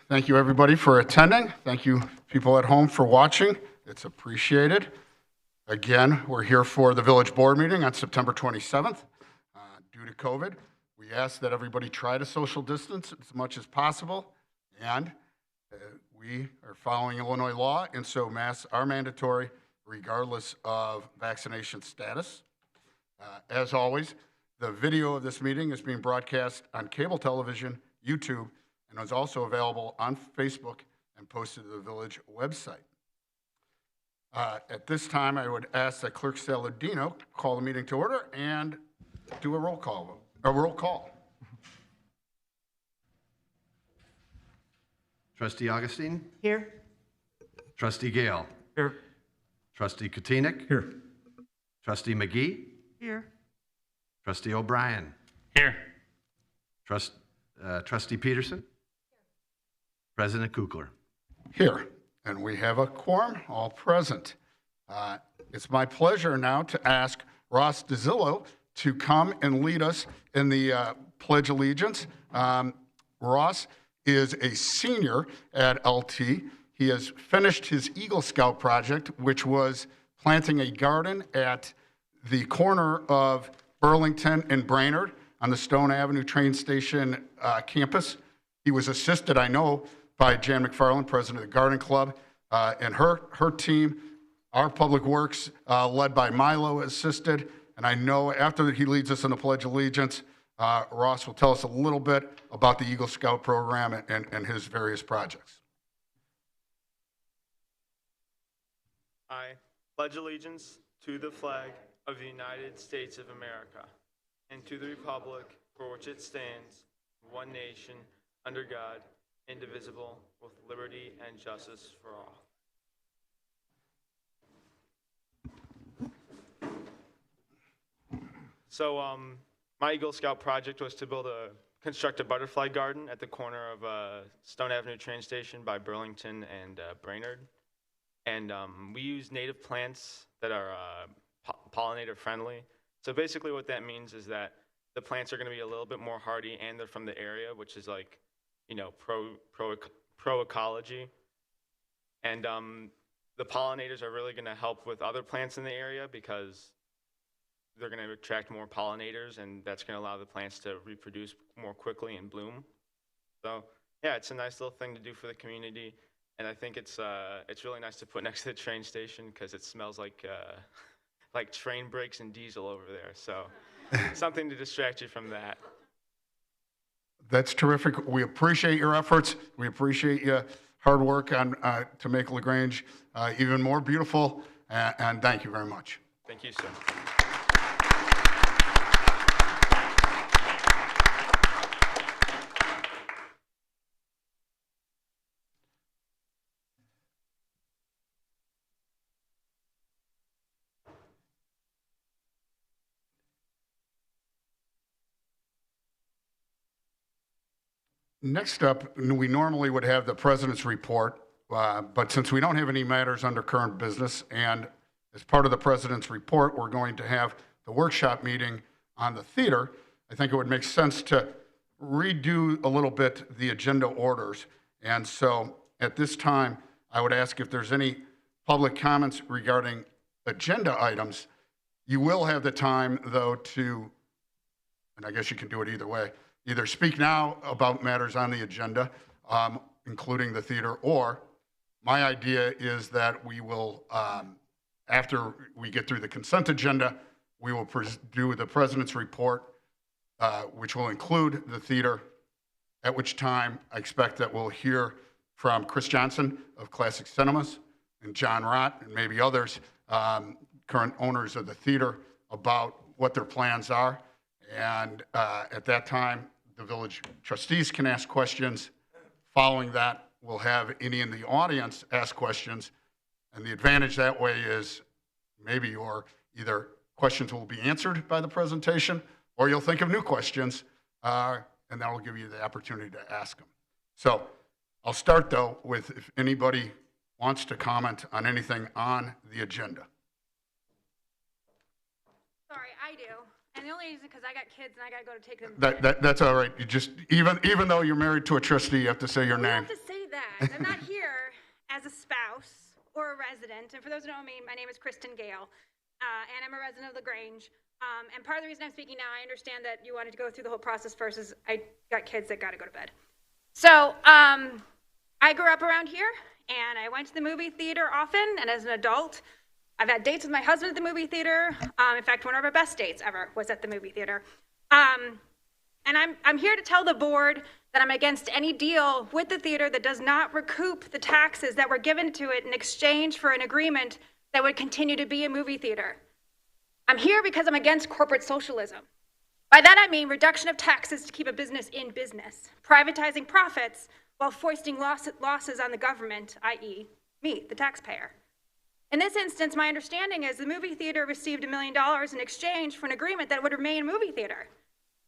Thank you, everybody, for attending. Thank you, people at home, for watching. It's appreciated. Again, we're here for the village board meeting on September 27th. Due to COVID, we ask that everybody try to social distance as much as possible, and we are following Illinois law, and so masks are mandatory regardless of vaccination status. As always, the video of this meeting is being broadcast on cable television, YouTube, and is also available on Facebook and posted to the village website. At this time, I would ask that Clerk Saladino call the meeting to order and do a roll call. Trustee Augustine? Here. Trustee Gale? Here. Trustee Kutinik? Here. Trustee McGee? Here. Trustee O'Brien? Here. Trustee Peterson? President Kukler? Here, and we have a quorum, all present. It's my pleasure now to ask Ross DeZillo to come and lead us in the Pledge of Allegiance. Ross is a senior at LT. He has finished his Eagle Scout project, which was planting a garden at the corner of Burlington and Brainerd on the Stone Avenue train station campus. He was assisted, I know, by Jan McFarland, president of the Garden Club, and her team. Our Public Works, led by Milo, assisted. And I know after he leads us in the Pledge of Allegiance, Ross will tell us a little bit about the Eagle Scout program and his various projects. I pledge allegiance to the flag of the United States of America and to the republic for which it stands, one nation, under God, indivisible, with liberty and justice for all. So, my Eagle Scout project was to construct a butterfly garden at the corner of Stone Avenue train station by Burlington and Brainerd. And we use native plants that are pollinator friendly. So basically what that means is that the plants are going to be a little bit more hardy and they're from the area, which is like, you know, pro ecology. And the pollinators are really going to help with other plants in the area because they're going to attract more pollinators, and that's going to allow the plants to reproduce more quickly and bloom. So yeah, it's a nice little thing to do for the community, and I think it's really nice to put next to the train station because it smells like train brakes and diesel over there. So something to distract you from that. That's terrific. We appreciate your efforts. We appreciate your hard work on to make Lagrange even more beautiful, and thank you very much. Thank you, sir. Next up, we normally would have the president's report, but since we don't have any matters under current business, and as part of the president's report, we're going to have the workshop meeting on the theater, I think it would make sense to redo a little bit the agenda orders. And so at this time, I would ask if there's any public comments regarding agenda items. You will have the time, though, to, and I guess you can do it either way, either speak now about matters on the agenda, including the theater, or my idea is that we will, after we get through the consent agenda, we will do the president's report, which will include the theater, at which time I expect that we'll hear from Chris Johnson of Classic Cinemas and John Rott and maybe others, current owners of the theater, about what their plans are. And at that time, the village trustees can ask questions. Following that, we'll have any in the audience ask questions. And the advantage that way is maybe your either questions will be answered by the presentation or you'll think of new questions, and that'll give you the opportunity to ask them. So I'll start, though, with if anybody wants to comment on anything on the agenda. Sorry, I do. And the only reason because I got kids and I got to go to take them. That's all right. You just, even though you're married to a trustee, you have to say your name. You have to say apologize. I'm not here as a spouse or a resident. And for those who don't know me, my name is Kristen Gale, and I'm a resident of Lagrange. And part of the reason I'm speaking now, I understand that you wanted to go through the whole process first, is I got kids that got to go to bed. So I grew up around here, and I went to the movie theater often, and as an adult, I've had dates with my husband at the movie theater. In fact, one of our best dates ever was at the movie theater. And I'm here to tell the board that I'm against any deal with the theater that does not recoup the taxes that were given to it in exchange for an agreement that would continue to be a movie theater. I'm here because I'm against corporate socialism. By that I mean reduction of taxes to keep a business in business, privatizing profits while foisting losses on the government, i.e. me, the taxpayer. In this instance, my understanding is the movie theater received $1 million in exchange for an agreement that would remain a movie theater.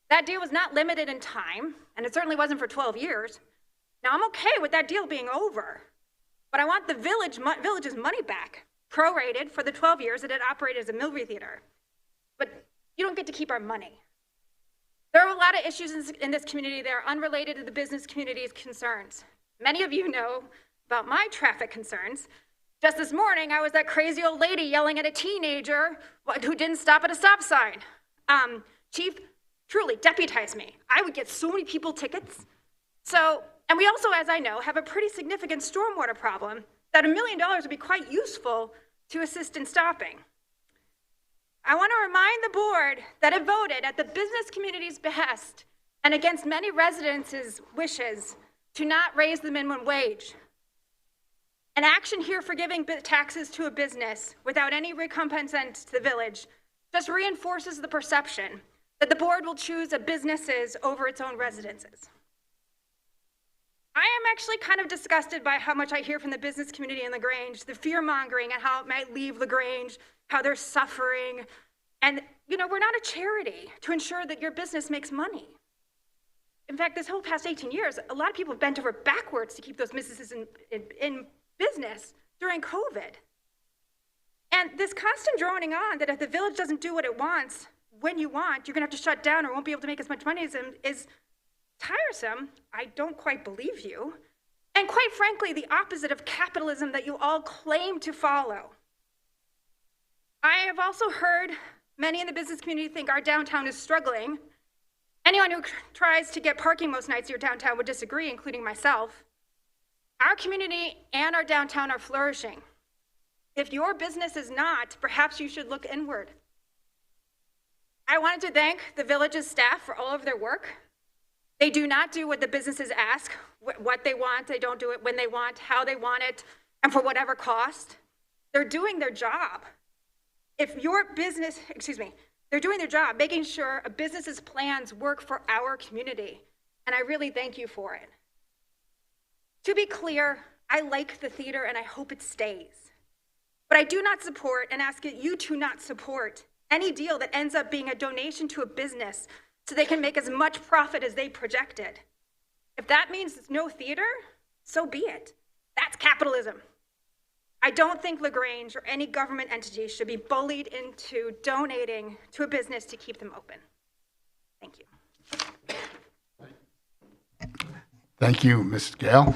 That deal was not limited in time, and it certainly wasn't for 12 years. Now, I'm okay with that deal being over, but I want the village's money back, prorated for the 12 years that it operated as a movie theater. But you don't get to keep our money. There are a lot of issues in this community that are unrelated to the business community's concerns. Many of you know about my traffic concerns. Just this morning, I was that crazy old lady yelling at a teenager who didn't stop at a stop sign. Chief truly deputized me. I would get so many people tickets. And we also, as I know, have a pretty significant stormwater problem that $1 million would be quite useful to assist in stopping. I want to remind the board that it voted at the business community's behest and against many residents' wishes to not raise the minimum wage. An action here for giving taxes to a business without any recompense to the village just reinforces the perception that the board will choose a businesses over its own residences. I am actually kind of disgusted by how much I hear from the business community in Lagrange, the fear-mongering and how it might leave Lagrange, how they're suffering. And, you know, we're not a charity to ensure that your business makes money. In fact, this whole past 18 years, a lot of people have bent over backwards to keep those businesses in business during COVID. And this constant droning on that if the village doesn't do what it wants, when you want, you're gonna have to shut down or won't be able to make as much money as them is tiresome. I don't quite believe you. And quite frankly, the opposite of capitalism that you all claim to follow. I have also heard many in the business community think our downtown is struggling. Anyone who tries to get parking most nights near downtown would disagree, including myself. Our community and our downtown are flourishing. If your business is not, perhaps you should look inward. I wanted to thank the village's staff for all of their work. They do not do what the businesses ask, what they want. They don't do it when they want, how they want it, and for whatever cost. They're doing their job. If your business, they're doing their job, making sure a business's plans work for our community. And I really thank you for it. To be clear, I like the theater and I hope it stays. But I do not support and ask you to not support any deal that ends up being a donation to a business so they can make as much profit as they projected. If that means no theater, so be it. That's capitalism. I don't think Lagrange or any government entity should be bullied into donating to a business to keep them open. Thank you. Thank you, Ms. Gale.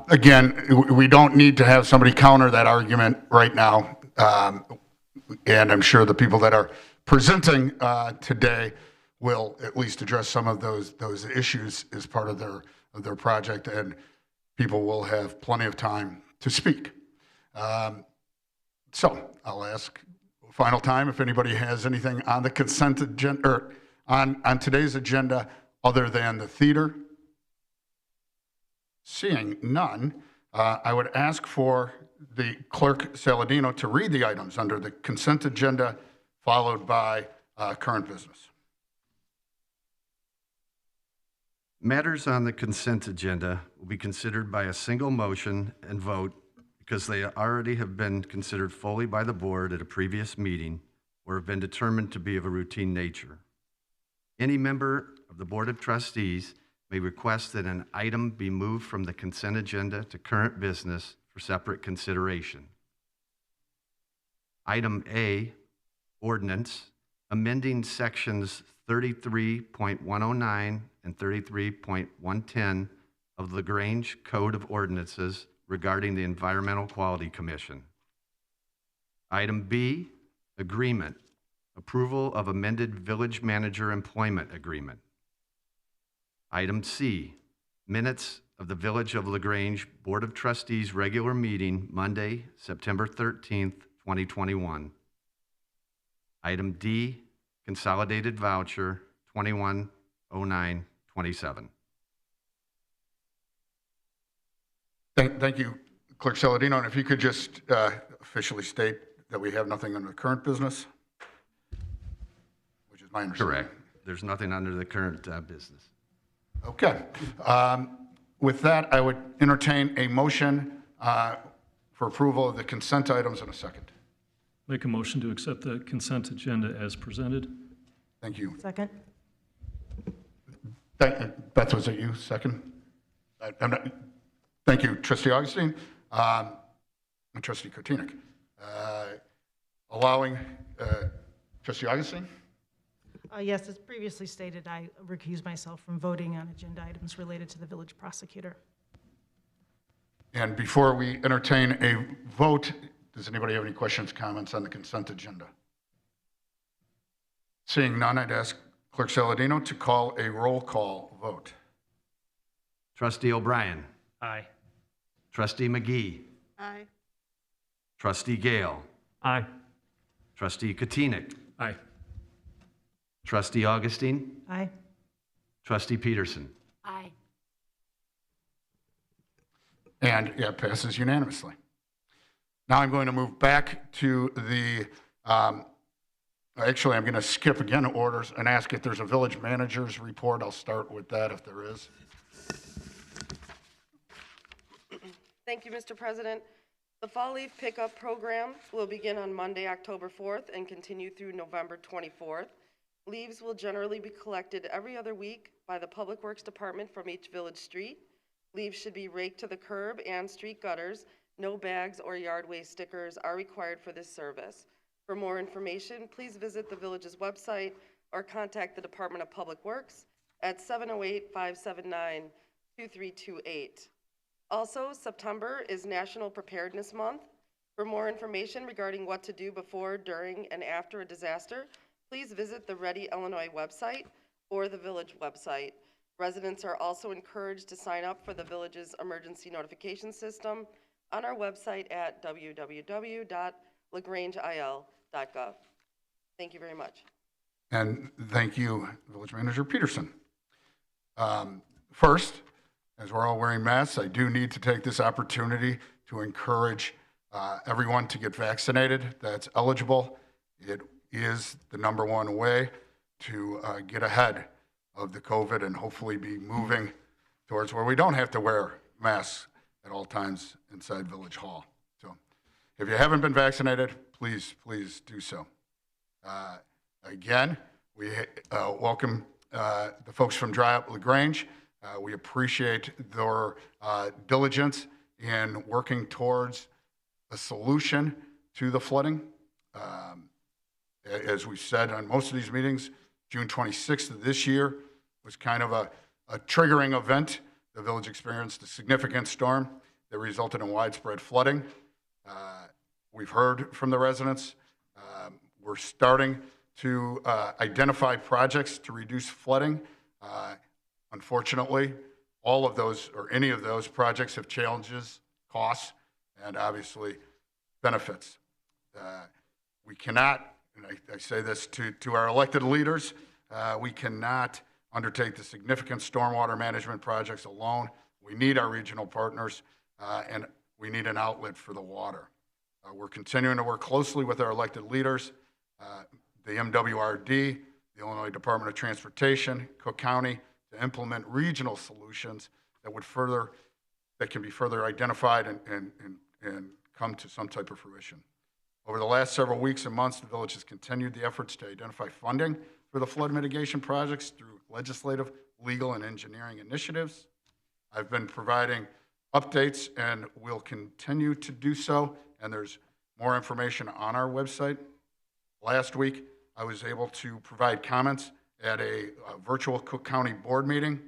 Again, we don't need to have somebody counter that argument right now. And I'm sure the people that are presenting today will at least address some of those issues as part of their project, and people will have plenty of time to speak. So I'll ask final time if anybody has anything on the consent agenda or on today's agenda other than the theater. Seeing none, I would ask for the clerk Saladino to read the items under the consent agenda, followed by current business. Matters on the consent agenda will be considered by a single motion and vote because they already have been considered fully by the board at a previous meeting or have been determined to be of a routine nature. Any member of the Board of Trustees may request that an item be moved from the consent agenda to current business for separate consideration. Item A, Ordinance, amending sections 33.109 and 33.110 of Lagrange Code of Ordinances regarding the Environmental Quality Commission. Item B, agreement, approval of amended village manager employment agreement. Item C, minutes of the Village of Lagrange Board of Trustees regular meeting Monday, September 13th, 2021. Item D, consolidated voucher 210927. Thank you, Clerk Saladino. And if you could just officially state that we have nothing under current business, which is my understanding. Correct. There's nothing under the current business. Okay. With that, I would entertain a motion for approval of the consent items in a second. Make a motion to accept the consent agenda as presented. Thank you. Second. Beth, was it you, second? Thank you, Trustee Augustine. And Trustee Kotinik. Allowing Trustee Augustine? Yes, as previously stated, I recuse myself from voting on agenda items related to the village prosecutor. And before we entertain a vote, does anybody have any questions, comments on the consent agenda? Seeing none, I'd ask Clerk Saladino to call a roll call vote. Trustee O'Brien. Aye. Trustee McGee. Aye. Trustee Gale. Aye. Trustee Kotinik. Aye. Trustee Augustine. Aye. Trustee Peterson. Aye. And yeah, it passes unanimously. Now I'm going to move back to the, actually I'm going to skip again orders and ask if there's a village manager's report. I'll start with that if there is. Thank you, Mr. President. The fall leaf pickup program will begin on Monday, October 4th and continue through November 24th. Leaves will generally be collected every other week by the Public Works Department from each village street. Leaves should be raked to the curb and street gutters. No bags or yard waste stickers are required for this service. For more information, please visit the village's website or contact the Department of Public Works at 708-579-2328. Also, September is National Preparedness Month. For more information regarding what to do before, during, and after a disaster, please visit the Ready Illinois website or the village website. Residents are also encouraged to sign up for the village's emergency notification system on our website at www.lagrangeil.gov. Thank you very much. And thank you, Village Manager Peterson. First, as we're all wearing masks, I do need to take this opportunity to encourage everyone to get vaccinated that's eligible. It is the #1 way to get ahead of the COVID and hopefully be moving towards where we don't have to wear masks at all times inside Village Hall. So if you haven't been vaccinated, please do so. Again, we welcome the folks from Dry Up Lagrange. We appreciate their diligence in working towards a solution to the flooding. As we've said on most of these meetings, June 26th of this year was kind of a triggering event. The village experienced a significant storm that resulted in widespread flooding. We've heard from the residents. We're starting to identify projects to reduce flooding. Unfortunately, all of those or any of those projects have challenges, costs, and obviously benefits. We cannot, and I say this to our elected leaders, we cannot undertake the significant stormwater management projects alone. We need our regional partners, and we need an outlet for the water. We're continuing to work closely with our elected leaders, the MWRD, the Illinois Department of Transportation, Cook County, to implement regional solutions that can be further identified and come to some type of fruition. Over the last several weeks and months, the village has continued the efforts to identify funding for the flood mitigation projects through legislative, legal, and engineering initiatives. I've been providing updates and will continue to do so, and there's more information on our website. Last week, I was able to provide comments at a virtual Cook County board meeting.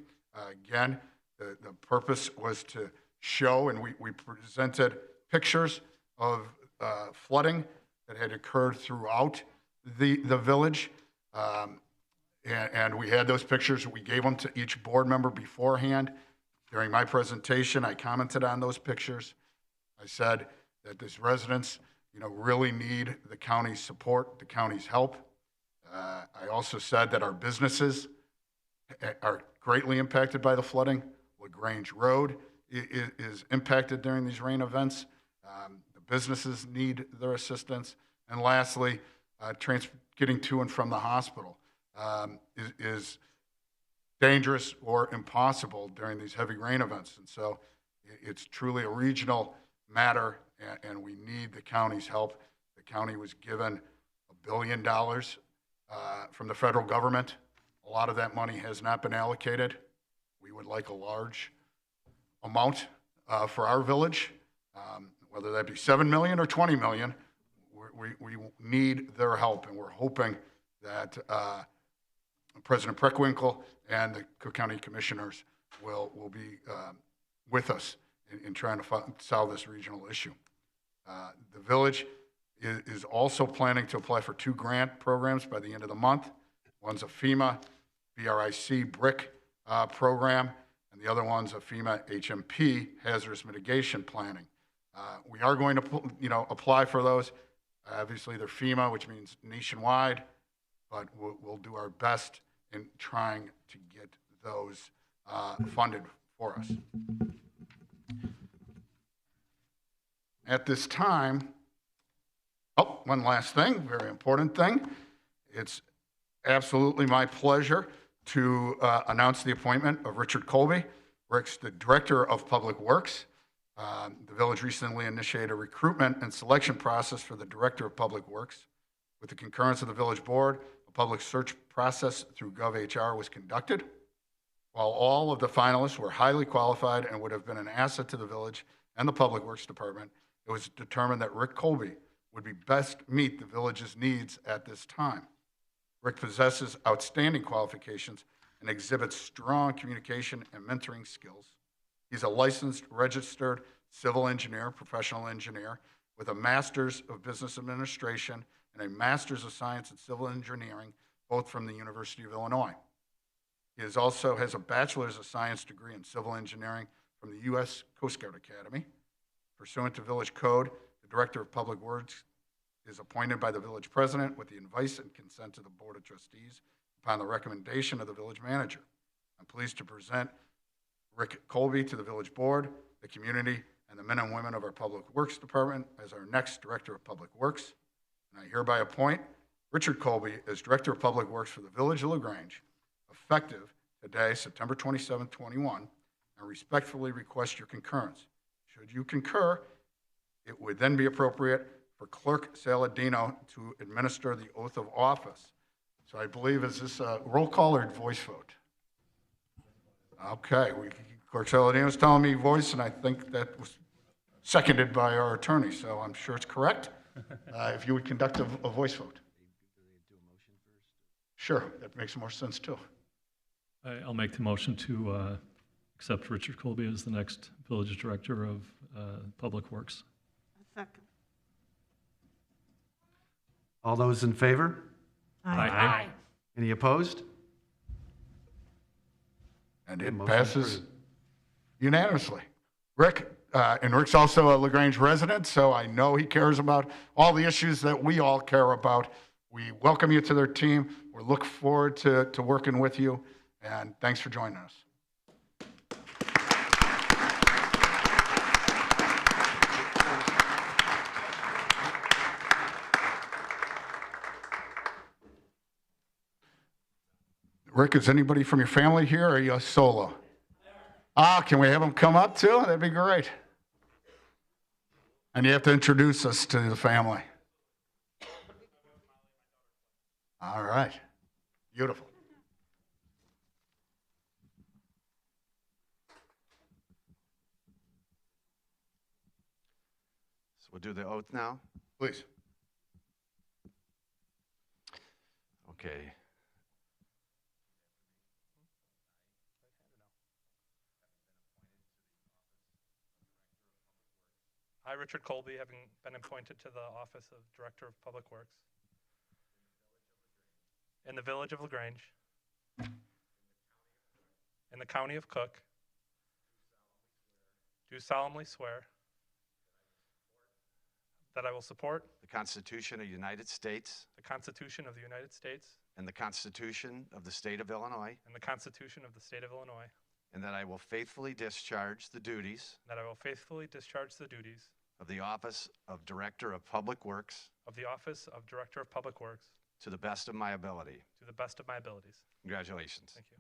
Again, The purpose was to show, and we presented pictures of flooding that had occurred throughout the village. And we had those pictures. We gave them to each board member beforehand. During my presentation, I commented on those pictures. I said that these residents, really need the county's support, the county's help. I also said that our businesses are greatly impacted by the flooding. Lagrange Road is impacted during these rain events. The businesses need their assistance. And lastly, getting to and from the hospital is dangerous or impossible during these heavy rain events. And so it's truly a regional matter, and we need the county's help. The county was given $1 billion from the federal government. A lot of that money has not been allocated. We would like a large amount for our village, whether that be $7 million or $20 million. We need their help, and we're hoping that President Preckwinkle and the Cook County Commissioners will be with us in trying to solve this regional issue. The village is also planning to apply for 2 grant programs by the end of the month. One's a FEMA BRIC BRIC program, and the other one's a FEMA HMP hazardous mitigation planning. We are going to apply for those. Obviously, they're FEMA, which means nationwide, but we'll do our best in trying to get those funded for us. At this time, one last thing, very important thing. It's absolutely my pleasure to announce the appointment of Richard Colby. Rick's the Director of Public Works. The village recently initiated a recruitment and selection process for the Director of Public Works. With the concurrence of the village board, a public search process through GovHR was conducted. While all of the finalists were highly qualified and would have been an asset to the village and the Public Works Department, it was determined that Rick Colby would be best meet the village's needs at this time. Rick possesses outstanding qualifications and exhibits strong communication and mentoring skills. He's a licensed, registered civil engineer, professional engineer, with a Master's of Business Administration and a Master's of Science in Civil Engineering, both from the University of Illinois. He also has a Bachelor's of Science degree in Civil Engineering from the U.S. Coast Guard Academy. Pursuant to Village Code, the Director of Public Works is appointed by the village president with the advice and consent of the Board of Trustees upon the recommendation of the village manager. I'm pleased to present Rick Colby to the village board, the community, and the men and women of our Public Works Department as our next Director of Public Works. And I hereby appoint Richard Colby as Director of Public Works for the Village of Lagrange, effective today, September 27, 21, and respectfully request your concurrence. Should you concur, it would then be appropriate for Clerk Saladino to administer the oath of office. So I believe, is this a roll call or voice vote? Okay, Clerk Saladino's telling me voice, and I think that was seconded by our attorney, so I'm sure it's correct. If you would conduct a voice vote. Sure, that makes more sense too. I'll make the motion to accept Richard Colby as the next village director of Public Works. Second. All those in favor? Aye. Any opposed? And it Motion passes approved. unanimously. Rick, and Rick's also a Lagrange resident, so I know he cares about all the issues that we all care about. We welcome you to their team. We look forward to working with you, and thanks for joining us. Rick, is anybody from your family here, or are you a solo? Can we have them come up too? That'd be great. And you have to introduce us to the family. All right. Beautiful. So we'll do the oath now. Please. Okay. I, Richard Colby, having been appointed to the office of Director of Public Works in the Village of Lagrange, in the County of Cook, do solemnly swear that I will support the Constitution of the United States the Constitution of the United States and the Constitution of the State of Illinois, and the Constitution of the State of Illinois, and that I will faithfully discharge the duties and that I will faithfully discharge the duties of the office of Director of Public Works of the office of Director of Public Works to the best of my ability. to the best of my abilities. Congratulations. Thank you.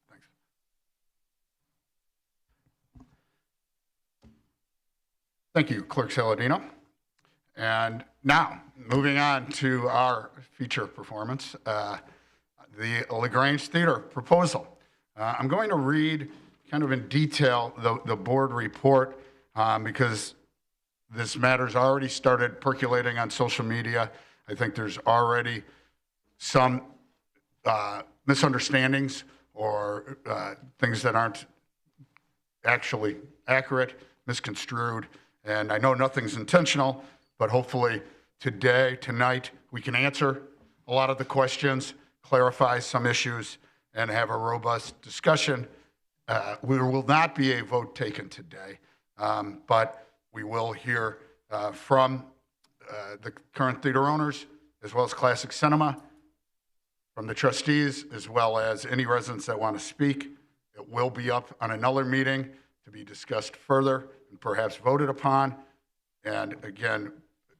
Thanks. Thank you, Clerk Saladino. And now, moving on to our feature performance, the Lagrange Theater proposal. I'm going to read kind of in detail the board report because this matter's already started percolating on social media. I think there's already some misunderstandings or things that aren't actually accurate, misconstrued, and I know nothing's intentional, but hopefully tonight, we can answer a lot of the questions, clarify some issues, and have a robust discussion. There will not be a vote taken today, but we will hear from the current theater owners, as well as Classic Cinema, from the trustees, as well as any residents that want to speak. It will be up on another meeting to be discussed further and perhaps voted upon. And again,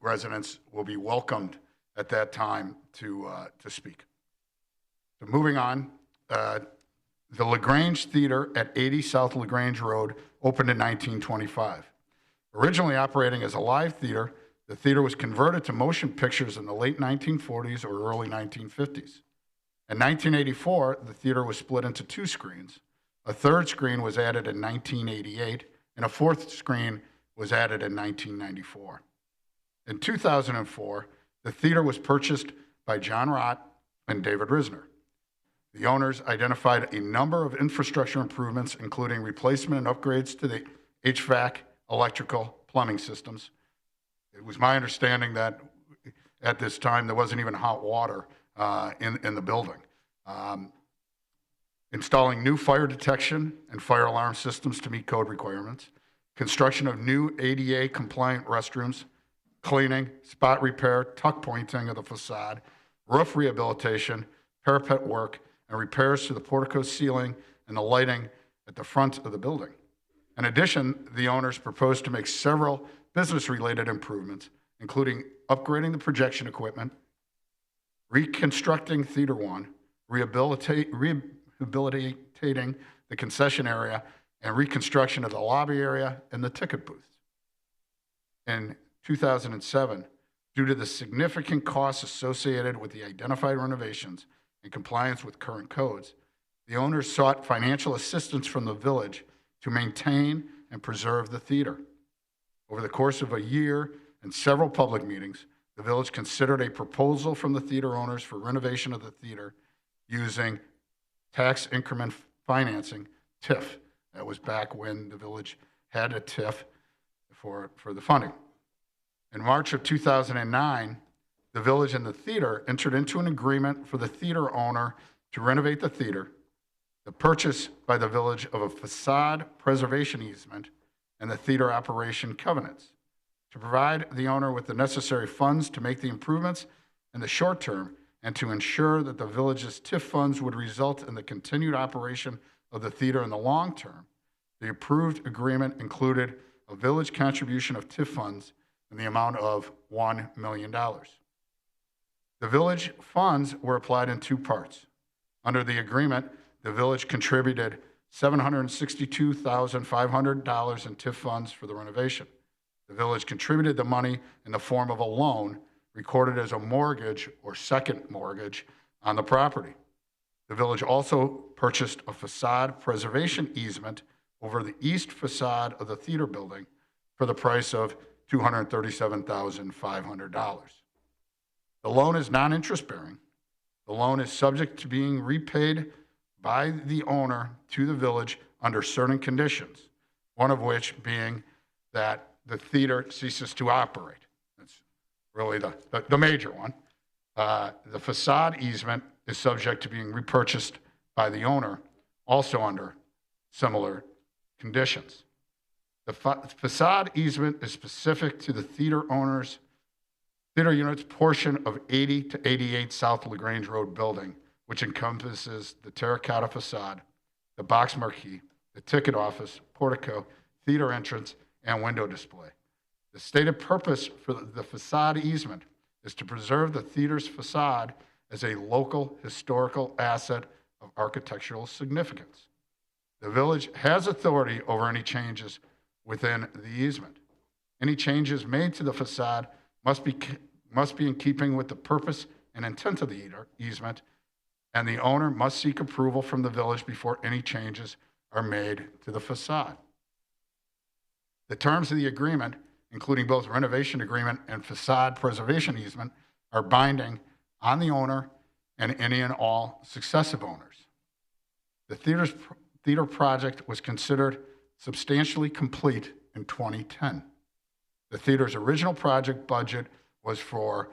residents will be welcomed at that time to speak. So moving on, the Lagrange Theater at 80 South Lagrange Road opened in 1925. Originally operating as a live theater, the theater was converted to motion pictures in the late 1940s or early 1950s. In 1984, the theater was split into two screens. A third screen was added in 1988, and a fourth screen was added in 1994. In 2004, the theater was purchased by John Rott and David Risner. The owners identified a number of infrastructure improvements, including replacement and upgrades to the HVAC, electrical, plumbing systems. It was my understanding that at this time there wasn't even hot water in the building. Installing new fire detection and fire alarm systems to meet code requirements, construction of new ADA compliant restrooms, cleaning, spot repair, tuck pointing of the facade, roof rehabilitation, parapet work, and repairs to the portico ceiling and the lighting at the front of the building. In addition, the owners proposed to make several business-related improvements, including upgrading the projection equipment, reconstructing Theater 1, rehabilitating the concession area, and reconstruction of the lobby area and the ticket booths. In 2007, due to the significant costs associated with the identified renovations in compliance with current codes, the owners sought financial assistance from the village to maintain and preserve the theater. Over the course of a year and several public meetings, the village considered a proposal from the theater owners for renovation of the theater using tax increment financing, TIF. That was back when the village had a TIF for the funding. In March of 2009, the village and the theater entered into an agreement for the theater owner to renovate the theater, the purchase by the village of a facade preservation easement, and the theater operation covenants to provide the owner with the necessary funds to make the improvements in the short term and to ensure that the village's TIF funds would result in the continued operation of the theater in the long term. The approved agreement included a village contribution of TIF funds in the amount of $1 million. The village funds were applied in two parts. Under the agreement, the village contributed $762,500 in TIF funds for the renovation. The village contributed the money in the form of a loan recorded as a mortgage or second mortgage on the property. The village also purchased a facade preservation easement over the east facade of the theater building for the price of $237,500. The loan is non-interest bearing. The loan is subject to being repaid by the owner to the village under certain conditions, one of which being that the theater ceases to operate. That's really the major one. The facade easement is subject to being repurchased by the owner, also under similar conditions. The facade easement is specific to the theater unit's portion of 80 to 88 South Lagrange Road building, which encompasses the terracotta facade, the box marquee, the ticket office, portico, theater entrance, and window display. The stated purpose for the facade easement is to preserve the theater's facade as a local historical asset of architectural significance. The village has authority over any changes within the easement. Any changes made to the facade must be in keeping with the purpose and intent of the easement, and the owner must seek approval from the village before any changes are made to the facade. The terms of the agreement, including both renovation agreement and facade preservation easement, are binding on the owner and any and all successive owners. The theater project was considered substantially complete in 2010. The theater's original project budget was for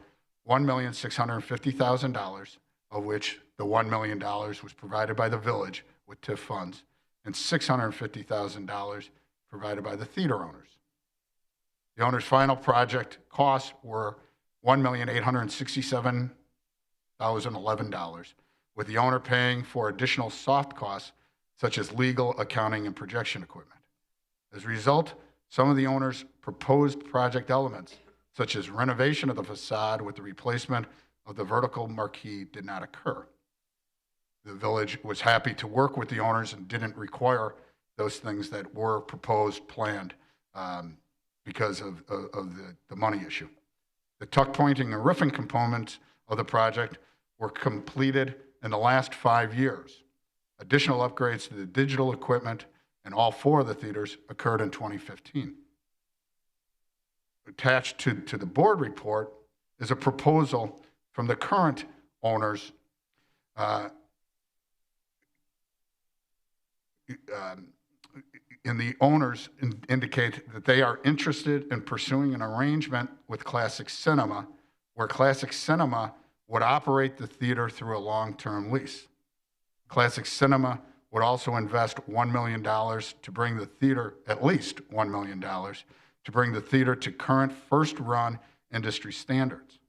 $1,650,000, of which the $1 million was provided by the village with TIF funds, and $650,000 provided by the theater owners. The owner's final project costs were $1,867,011, with the owner paying for additional soft costs such as legal, accounting, and projection equipment. As a result, some of the owner's proposed project elements, such as renovation of the facade with the replacement of the vertical marquee, did not occur. The village was happy to work with the owners and didn't require those things that were proposed, planned, because of the money issue. The tuck pointing and roofing components of the project were completed in the last 5 years. Additional upgrades to the digital equipment in all 4 of the theaters occurred in 2015. Attached to the board report is a proposal from the current owners and the owners indicate that they are interested in pursuing an arrangement with Classic Cinema, where Classic Cinema would operate the theater through a long-term lease. Classic Cinema would also invest $1 million to bring the theater, at least $1 million, to bring the theater to current first-run industry standards.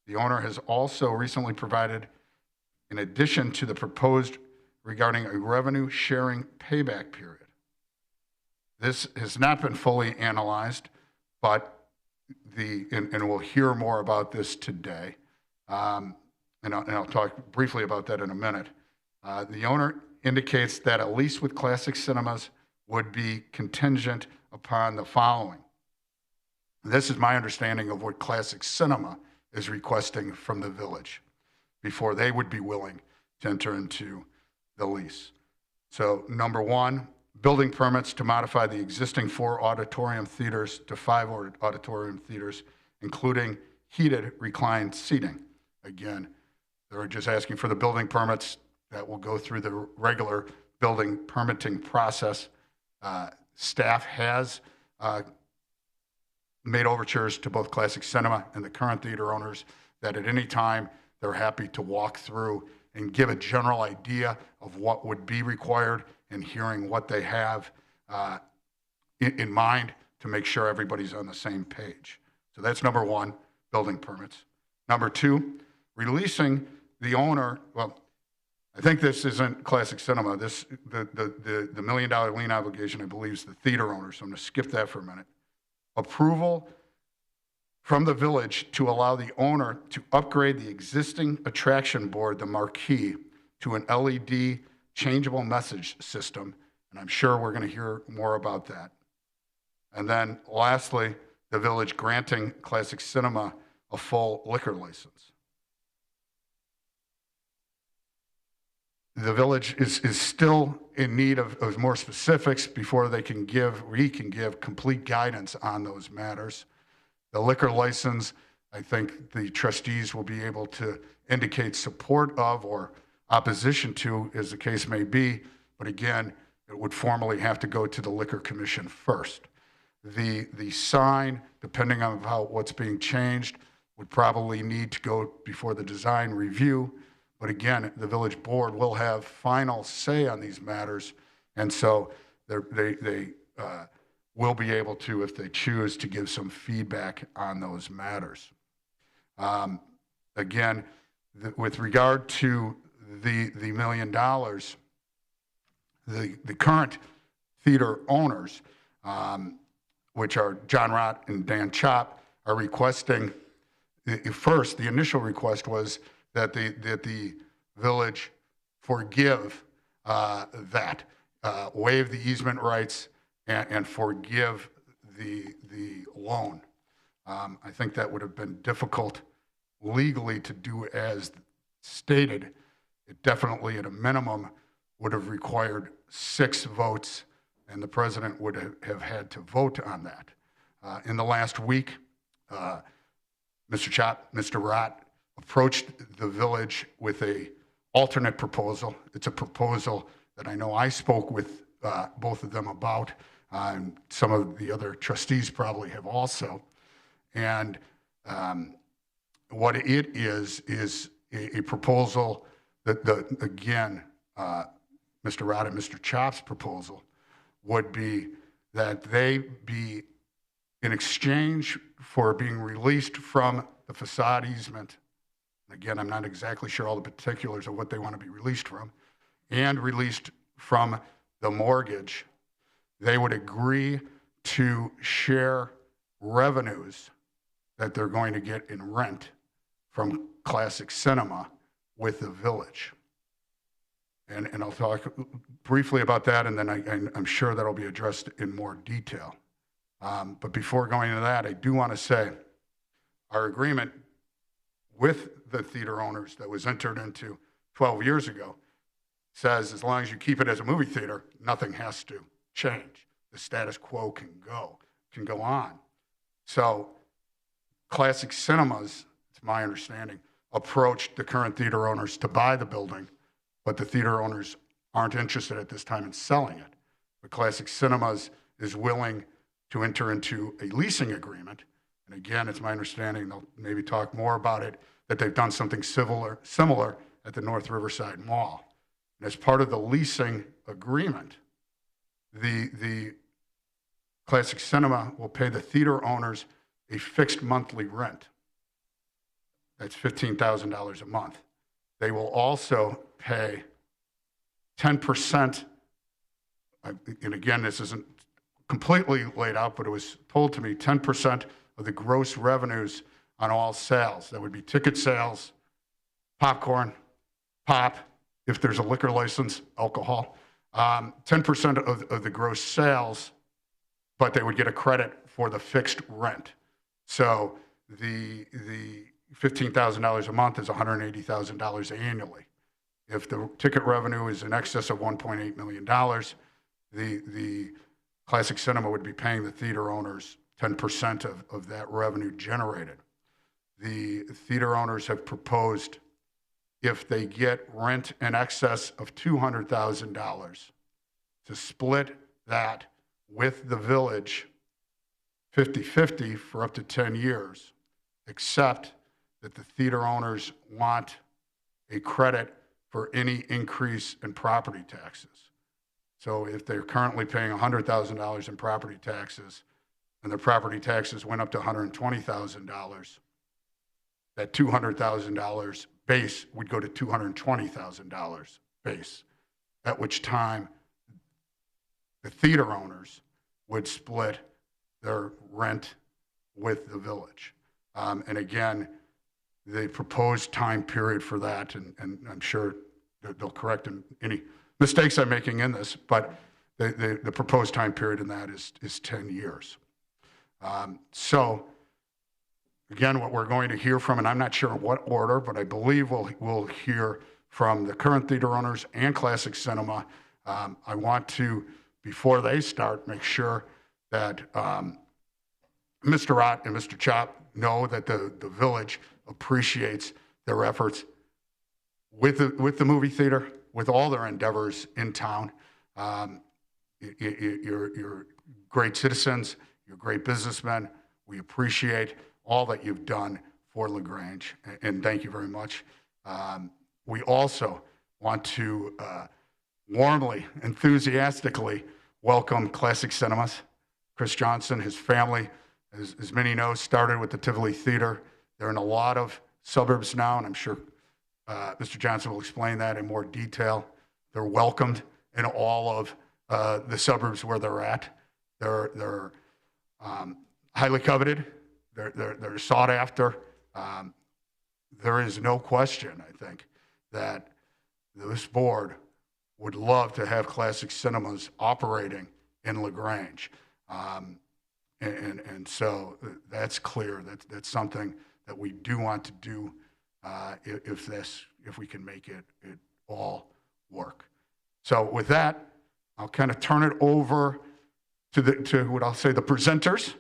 The owner has also recently provided, in addition to the proposed regarding a revenue-sharing payback period. This has not been fully analyzed, but and we'll hear more about this today, and I'll talk briefly about that in a minute. The owner indicates that a lease with Classic Cinemas would be contingent upon the following. This is my understanding of what Classic Cinema is requesting from the village before they would be willing to enter into the lease. So, number 1, building permits to modify the existing 4 auditorium theaters to 5 auditorium theaters, including heated reclined seating. Again, they're just asking for the building permits that will go through the regular building permitting process. Staff has made overtures to both Classic Cinema and the current theater owners that at any time they're happy to walk through and give a general idea of what would be required and hearing what they have in mind to make sure everybody's on the same page. So that's number 1, building permits. Number 2, releasing the owner, well, I think this isn't Classic Cinema. The $1 million lien obligation, I believe, is the theater owner, so I'm going to skip that for a minute. Approval from the village to allow the owner to upgrade the existing attraction board, the marquee, to an LED changeable message system, and I'm sure we're going to hear more about that. And then lastly, the village granting Classic Cinema a full liquor license. The village is still in need of more specifics before we can give complete guidance on those matters. The liquor license, I think the trustees will be able to indicate support of or opposition to, as the case may be, but again, it would formally have to go to the Liquor Commission first. The sign, depending on what's being changed, would probably need to go before the design review. But again, the village board will have final say on these matters, and so they will be able to, if they choose, to give some feedback on those matters. Again, with regard to the $1 million, the current theater owners, which are John Rott and Dan Chop, are requesting, first, the initial request was that the village forgive that, waive the easement rights, and forgive the loan. I think that would have been difficult legally to do as stated. It definitely, at a minimum, would have required 6 votes, and the president would have had to vote on that. In the last week, Mr. Chop, Mr. Rott approached the village with a alternate proposal. It's a proposal that I know I spoke with both of them about, and some of the other trustees probably have also. And what it is a proposal that, again, Mr. Rott and Mr. Chop's proposal would be that they be, in exchange for being released from the facade easement, again, I'm not exactly sure all the particulars of what they want to be released from, and released from the mortgage, they would agree to share revenues that they're going to get in rent from Classic Cinema with the village. And I'll talk briefly about that, and then I'm sure that'll be addressed in more detail. But before going into that, I do want to say our agreement with the theater owners that was entered into 12 years ago says as long as you keep it as a movie theater, nothing has to change. The status quo can go on. So Classic Cinemas, it's my understanding, approached the current theater owners to buy the building, but the theater owners aren't interested at this time in selling it. But Classic Cinemas is willing to enter into a leasing agreement. And again, it's my understanding, they'll maybe talk more about it, that they've done something similar at the North Riverside Mall. And as part of the leasing agreement, the Classic Cinema will pay the theater owners a fixed monthly rent. That's $15,000 a month. They will also pay 10%, and again, this isn't completely laid out, but it was told to me, 10% of the gross revenues on all sales. That would be ticket sales, popcorn, pop, if there's a liquor license, alcohol, 10% of the gross sales, but they would get a credit for the fixed rent. So the $15,000 a month is $180,000 annually. If the ticket revenue is in excess of $1.8 million, the Classic Cinema would be paying the theater owners 10% of that revenue generated. The theater owners have proposed, if they get rent in excess of $200,000, to split that with the village 50-50 for up to 10 years, except that the theater owners want a credit for any increase in property taxes. So if they're currently paying $100,000 in property taxes and their property taxes went up to $120,000, that $200,000 base would go to $220,000 base, at which time the theater owners would split their rent with the village. And again, the proposed time period for that, and I'm sure that they'll correct any mistakes I'm making in this, but the proposed time period in that is 10 years. So, again, what we're going to hear from, and I'm not sure in what order, but I believe we'll hear from the current theater owners and Classic Cinema. I want to, before they start, make sure that Mr. Ott and Mr. Chop know that the village appreciates their efforts with the movie theater, with all their endeavors in town. You're great citizens, you're great businessmen. We appreciate all that you've done for Lagrange, and thank you very much. We also want to warmly, enthusiastically welcome Classic Cinemas. Chris Johnson, his family, as many know, started with the Tivoli Theater. They're in a lot of suburbs now, and I'm sure Mr. Johnson will explain that in more detail. They're welcomed in all of the suburbs where they're at. They're highly coveted. They're sought after. There is no question, I think, that this board would love to have Classic Cinemas operating in Lagrange. And so that's clear. That's something that we do want to do if we can make it all work. So with that, I'll kind of turn it over to what I'll say the presenters,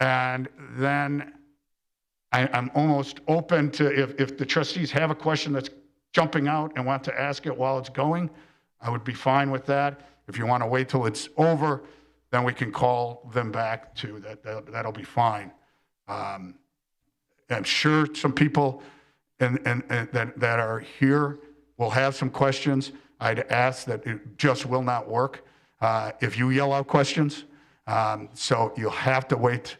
and then I'm almost open to if the trustees have a question that's jumping out and want to ask it while it's going, I would be fine with that. If you want to wait till it's over, then we can call them back to that. That'll be fine. I'm sure some people that are here will have some questions. I'd ask that it just will not work if you yell out questions. So you'll have to wait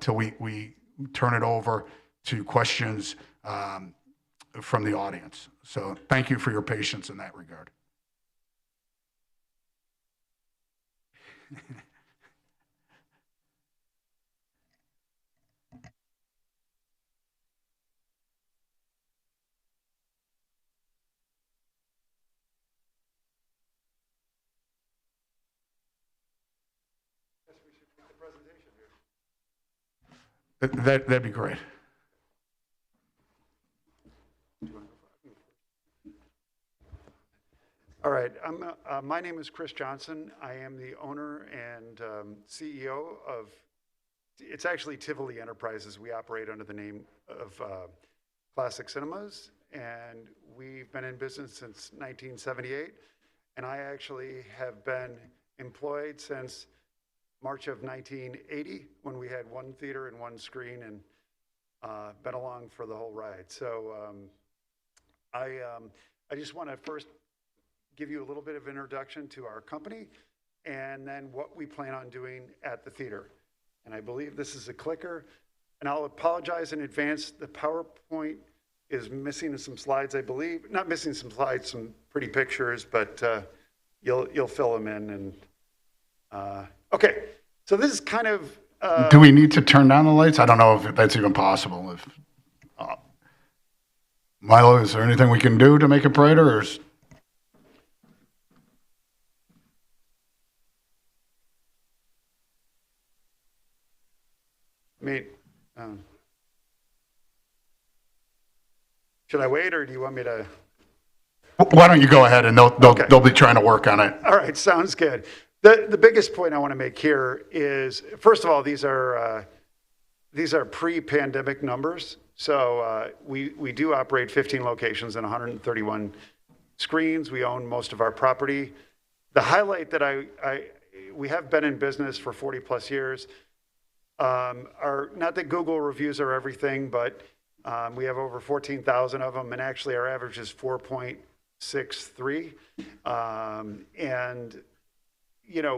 till we turn it over to questions from the audience. So thank you for your patience in that regard. That'd be great. All right, my name is Chris Johnson. I am the owner and CEO of, it's actually Tivoli Enterprises. We operate under the name of Classic Cinemas, and we've been in business since 1978. And I actually have been employed since March of 1980, when we had one theater and one screen, and been along for the whole ride. So I just want to first give you a little bit of introduction to our company, and then what we plan on doing at the theater. And I believe this is a clicker, and I'll apologize in advance. The PowerPoint is missing some slides, I believe. Not missing some slides, some pretty pictures, but you'll fill them in. And okay, so this is kind of. Do we need to turn down the lights? I don't know if that's even possible. If Milo, is there anything we can do to make it brighter, or? I mean, should I wait, or do you want me to? Why don't you go ahead, and they'll be trying to work on it. All right, sounds good. The biggest point I want to make here is, first of all, these are pre-pandemic numbers. So we do operate 15 locations and 131 screens. We own most of our property. The highlight that we have been in business for 40 plus years. Not that Google reviews are everything, but we have over 14,000 of them, and actually our average is 4.63. And you know,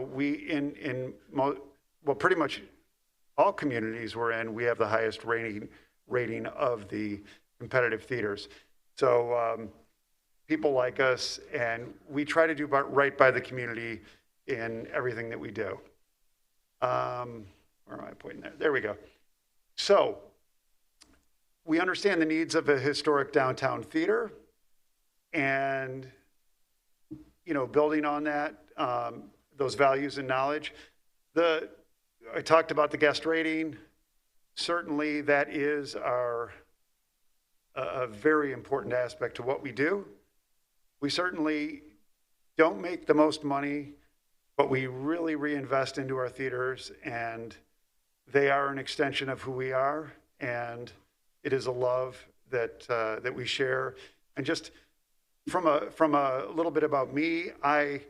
well, pretty much all communities we're in, we have the highest rating of the competitive theaters. So people like us, and we try to do right by the community in everything that we do. Where am I pointing there? There we go. So we understand the needs of a historic downtown theater, and, you know, building on that, those values and knowledge. I talked about the guest rating. Certainly that is a very important aspect to what we do. We certainly don't make the most money, but we really reinvest into our theaters, and they are an extension of who we are, and it is a love that we share. And just from a little bit about me, I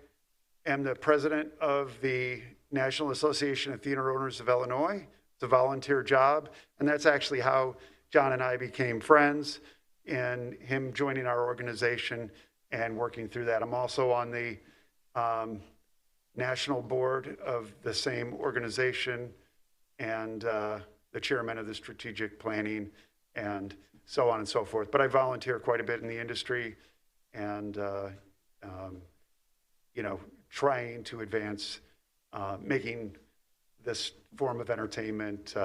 am the president of the National Association of Theater Owners of Illinois. It's a volunteer job, and that's actually how John and I became friends, and him joining our organization and working through that. I'm also on the national board of the same organization, and the chairman of the strategic planning, and so on and so forth. But I volunteer quite a bit in the industry, and trying to advance making this form of entertainment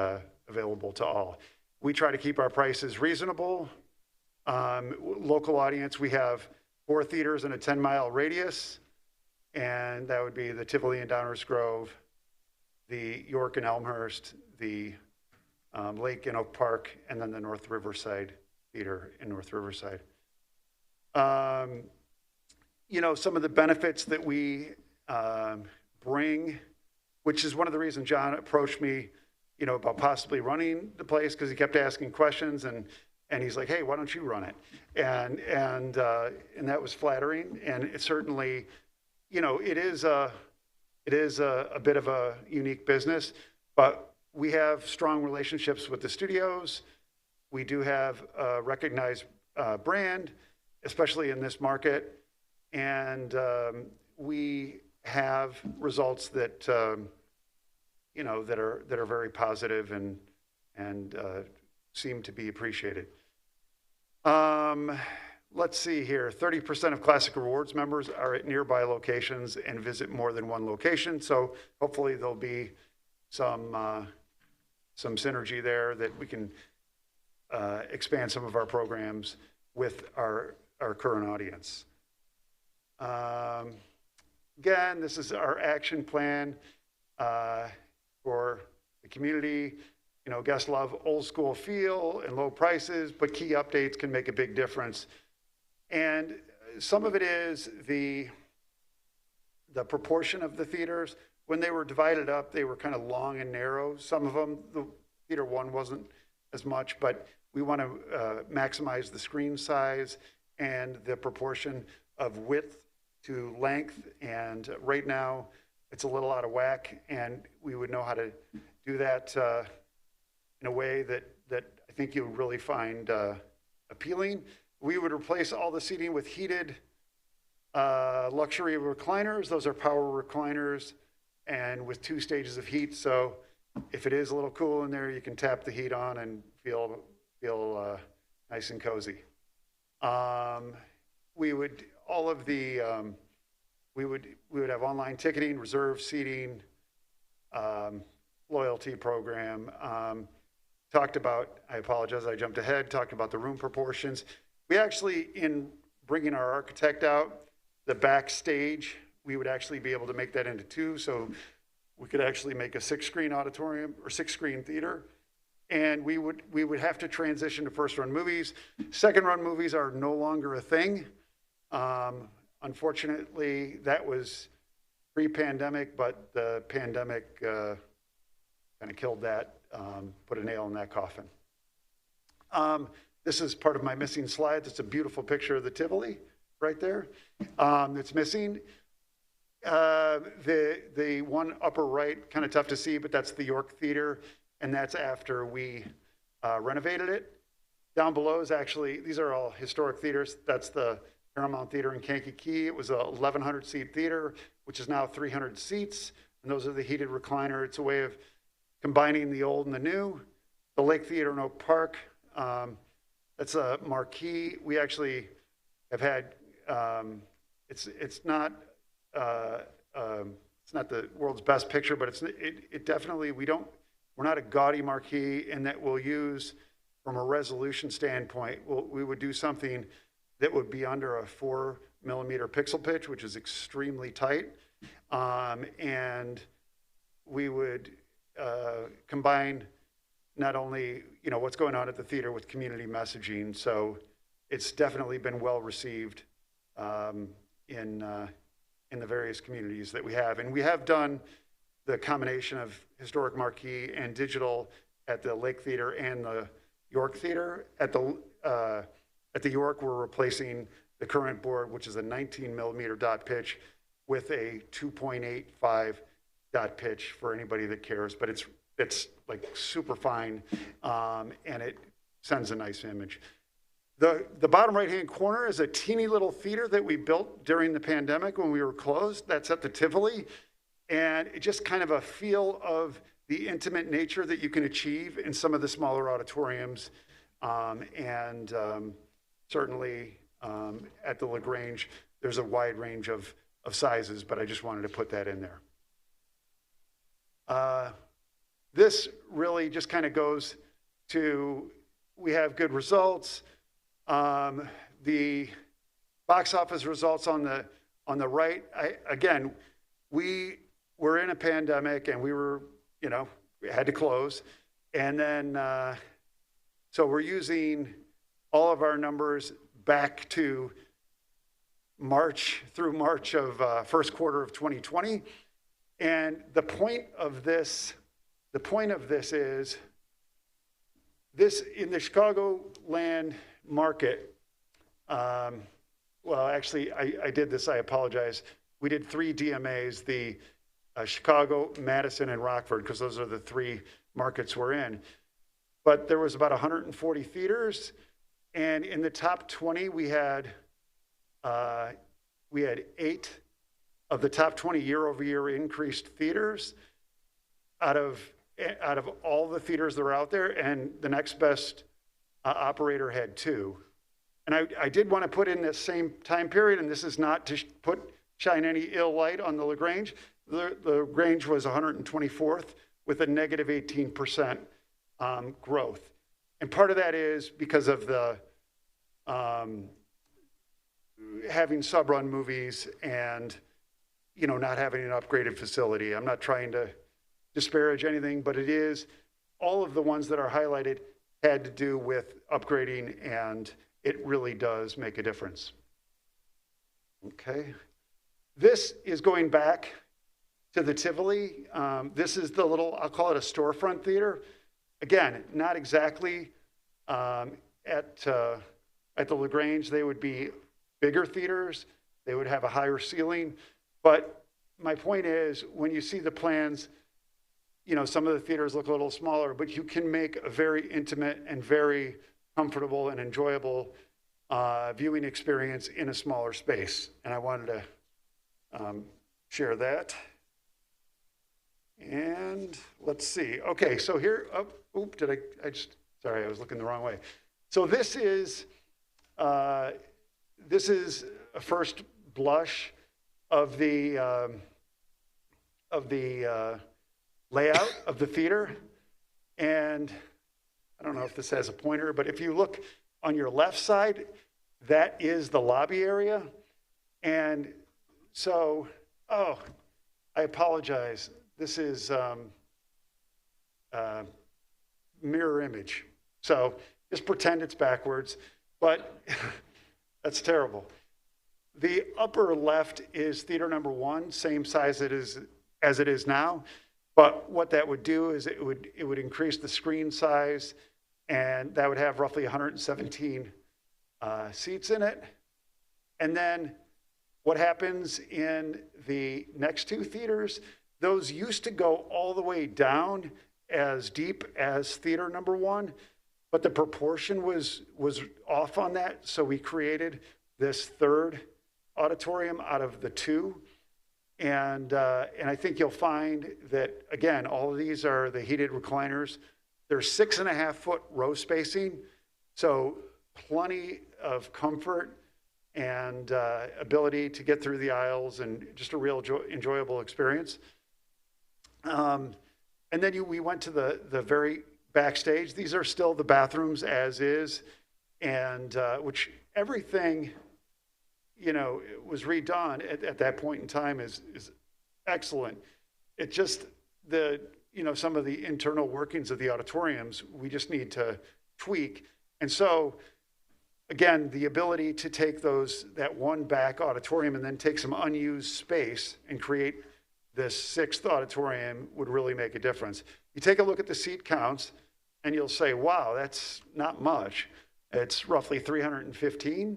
available to all. We try to keep our prices reasonable. Local audience, we have 4 theaters in a 10-mile radius, and that would be the Tivoli and Downers Grove, the York and Elmhurst, the Lake and Oak Park, and then the North Riverside Theater in North Riverside. Some of the benefits that we bring, which is one of the reasons John approached me, about possibly running the place, because he kept asking questions, and he's like, hey, why don't you run it? And that was flattering, and it certainly, it is a bit of a unique business, but we have strong relationships with the studios. We do have a recognized brand, especially in this market, and we have results that that are very positive and seem to be appreciated. Let's see here. 30% of Classic Rewards members are at nearby locations and visit more than one location. So hopefully there'll be some synergy there that we can expand some of our programs with our current audience. Again, this is our action plan for the community. Guests love old school feel and low prices, but key updates can make a big difference. And some of it is the proportion of the theaters. When they were divided up, they were kind of long and narrow. Some of them, the theater 1 wasn't as much, but we want to maximize the screen size and the proportion of width to length. And right now, it's a little out of whack, and we would know how to do that in a way that I think you would really find appealing. We would replace all the seating with heated luxury recliners. Those are power recliners and with 2 stages of heat. So if it is a little cool in there, you can tap the heat on and feel nice and cozy. We would have online ticketing, reserve seating, loyalty program. Talked about, I apologize, I jumped ahead, talked about the room proportions. We actually, in bringing our architect out, the backstage, we would actually be able to make that into 2. So we could actually make a 6-screen auditorium or 6-screen theater. And we would have to transition to first-run movies. Second-run movies are no longer a thing. Unfortunately, that was pre-pandemic, but the pandemic kind of killed that, put a nail in that coffin. This is part of my missing slides. It's a beautiful picture of the Tivoli right there. It's missing. The one upper right, kind of tough to see, but that's the York Theater, and that's after we renovated it. Down below is actually, these are all historic theaters. That's the Paramount Theater in Kankakee. It was a 1,100 seat theater, which is now 300 seats. And those are the heated recliner. It's a way of combining the old and the new. The Lake Theater in Oak Park, that's a marquee. We actually have had, it's not the world's best picture, but it definitely, we're not a gaudy marquee in that we'll use, from a resolution standpoint, we would do something that would be under a 4 millimeter pixel pitch, which is extremely tight. And we would combine not only, what's going on at the theater with community messaging. So it's definitely been well received in the various communities that we have. And we have done the combination of historic marquee and digital at the Lake Theater and the York Theater. At the York, we're replacing the current board, which is a 19 millimeter dot pitch, with a 2.85 dot pitch for anybody that cares. But it's like super fine, and it sends a nice image. The bottom right-hand corner is a teeny little theater that we built during the pandemic when we were closed. That's at the Tivoli. And it just kind of a feel of the intimate nature that you can achieve in some of the smaller auditoriums. Certainly at the Lagrange, there's a wide range of sizes, but I just wanted to put that in there. This really just kind of goes to, we have good results. The box office results on the right, again, we were in a pandemic and we were, we had to close. And then, so we're using all of our numbers back to March of first quarter of 2020. And the point of this is this in the Chicagoland market. Well, actually, I did this. I apologize. We did 3 DMAs: the Chicago, Madison, and Rockford, because those are the 3 markets we're in. But there was about 140 theaters, and in the top 20, we had 8 of the top 20 year-over-year increased theaters out of all the theaters that were out there, and the next best operator had 2. And I did want to put in this same time period, and this is not to shine any ill light on the Lagrange. The Lagrange was 124th with a negative 18% growth. And part of that is because of the having sub-run movies and, not having an upgraded facility. I'm not trying to disparage anything, but it is, all of the ones that are highlighted had to do with upgrading, and it really does make a difference. Okay. This is going back to the Tivoli. This is the little, I'll call it a storefront theater. Again, not exactly at the Lagrange. They would be bigger theaters. They would have a higher ceiling. But my point is, when you see the plans, some of the theaters look a little smaller, but you can make a very intimate and very comfortable and enjoyable viewing experience in a smaller space. And I wanted to share that. And let's see. Okay, so here, sorry, I was looking the wrong way. So this is a first blush of the layout of the theater. And I don't know if this has a pointer, but if you look on your left side, that is the lobby area. And so, I apologize. This is mirror image. So just pretend it's backwards, but that's terrible. The upper left is theater number 1, same size as it is now. But what that would do is it would increase the screen size, and that would have roughly 117 seats in it. And then what happens in the next 2 theaters, those used to go all the way down as deep as theater number 1, but the proportion was off on that. So we created this 3rd auditorium out of the 2. And I think you'll find that, again, all of these are the heated recliners. They're 6.5-foot row spacing, so plenty of comfort and ability to get through the aisles, and just a real enjoyable experience. And then we went to the very backstage. These are still the bathrooms as is, and which everything, was redone at that point in time is excellent. It just, some of the internal workings of the auditoriums, we just need to tweak. And so, again, the ability to take that one back auditorium and then take some unused space and create this sixth auditorium would really make a difference. You take a look at the seat counts and you'll say, wow, that's not much. It's roughly 315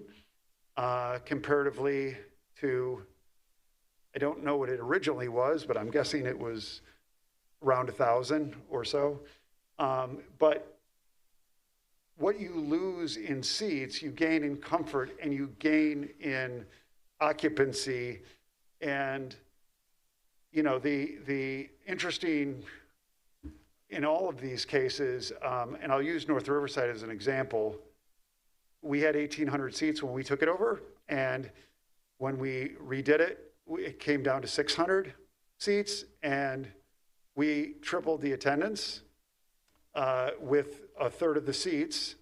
comparatively to, I don't know what it originally was, but I'm guessing it was around 1,000 or so. But what you lose in seats, you gain in comfort and you gain in occupancy. And, the interesting in all of these cases, and I'll use North Riverside as an example, we had 1,800 seats when we took it over. And when we redid it, it came down to 600 seats, and we tripled the attendance with a third of the seats,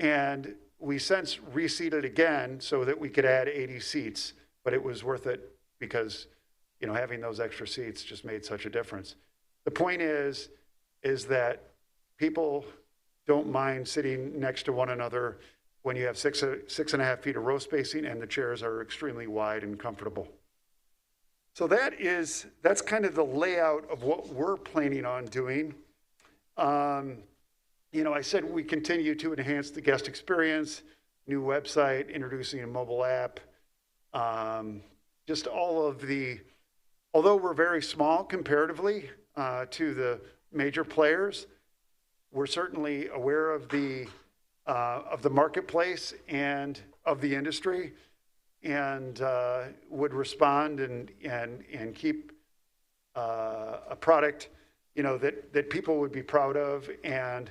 and we since reseated again so that we could add 80 seats, but it was worth it because, having those extra seats just made such a difference. The point is that people don't mind sitting next to one another when you have 6.5 feet of row spacing and the chairs are extremely wide and comfortable. So that's kind of the layout of what we're planning on doing. I said we continue to enhance the guest experience, new website, introducing a mobile app, just all of although we're very small comparatively to the major players, we're certainly aware of the marketplace and of the industry, and would respond and keep a product, that people would be proud of. And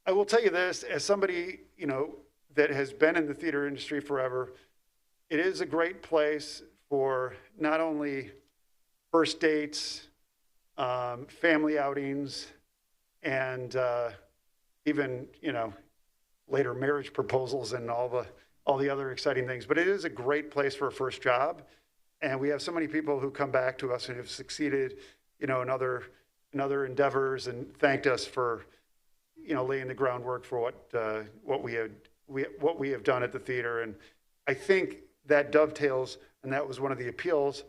I will tell you this, as somebody, that has been in the theater industry forever, it is a great place for not only first dates, family outings, and even, later marriage proposals and all the other exciting things. But it is a great place for a first job. And we have so many people who come back to us and have succeeded, in other endeavors, and thanked us for, laying the groundwork for what we have done at the theater. And I think that dovetails, and that was one of the appeals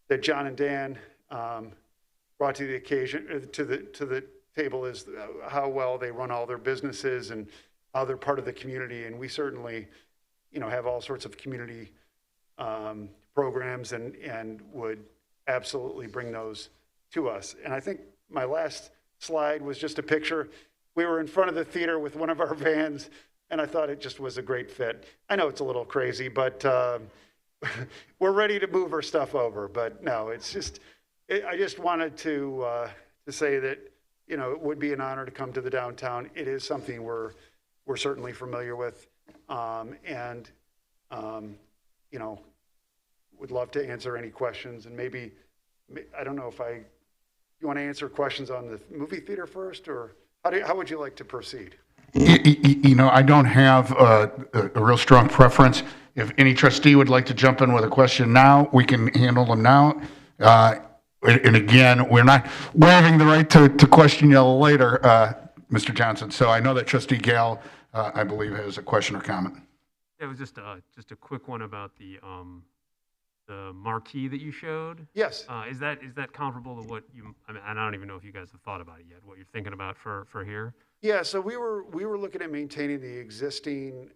that John and Dan brought to the occasion, to the table, is how well they run all their businesses and how they're part of the community. And we certainly, have all sorts of community programs and would absolutely bring those to us. And I think my last slide was just a picture. We were in front of the theater with one of our vans, and I thought it just was a great fit. I know it's a little crazy, but we're ready to move our stuff over. But no, I just wanted to say that, it would be an honor to come to the downtown. It is something we're certainly familiar with, and would love to answer any questions. And maybe, I don't know if you want to answer questions on the movie theater first, or how would you like to proceed? I don't have a real strong preference. If any trustee would like to jump in with a question now, we can handle them now. And again, we're not waiving the right to question you later, Mr. Johnson. So I know that Trustee Gale, I believe, has a question or comment. It was just a quick one about the marquee that you showed. Yes. Is that comparable to what I don't even know if you guys have thought about it yet, what you're thinking about for here? Yeah, so we were looking at maintaining the existing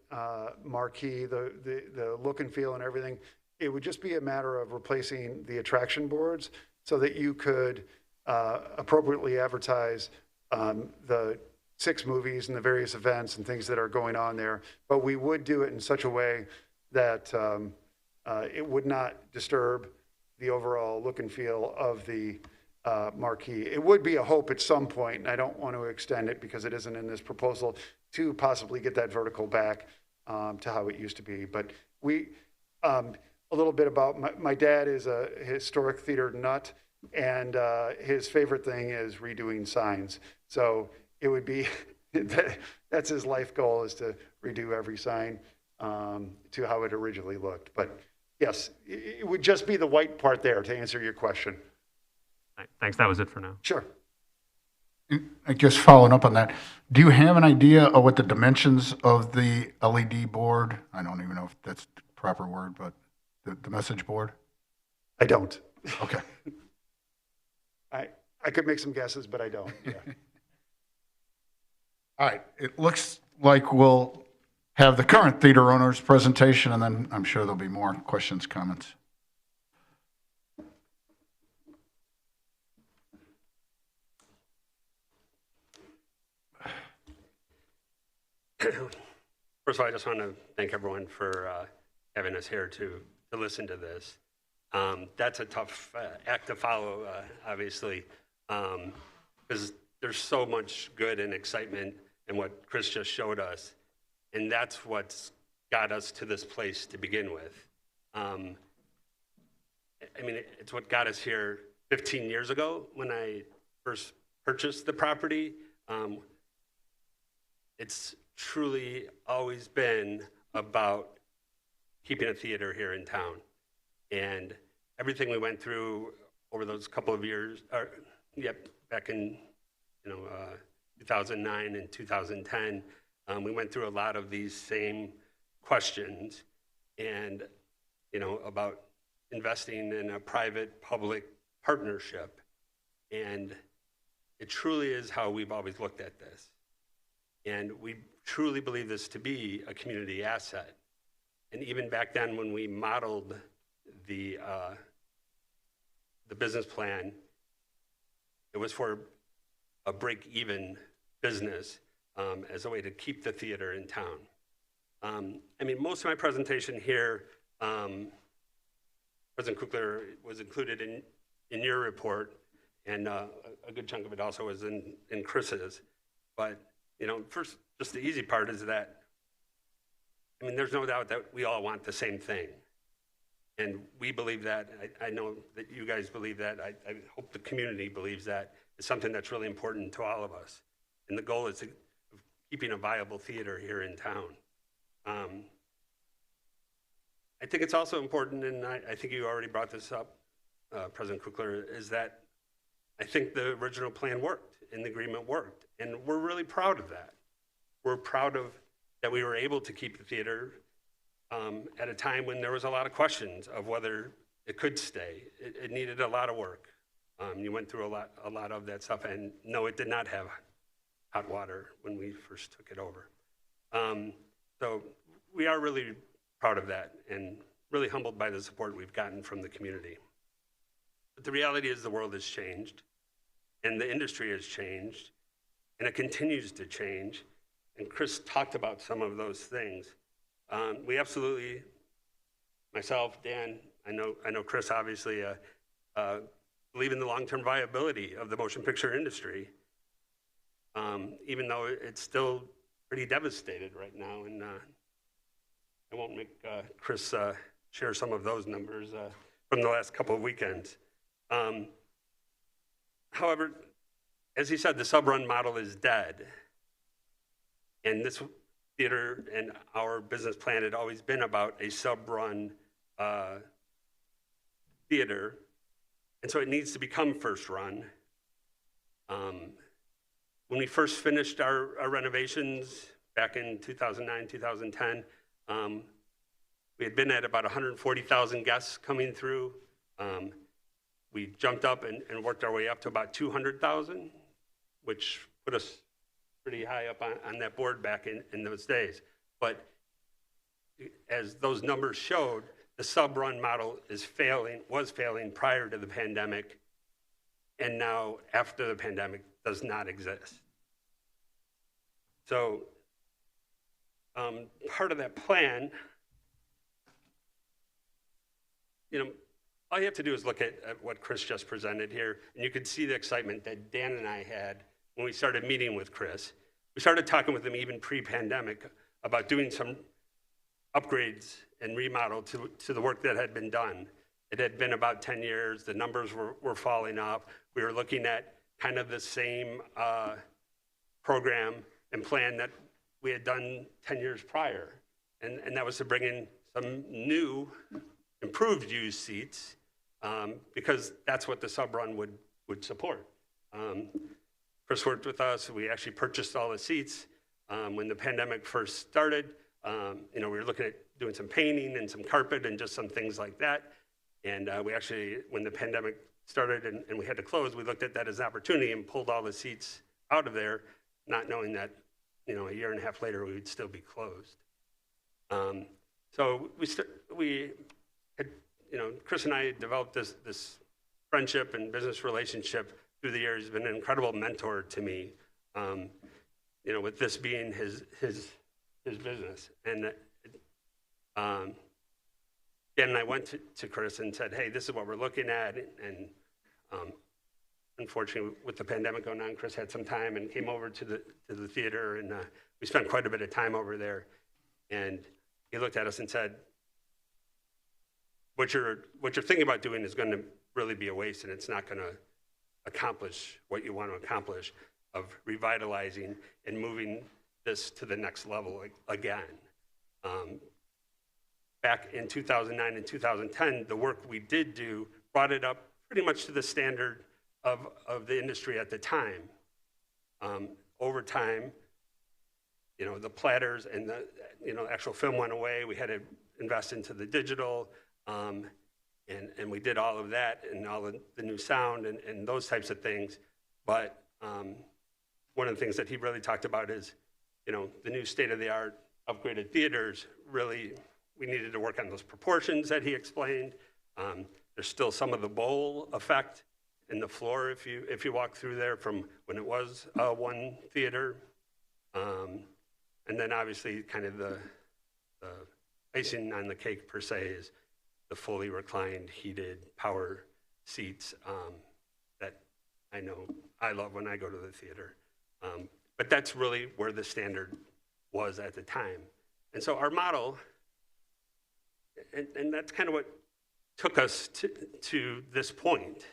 marquee, the look and feel and everything. It would just be a matter of replacing the attraction boards so that you could appropriately advertise the 6 movies and the various events and things that are going on there. But we would do it in such a way that it would not disturb the overall look and feel of the marquee. It would be a hope at some point, and I don't want to extend it because it isn't in this proposal, to possibly get that vertical back to how it used to be. But a little bit about my dad is a historic theater nut, and his favorite thing is redoing signs. So it would be, that's his life goal, is to redo every sign to how it originally looked. But Yes, it would just be the white part there to answer your question. Thanks, that was it for now. Sure. I guess following up on that, do you have an idea of what the dimensions of the LED board? I don't even know if that's the proper word, but the message board? I don't. Okay. I could make some guesses, but I don't. Yeah. All right. It looks like we'll have the current theater owners' presentation, and then I'm sure there'll be more questions, comments. First of all, I just want to thank everyone for having us here to listen to this. That's a tough act to follow, obviously, because there's so much good and excitement in what Chris just showed us, and that's what's got us to this place to begin with. I mean, it's what got us here 15 years ago when I first purchased the property. It's truly always been about keeping a theater here in town. And everything we went through over those couple of years, back in 2009 and 2010, we went through a lot of these same questions and, about investing in a private-public partnership. And it truly is how we've always looked at this. And we truly believe this to be a community asset. And even back then when we modeled the business plan, it was for a break-even business as a way to keep the theater in town. I mean, most of my presentation here, President Kukler, was included in your report, and a good chunk of it also was in Chris's. But first, just the easy part is that, I mean, there's no doubt that we all want the same thing. And we believe that. I know that you guys believe that. I hope the community believes that. It's something that's really important to all of us. And the goal is keeping a viable theater here in town. I think it's also important, and I think you already brought this up, President Kukler, is that I think the original plan worked and the agreement worked. And we're really proud of that. We're proud of that we were able to keep the theater at a time when there was a lot of questions of whether it could stay. It needed a lot of work. You went through a lot of that stuff, and no, it did not have hot water when we first took it over. So we are really proud of that and really humbled by the support we've gotten from the community. But the reality is the world has changed, and the industry has changed, and it continues to change. And Chris talked about some of those things. We absolutely, myself, Dan, I know Chris obviously, believe in the long-term viability of the motion picture industry, even though it's still pretty devastated right now. And I won't make Chris share some of those numbers from the last couple of weekends. However, as he said, the sub-run model is dead. And this theater and our business plan had always been about a sub-run theater. And so it needs to become first run. When we first finished our renovations back in 2009, 2010, we had been at about 140,000 guests coming through. We jumped up and worked our way up to about 200,000, which put us pretty high up on that board back in those days. But as those numbers showed, the sub-run model was failing prior to the pandemic, and now after the pandemic does not exist. So part of that plan, all you have to do is look at what Chris just presented here, and you can see the excitement that Dan and I had when we started meeting with Chris. We started talking with him even pre-pandemic about doing some upgrades and remodel to the work that had been done. It had been about 10 years. The numbers were falling off. We were looking at kind of the same program and plan that we had done 10 years prior. And that was to bring in some new improved used seats because that's what the sub-run would support. Chris worked with us. We actually purchased all the seats when the pandemic first started. We were looking at doing some painting and some carpet and just some things like that. And we actually, when the pandemic started and we had to close, we looked at that as an opportunity and pulled all the seats out of there, not knowing that, a year and a half later, we would still be closed. So we had, Chris and I developed this friendship and business relationship through the years. He's been an incredible mentor to me, with this being his business. And again, I went to Chris and said, hey, this is what we're looking at. And unfortunately, with the pandemic going on, Chris had some time and came over to the theater, and we spent quite a bit of time over there. And he looked at us and said, what you're thinking about doing is going to really be a waste, and it's not going to accomplish what you want to accomplish of revitalizing and moving this to the next level again. Back in 2009 and 2010, the work we did do brought it up pretty much to the standard of the industry at the time. Over time, the platters and the actual film went away. We had to invest into the digital, and we did all of that and all the new sound and those types of things. But one of the things that he really talked about is, the new state-of-the-art upgraded theaters. Really, we needed to work on those proportions that he explained. There's still some of the bowl effect in the floor if you walk through there from when it was one theater. And then obviously kind of the icing on the cake per se is the fully reclined, heated power seats that I know I love when I go to the theater. But that's really where the standard was at the time. And so our model, and that's kind of what took us to this point,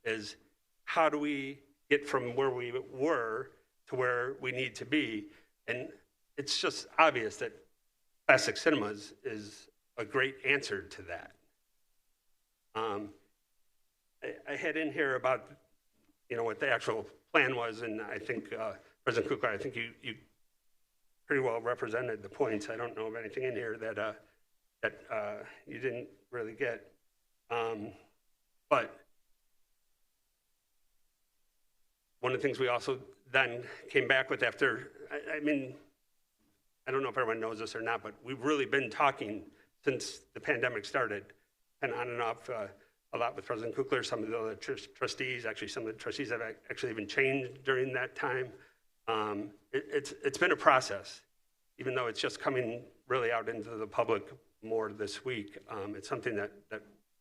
is how do we get from where we were to where we need to be? And it's just obvious that classic cinemas is a great answer to that. I had in here about, what the actual plan was, and I think, President Kukla, I think you pretty well represented the points. I don't know of anything in here that you didn't really get. But one of the things we also then came back with after, I don't know if everyone knows this or not, but we've really been talking since the pandemic started, and on and off a lot with President Kukla, some of the other trustees. Actually, some of the trustees have actually even changed during that time. It's been a process, even though it's just coming really out into the public more this week. It's something that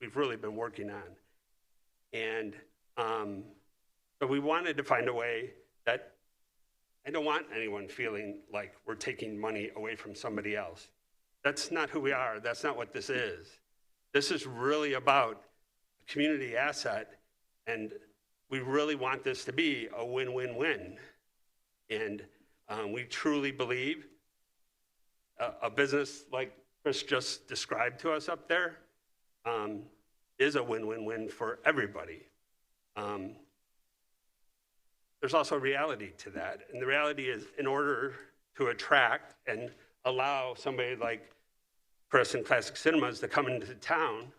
we've really been working on. And so we wanted to find a way that I don't want anyone feeling like we're taking money away from somebody else. That's not who we are. That's not what this is. This is really about a community asset, and we really want this to be a win-win-win. And we truly believe a business like Chris just described to us up there is a win-win-win for everybody. There's also a reality to that. And the reality is, in order to attract and allow somebody like Chris and Classic Cinemas to come into town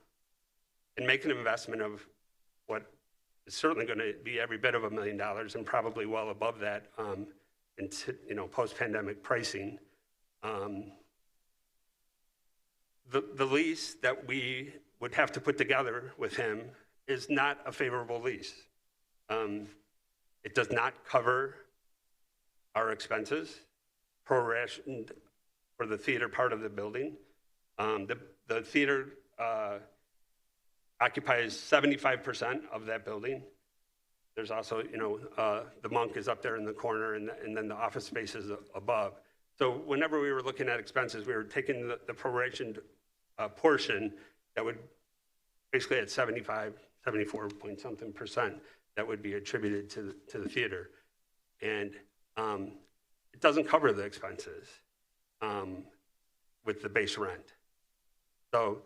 and make an investment of what is certainly going to be every bit of $1 million and probably well above that in post-pandemic pricing. The lease that we would have to put together with him is not a favorable lease. It does not cover our expenses, prorationed for the theater part of the building. The theater occupies 75% of that building. There's also, the Monk is up there in the corner, and then the office space is above. So whenever we were looking at expenses, we were taking the prorationed portion that would basically at 74 point something percent that would be attributed to the theater. And it doesn't cover the expenses with the base rent. So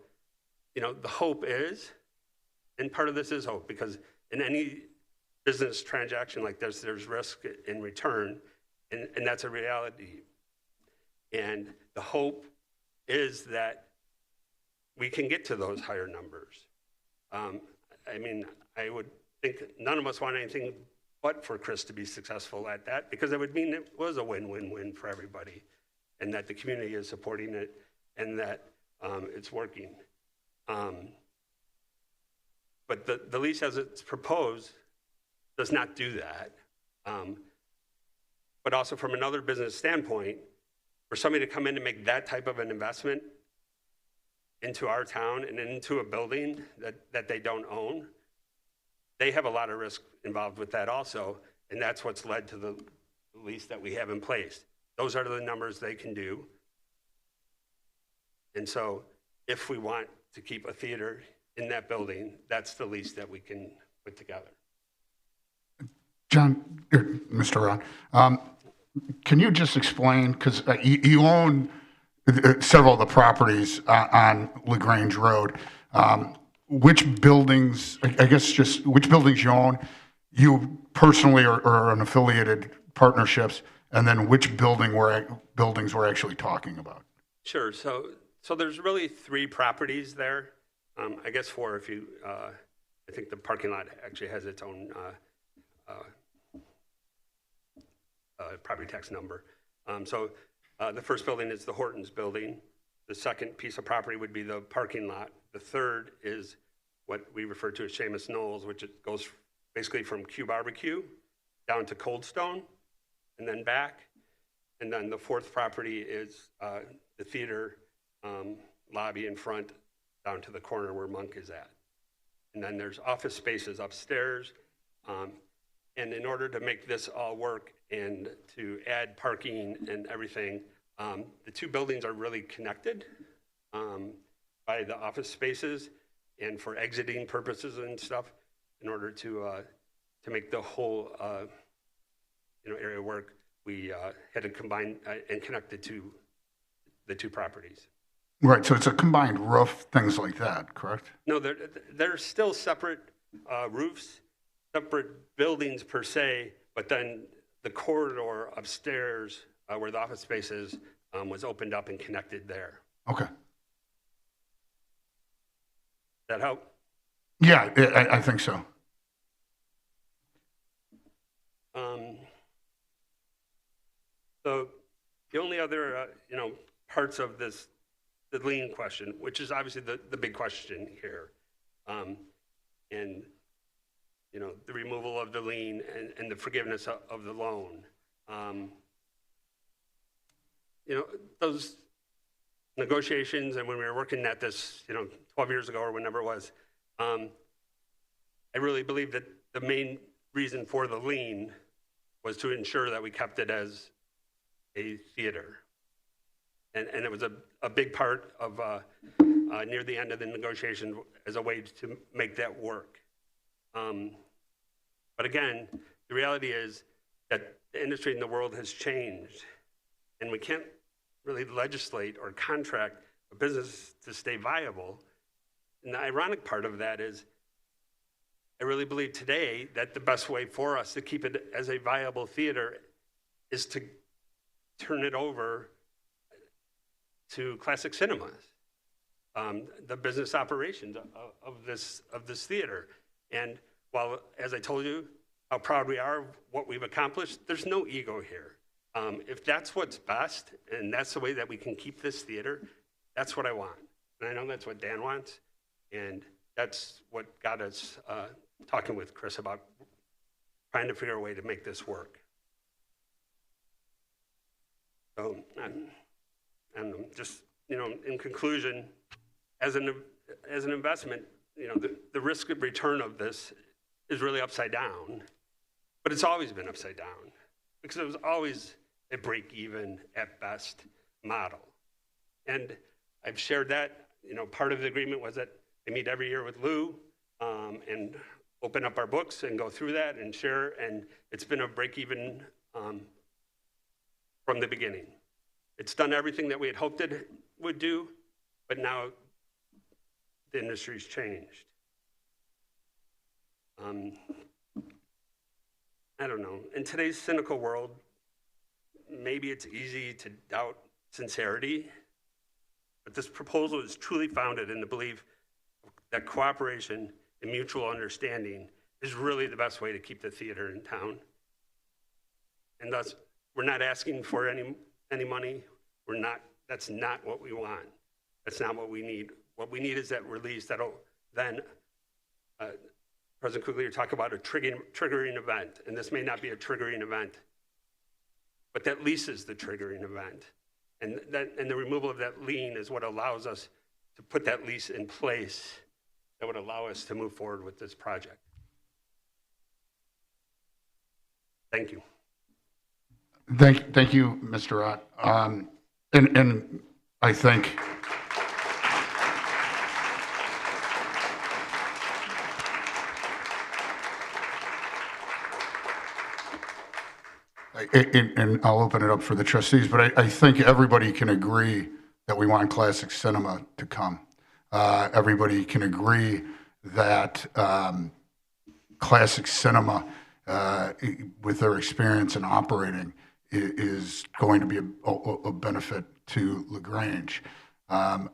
the hope is, and part of this is hope, because in any business transaction like this, there's risk in return, and that's a reality. And the hope is that we can get to those higher numbers. I mean, I would think none of us want anything but for Chris to be successful at that, because it would mean it was a win-win-win for everybody, and that the community is supporting it, and that it's working. But the lease as it's proposed does not do that. But also from another business standpoint, for somebody to come in and make that type of an investment into our town and into a building that they don't own, they have a lot of risk involved with that also, and that's what's led to the lease that we have in place. Those are the numbers they can do. And so if we want to keep a theater in that building, that's the lease that we can put together. John, Mr. Ron, can you just explain, because you own several of the properties on Lagrange Road, which buildings, I guess just which buildings you own, you personally or in affiliated partnerships, and then which buildings we're actually talking about? Sure. So there's really 3 properties there. I guess 4 if you, I think the parking lot actually has its own property tax number. So the first building is the Hortons building. The second piece of property would be the parking lot. The third is what we refer to as Seamus Knowles, which it goes basically from Q Barbecue down to Cold Stone and then back. And then the fourth property is the theater lobby in front down to the corner where Monk is at. And then there's office spaces upstairs. And in order to make this all work and to add parking and everything, the 2 buildings are really connected by the office spaces, and for exiting purposes and stuff, in order to make the whole area work, we had to combine and connect the two properties. Right, so it's a combined roof, things like that, correct? No, they're still separate roofs, separate buildings per se, but then the corridor upstairs where the office space is was opened up and connected there. Okay. That help? Yeah, I think so. So the only other, parts of this, the lien question, which is obviously the big question here, and, the removal of the lien and the forgiveness of the loan. Those negotiations, and when we were working at this, 12 years ago or whenever it was, I really believe that the main reason for the lien was to ensure that we kept it as a theater. And it was a big part of near the end of the negotiation as a way to make that work. But again, the reality is that the industry in the world has changed, and we can't really legislate or contract a business to stay viable. And the ironic part of that is, I really believe today that the best way for us to keep it as a viable theater is to turn it over to Classic Cinemas, the business operations of this theater. And while, as I told you, how proud we are of what we've accomplished, there's no ego here. If that's what's best, and that's the way that we can keep this theater, that's what I want. And I know that's what Dan wants, and that's what got us talking with Chris about trying to figure a way to make this work. So, and just, in conclusion, as an investment, the risk of return of this is really upside down, but it's always been upside down because it was always a break-even at best model. And I've shared that, part of the agreement was that I meet every year with Lou and open up our books and go through that and share, and it's been a break-even from the beginning. It's done everything that we had hoped it would do, but now the industry's changed. I don't know. In today's cynical world, maybe it's easy to doubt sincerity, but this proposal is truly founded in the belief that cooperation and mutual understanding is really the best way to keep the theater in town. And thus, we're not asking for any money. That's not what we want. That's not what we need. What we need is that release that'll then, President Quigley, you're talking about a triggering event, and this may not be a triggering event, but that lease is the triggering event. And the removal of that lien is what allows us to put that lease in place that would allow us to move forward with this project. Thank you. Thank you, Mr. Ott. And I think and I'll open it up for the trustees, but I think everybody can agree that we want classic cinema to come. Everybody can agree that classic cinema, with their experience in operating, is going to be a benefit to Lagrange. And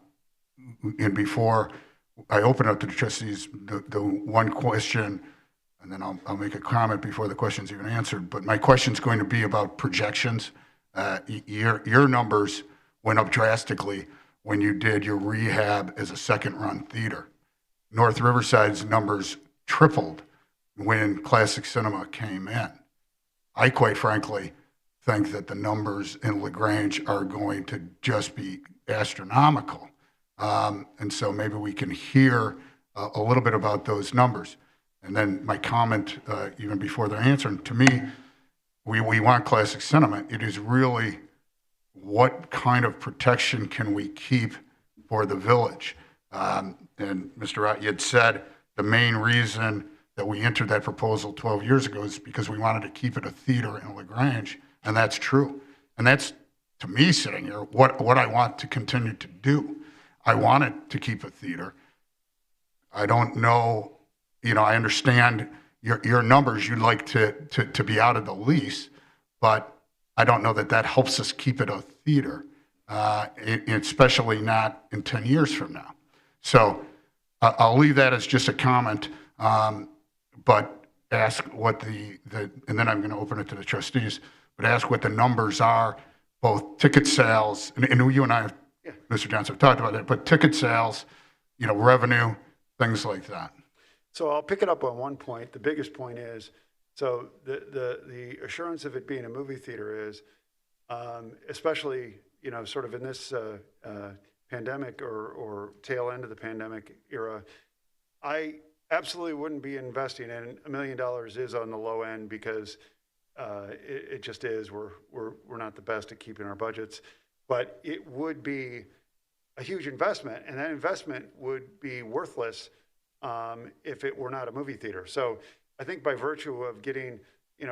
before I open up to the trustees, the one question, and then I'll make a comment before the question's even answered, but my question's going to be about projections. Your numbers went up drastically when you did your rehab as a second-run theater. North Riverside's numbers tripled when classic cinema came in. I quite frankly think that the numbers in Lagrange are going to just be astronomical. And so maybe we can hear a little bit about those numbers. And then my comment, even before they're answering, to me, we want classic cinema. It is really what kind of protection can we keep for the village? And Mr. Ott, you had said the main reason that we entered that proposal 12 years ago is because we wanted to keep it a theater in Lagrange, and that's true. And that's, to me, sitting here, what I want to continue to do. I want it to keep a theater. I don't know, I understand your numbers, you'd like to be out of the lease, but I don't know that helps us keep it a theater, especially not in 10 years from now. So I'll leave that as just a comment, but ask what and then I'm going to open it to the trustees, but ask what the numbers are, both ticket sales, and you and I, Mr. Johnson, have talked about that, but ticket sales, revenue, things like that. So I'll pick it up on one point. The biggest point is, so the assurance of it being a movie theater is, especially, sort of in this pandemic or tail end of the pandemic era, I absolutely wouldn't be investing in $1 million is on the low end because it just is. We're not the best at keeping our budgets, but it would be a huge investment, and that investment would be worthless if it were not a movie theater. So I think by virtue of getting,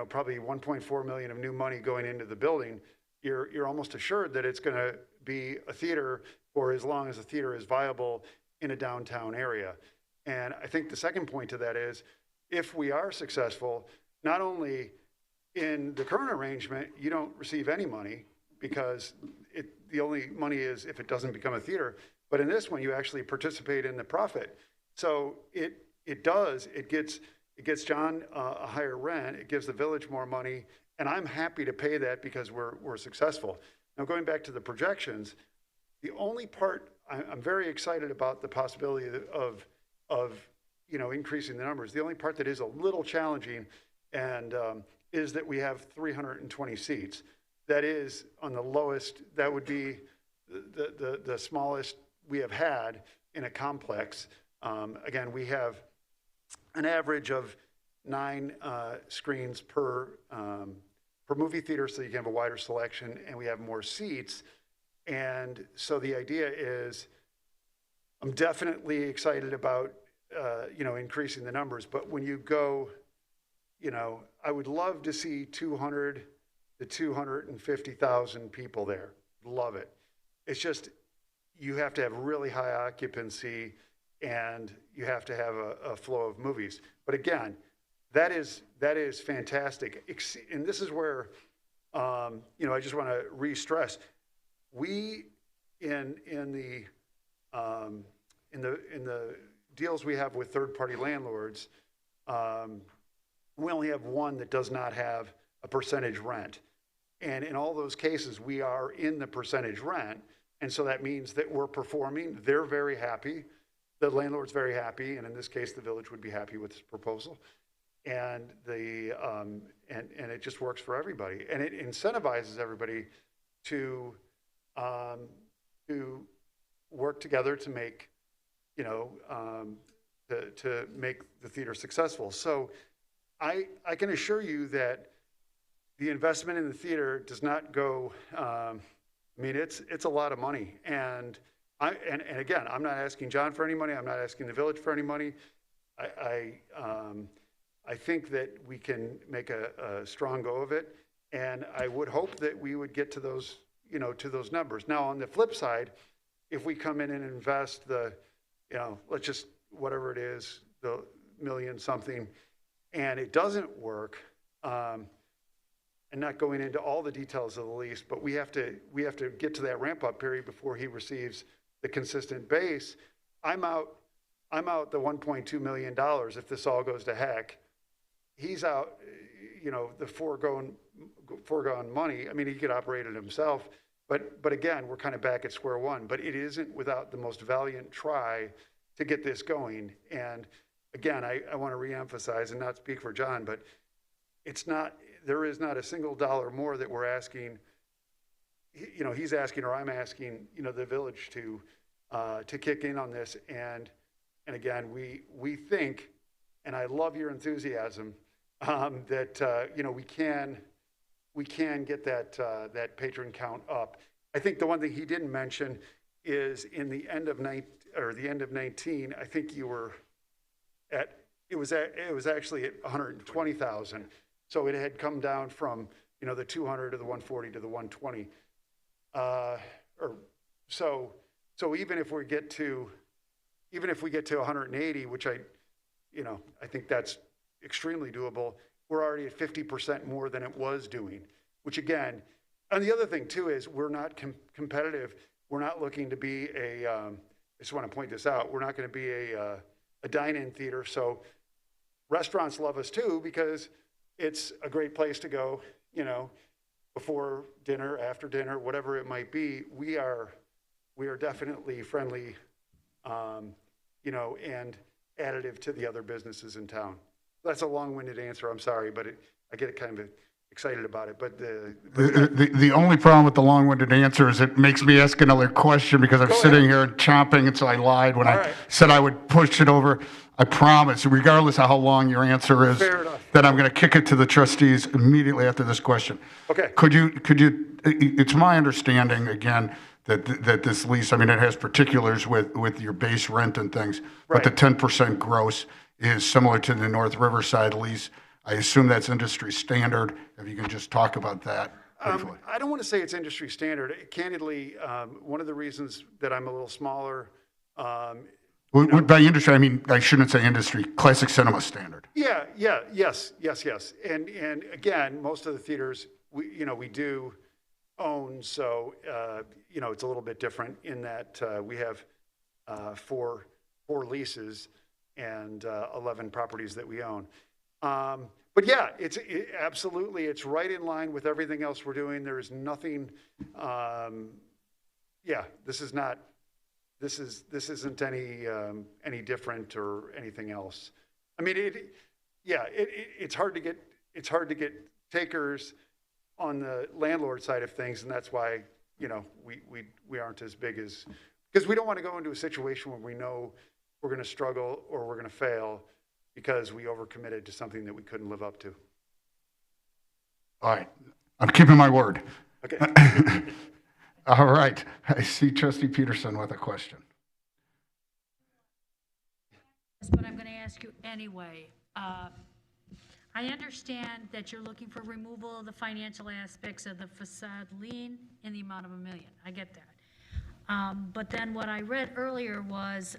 probably 1.4 million of new money going into the building, you're almost assured that it's going to be a theater for as long as a theater is viable in a downtown area. And I think the second point to that is, if we are successful, not only in the current arrangement, you don't receive any money because the only money is if it doesn't become a theater, but in this one, you actually participate in the profit. So it gets John a higher rent, it gives the village more money, and I'm happy to pay that because we're successful. Now, going back to the projections, the only part I'm very excited about the possibility of increasing the numbers. The only part that is a little challenging and is that we have 320 seats. That is on the lowest. That would be the smallest we have had in a complex. Again, we have an average of 9 screens per movie theater, so you can have a wider selection, and we have more seats. And so the idea is, I'm definitely excited about increasing the numbers. But when you go, I would love to see 200 to 250,000 people there. Love it. It's just you have to have really high occupancy. and you have to have a flow of movies. But again, that is fantastic. And this is where, I just want to re-stress, we in the deals we have with third-party landlords, we only have one that does not have a percentage rent. And in all those cases, we are in the percentage rent. And so that means that we're performing. They're very happy. The landlord's very happy. And in this case, the village would be happy with this proposal. And and it just works for everybody. And it incentivizes everybody to work together to make, to make the theater successful. So I can assure you that the investment in the theater does not go, it's a lot of money. And again, I'm not asking John for any money. I'm not asking the village for any money. I think that we can make a strong go of it. And I would hope that we would get to those, to those numbers. Now, on the flip side, if we come in and invest let's just, whatever it is, the million something, and it doesn't work, and not going into all the details of the lease, but we have to get to that ramp up period before he receives the consistent base. I'm out the $1.2 million if this all goes to heck. He's out, the foregone money. I mean, he could operate it himself, but again, we're kind of back at square one. But it isn't without the most valiant try to get this going. And again, I want to reemphasize and not speak for John, but there is not a single dollar more that we're asking, he's asking, or I'm asking, the village to kick in on this. And again, we think, and I love your enthusiasm, that, we can get that patron count up. I think the one thing he didn't mention is in the end of 19, I think you were it was actually at 120,000. So it had come down from, the 200 to the 140 to the 120. So even if we get to 180, which I think that's extremely doable, we're already at 50% more than it was doing, which again, and the other thing too is we're not competitive. We're not looking to be I just want to point this out. We're not going to be a dine-in theater. So restaurants love us too, because it's a great place to go, before dinner, after dinner, whatever it might be. We are definitely friendly, and additive to the other businesses in town. That's a long-winded answer. I'm sorry, but I get kind of excited about it. But the only problem with the long-winded answer is it makes me ask another question because I'm sitting here chomping, and so I lied when I said I would push it over. I promise, regardless of how long your answer is, that I'm going to kick it to the trustees immediately after this question. Okay. Could you? It's my understanding again that this lease, it has particulars with your base rent and things, but the 10% gross is similar to the North Riverside lease. I assume that's industry standard. If you can just talk about that briefly. I don't want to say it's industry standard. Candidly, one of the reasons that I'm a little smaller. By industry, I shouldn't say industry, classic cinema standard. Yes. And again, most of the theaters we do own, so it's a little bit different in that we have four leases and 11 properties that we own. But yeah, absolutely, it's right in line with everything else we're doing. There is nothing. This isn't any different or anything else. It's hard to get takers on the landlord side of things, and that's why we aren't as big as, because we don't want to go into a situation where we know we're going to struggle or we're going to fail because we overcommitted to something that we couldn't live up to. All right, I'm keeping my word. Okay. All right, I see Trustee Peterson with a question. But I'm going to ask you anyway. I understand that you're looking for removal of the financial aspects of the facade lien in the amount of $1 million. I get that. But then what I read earlier was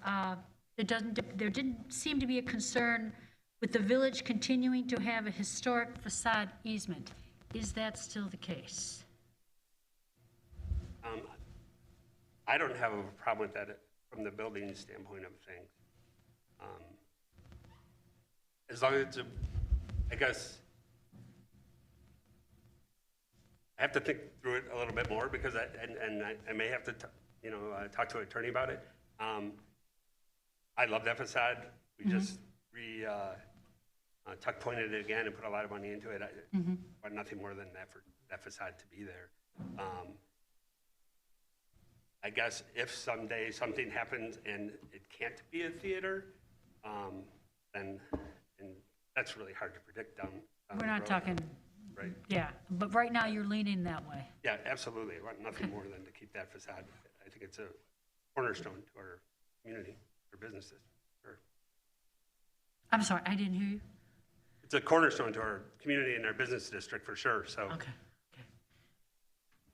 there didn't seem to be a concern with the village continuing to have a historic facade easement. Is that still the case? I don't have a problem with that from the building standpoint of things. As long as it's I guess, I have to think through it a little bit more because I may have to, talk to an attorney about it. I love that facade. We just tuck pointed it again and put a lot of money into it. I want nothing more than that for that facade to be there. I guess if someday something happens and it can't be a theater, then and that's really hard to predict down We're the not road. talking, Right. yeah, but right now you're leaning that way. Yeah, absolutely. I want nothing more than to keep that facade. I think it's a cornerstone to our community, our businesses. Sure. I'm sorry, I didn't hear you. It's a cornerstone to our community and our business district for sure, so. Okay,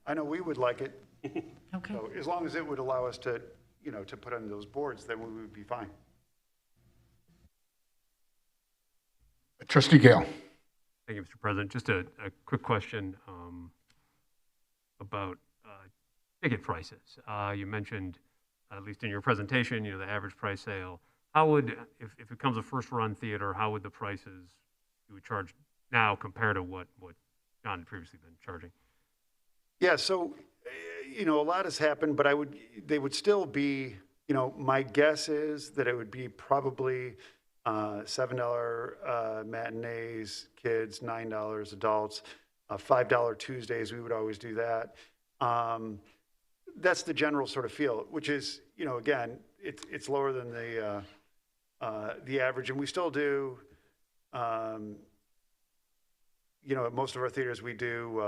I know we would like it. okay. So as long as it would allow us to, to put on those boards, then we would be fine. Trustee Gale. Thank you, Mr. President. Just a quick question about ticket prices. You mentioned, at least in your presentation, the average price sale. How would, if it becomes a first-run theater, how would the prices you would charge now compare to what John had previously been charging? Yeah, so, a lot has happened, but they would still be, my guess is that it would be probably $7 matinees, kids, $9 adults, $5 Tuesdays, we would always do that. That's the general sort of feel, which is, again, it's lower than the average, and we still do, at most of our theaters we do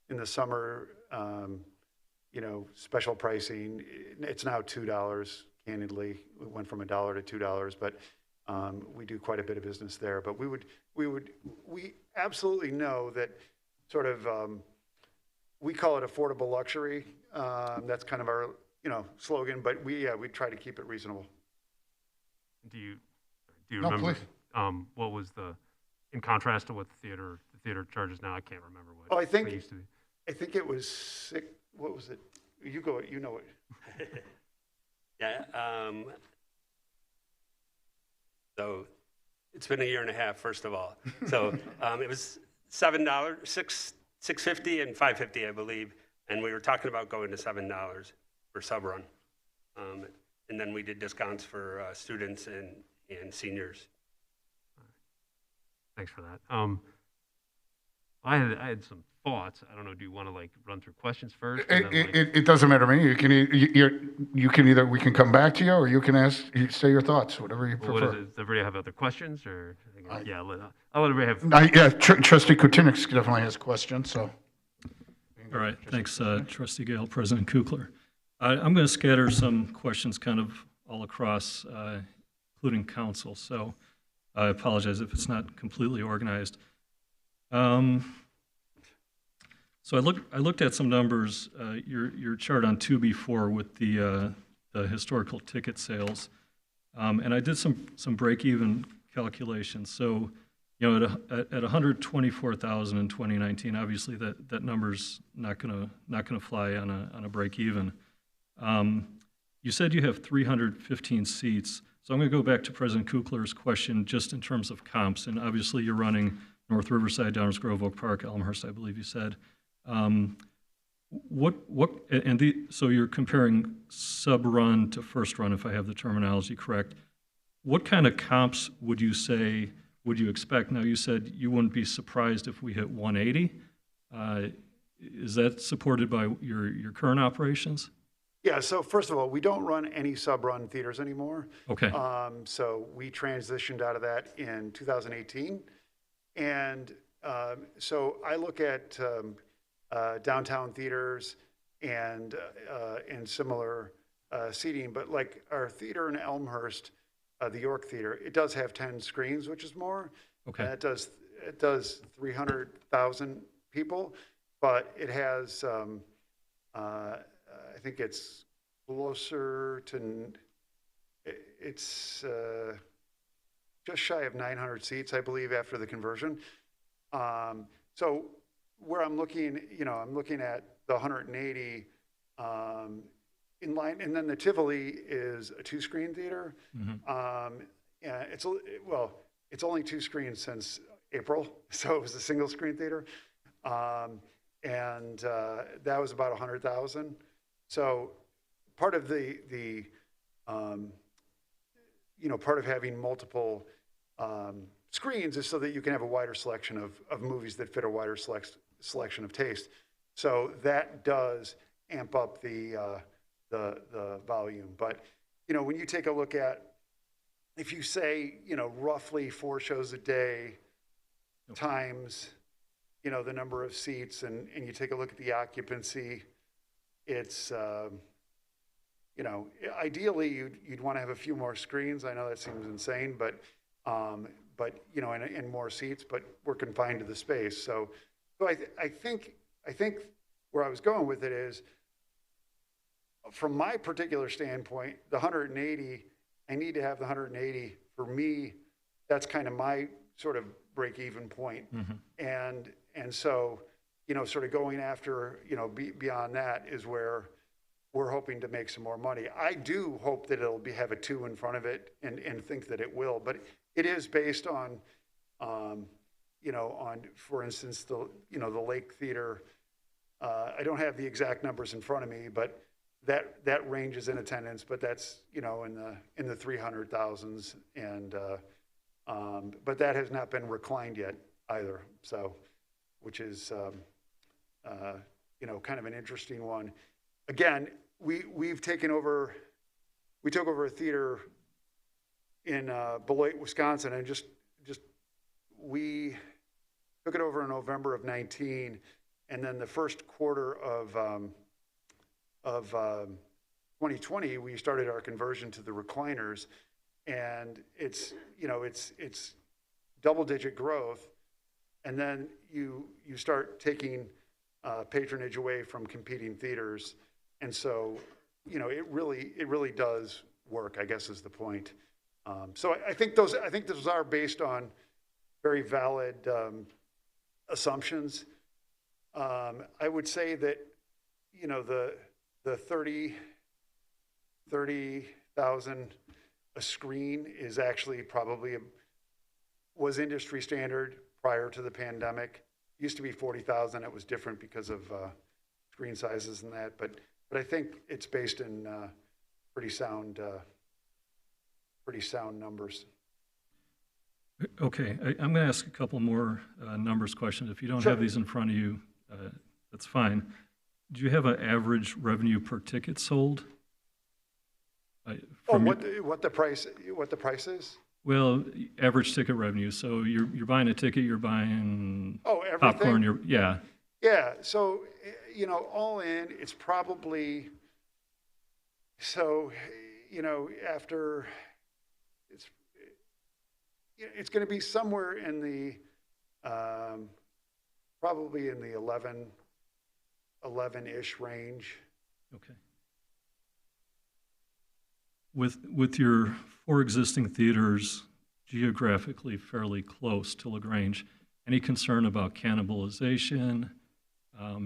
in the summer, special pricing. It's now $2, candidly. It went from $1 to $2, but we do quite a bit of business there. But we absolutely know that sort of, we call it affordable luxury. That's kind of our, slogan, but we try to keep it reasonable. Do you remember what was in contrast to what the theater charges now? I can't remember what, I think what it used to be. I think it was what was it? You go, you know it. Yeah. So it's been a year and a half, first of all. So it was $7, $6.50 and $5.50, I believe. And we were talking about going to $7 for sub-run. And then we did discounts for students and seniors. Thanks for that. I had some thoughts. I don't know. Do you want to run through questions first? And then, It doesn't matter to me. You can either, we can come back to you, or you can say your thoughts, whatever you prefer. what is it? Does everybody have other questions, or yeah, I'll let everybody have. Yeah, Trustee Kutinix definitely has questions. So. All right, thanks, Trustee Gale, President Kukler. I'm going to scatter some questions kind of all across, including council. So I apologize if it's not completely organized. So I looked at some numbers, your chart on 2B4 with the historical ticket sales, and I did some break-even calculations. So, at 124,000 in 2019, obviously that number's not gonna fly on a break-even. You said you have 315 seats, so I'm gonna go back to President Kukler's question just in terms of comps, and obviously you're running North Riverside, Downers Grove, Oak Park, Elmhurst, I believe you said. So you're comparing sub-run to first run, if I have the terminology correct. What kind of comps would you expect? Now, you said you wouldn't be surprised if we hit 180. Is that supported by your current operations? Yeah, so first of all, we don't run any sub-run theaters anymore. Okay. So we transitioned out of that in 2018. And so I look at downtown theaters and similar seating, but like our theater in Elmhurst, the York Theater, it does have 10 screens, which is more. Okay. And it does 300,000 people, but it has, I think it's closer to, it's just shy of 900 seats, I believe, after the conversion. So where I'm looking, I'm looking at the 180 in line, and then the Tivoli is a 2-screen theater. Yeah, it's only 2 screens since April, so it was a single screen theater. And that was about 100,000. So part of part of having multiple screens is so that you can have a wider selection of movies that fit a wider selection of taste. So that does amp up the volume. But, when you take a look at, if you say, roughly 4 shows a day times, the number of seats, and you take a look at the occupancy, it's, ideally you'd want to have a few more screens. I know that seems insane, but and more seats, but we're confined to the space. So I think where I was going with it is, from my particular standpoint, the 180, I need to have the 180. For me, that's kind of my sort of break-even point. And so, sort of going after, beyond that is where we're hoping to make some more money. I do hope that it'll have a 2 in front of it and think that it will, but it is based on, for instance, the Lake Theater. I don't have the exact numbers in front of me, but that ranges in attendance, but that's, in the 300,000s, and but that has not been reclined yet either. So, which is, kind of an interesting one. Again, we took over a theater in Beloit, Wisconsin, and we took it over in November of 19, and then the first quarter of 2020, we started our conversion to the recliners, and it's double-digit growth, and then you start taking patronage away from competing theaters, and so it really does work, I guess, is the point. So I think those are based on very valid assumptions. I would say that the 30,000 a screen is actually probably was industry standard prior to the pandemic. It used to be 40,000. It was different because of screen sizes and that, but I think it's based in pretty sound numbers. Okay, I'm going to ask a couple more numbers questions. If you don't have these in front of you, that's fine. Do you have an average revenue per ticket sold? What the price is? Well, average ticket revenue. So you're buying a ticket, you're buying everything? popcorn. Yeah. So all in, it's probably after it's going to be somewhere in the probably in the 11-ish range. Okay. With your 4 existing theaters geographically fairly close to Lagrange, any concern about cannibalization?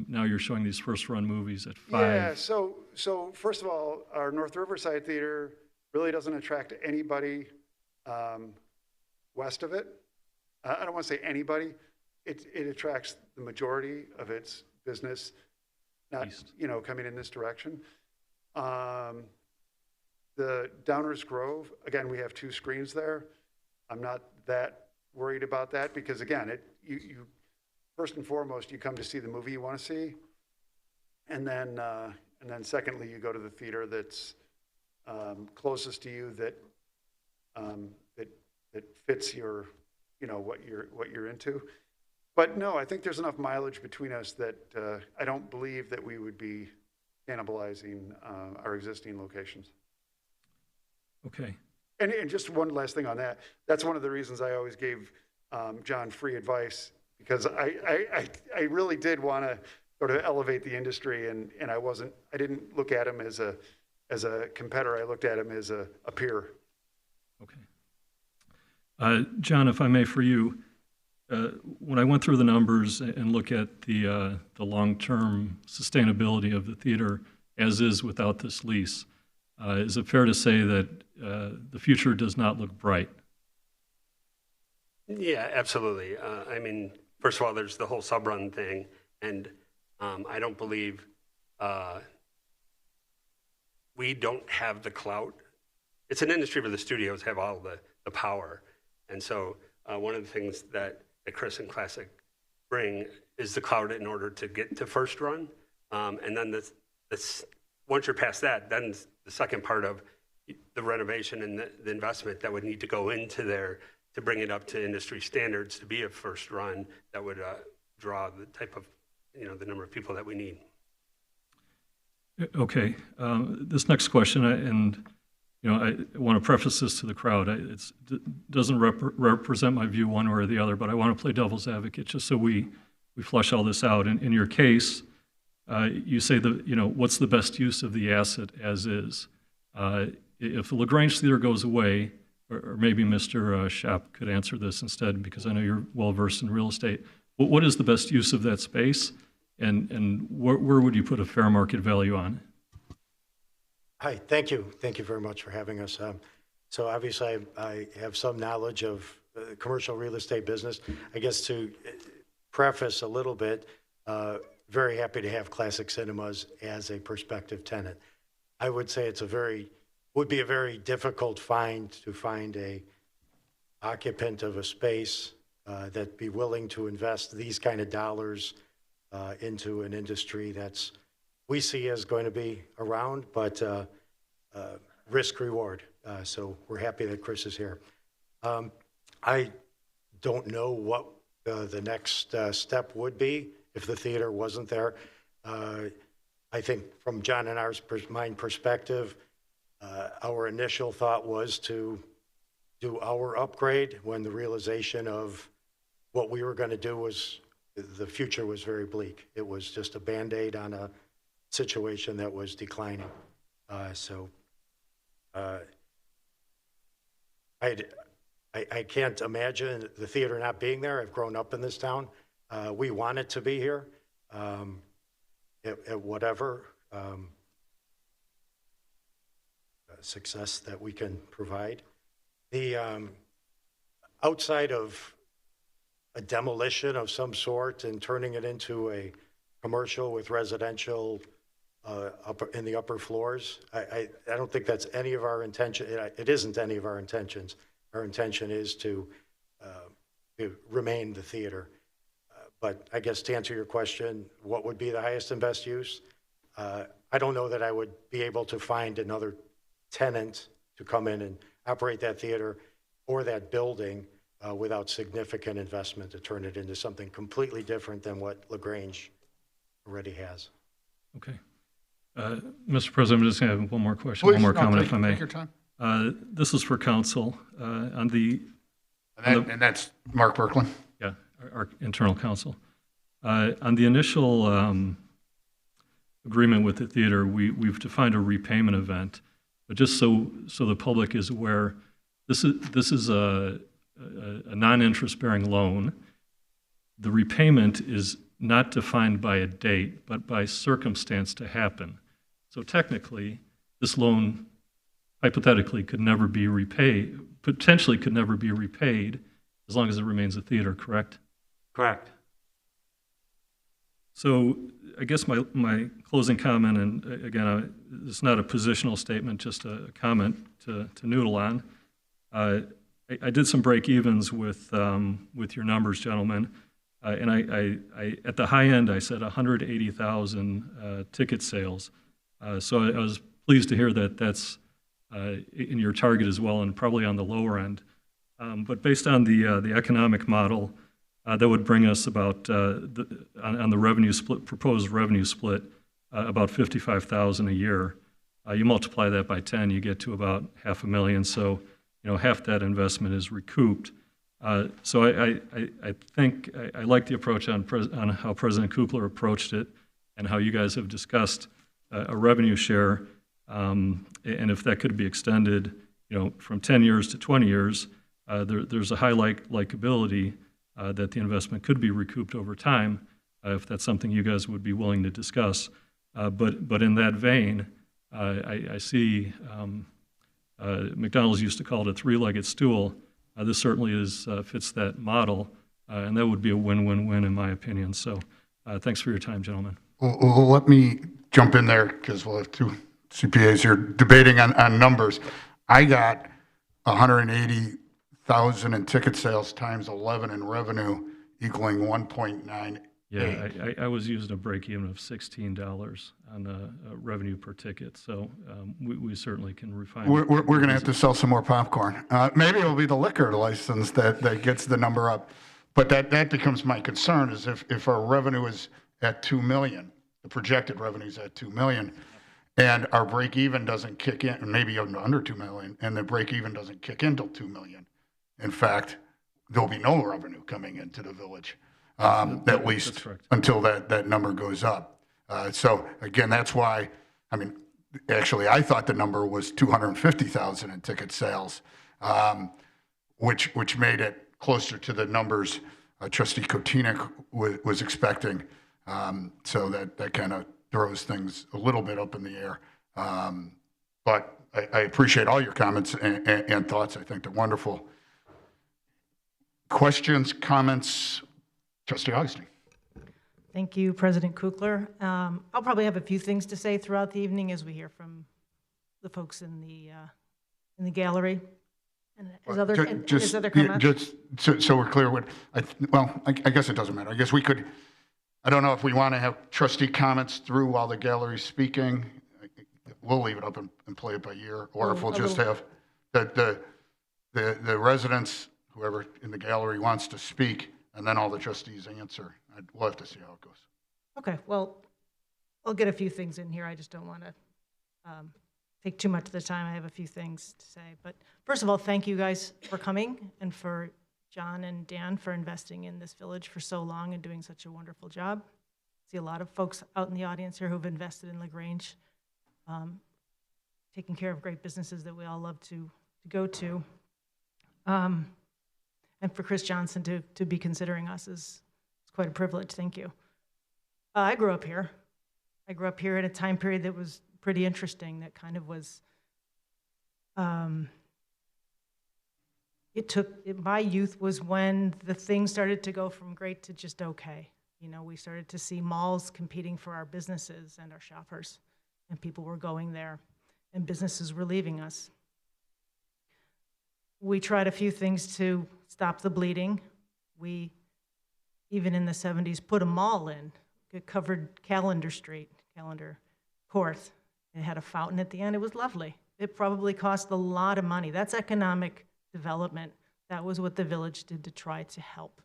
Now you're showing these first-run movies at 5. Yeah. So first of all, our North Riverside Theater really doesn't attract anybody west of it. I don't want to say anybody. It attracts the majority of its business, not East. Coming in this direction. The Downers Grove, again, we have 2 screens there. I'm not that worried about that because, again, you first and foremost, you come to see the movie you want to see, and then secondly, you go to the theater that's closest to you that fits your, what you're into. But no, I think there's enough mileage between us that I don't believe that we would be cannibalizing our existing locations. Okay. And just one last thing on that. That's one of the reasons I always gave John free advice, because I really did want to sort of elevate the industry, and I didn't look at him as a competitor. I looked at him as a peer. John, if I may, for you, when I went through the numbers and look at the long-term sustainability of the theater as is without this lease, is it fair to say that the future does not look bright? Yeah, absolutely. I mean, first of all, there's the whole sub-run thing, and I don't believe we don't have the clout. It's an industry where the studios have all the power, and so one of the things that Chris and Classic bring is the clout in order to get to first run, and then once you're past that, then the second part of the renovation and the investment that would need to go into there to bring it up to industry standards to be a first run that would draw the type of, the number of people that we need. Okay. This next question, I want to preface this to the crowd. It doesn't represent my view one way or the other, but I want to play devil's advocate just so we flush all this out. In your case, you say what's the best use of the asset as is? If the Lagrange Theater goes away, or maybe Mr. Schaap could answer this instead, because I know you're well-versed in real estate. What is the best use of that space, and where would you put a fair market value on? Hi, thank you. Thank you very much for having us. So obviously I have some knowledge of commercial real estate business. I guess to preface a little bit, very happy to have Classic Cinemas as a prospective tenant. I would say would be a very difficult find to find a occupant of a space that'd be willing to invest these kind of dollars into an industry we see as going to be around, but risk reward. So we're happy that Chris is here. I don't know what the next step would be if the theater wasn't there. I think from John and mine perspective, our initial thought was to do our upgrade when the realization of what we were going to do the future was very bleak. It was just a Band-Aid on a situation that was declining. I can't imagine the theater not being there. I've grown up in this town. We want it to be here at whatever success that we can provide. The outside of a demolition of some sort and turning it into a commercial with residential in the upper floors, I don't think that's any of our intention. It isn't any of our intentions. Our intention is to remain the theater. But I guess to answer your question, what would be the highest and best use? I don't know that I would be able to find another tenant to come in and operate that theater or that building without significant investment to turn it into something completely different than what Lagrange already has. Okay. Mr. President, I'm just going to have one more question, Please, one more comment, if I may. Take your time. This is for council. And that's Mark Berkland. Yeah, our internal counsel. On the initial agreement with the theater, we've defined a repayment event, but just so the public is aware, this is a non-interest-bearing loan. The repayment is not defined by a date, but by circumstance to happen. So technically, this loan hypothetically could never be repaid, potentially could never be repaid as long as it remains a theater, correct? Correct. So I guess my closing comment, and again, it's not a positional statement, just a comment to noodle on. I did some break-evens with your numbers, gentlemen, and I at the high end I said 180,000 ticket sales. So I was pleased to hear that that's in your target as well, and probably on the lower end. But based on the economic model, that would bring us about on the revenue split, proposed revenue split, about 55,000 a year. You multiply that by 10, you get to about $500,000. So half that investment is recouped. So I think I like the approach on how President Kukler approached it, and how you guys have discussed a revenue share, and if that could be extended, from 10 years to 20 years, there's a high likability that the investment could be recouped over time, if that's something you guys would be willing to discuss. But in that vein, I see McDonald's used to call it a three-legged stool. This certainly fits that model, and that would be a win-win-win in my opinion. So thanks for your time, gentlemen. Well, let me jump in there because we'll have two CPAs here debating on numbers. I got 180,000 in ticket sales times 11 in revenue equaling 1.98. Yeah, I was using a break-even of $16 on the revenue per ticket, so we certainly can refine. We're going to have to sell some more popcorn. Maybe it'll be the liquor license that gets the number up. But that becomes my concern is if our revenue is at 2 million, the projected revenue is at 2 million, and our break-even doesn't kick in, maybe under 2 million, and the break-even doesn't kick in till 2 million. In fact, there'll be no revenue coming into the village. At least until that number goes up. So again, that's why, I mean, actually, I thought the number was 250,000 in ticket sales, which made it closer to the numbers Trustee Kotinik was expecting. So that kind of throws things a little bit up in the air. But I appreciate all your comments and thoughts. I think they're wonderful. Questions, comments? Trustee Augustine. Thank you, President Kukler. I'll probably have a few things to say throughout the evening as we hear from the folks in the gallery. And his other comments. Just so we're clear, I guess it doesn't matter. I guess we could. I don't know if we want to have trustee comments through while the gallery's speaking. We'll leave it up and play it by ear, or if we'll just have the residents, whoever in the gallery wants to speak, and then all the trustees answer. We'll have to see how it goes. Okay, well, I'll get a few things in here. I just don't want to take too much of the time. I have a few things to say. But first of all, thank you guys for coming, and for John and Dan for investing in this village for so long and doing such a wonderful job. I see a lot of folks out in the audience here who've invested in Lagrange, taking care of great businesses that we all love to go to. And for Chris Johnson to be considering us is quite a privilege. Thank you. I grew up here. I grew up here at a time period that was pretty interesting. That kind of was. My youth was when the things started to go from great to just okay. You know, we started to see malls competing for our businesses and our shoppers, and people were going there, and businesses were leaving us. We tried a few things to stop the bleeding. We, even in the 70s, put a mall in. It covered Calendar Court. It had a fountain at the end. It was lovely. It probably cost a lot of money. That's economic development. That was what the village did to try to help,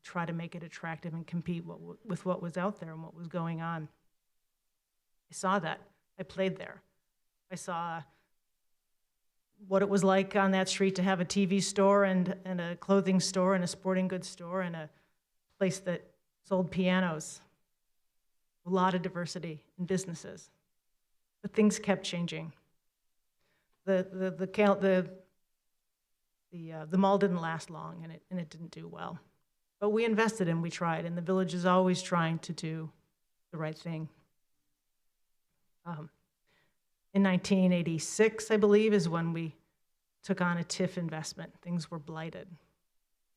try to make it attractive and compete with what was out there and what was going on. I saw that. I played there. I saw what it was like on that street to have a TV store and a clothing store and a sporting goods store and a place that sold pianos. A lot of diversity in businesses. But things kept changing. The mall didn't last long, and it didn't do well. But we invested and we tried, and the village is always trying to do the right thing. In 1986, I believe, is when we took on a TIF investment. Things were blighted.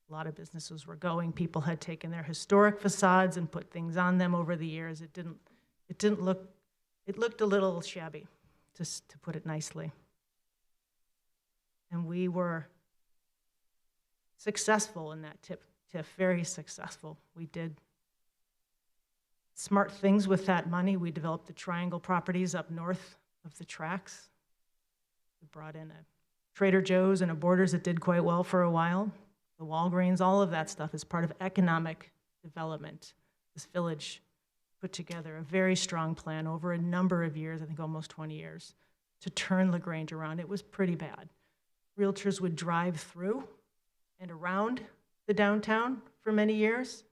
A lot of businesses were going. People had taken their historic facades and put things on them over the years. It looked a little shabby, just to put it nicely. And we were successful in that TIF, very successful. We did smart things with that money. We developed the Triangle properties up north of the tracks. We brought in a Trader Joe's and a Borders that did quite well for a while. The Walgreens, all of that stuff is part of economic development. This village put together a very strong plan over a number of years, I think almost 20 years, to turn Lagrange around. It was pretty bad. Realtors would drive through and around the downtown for many years.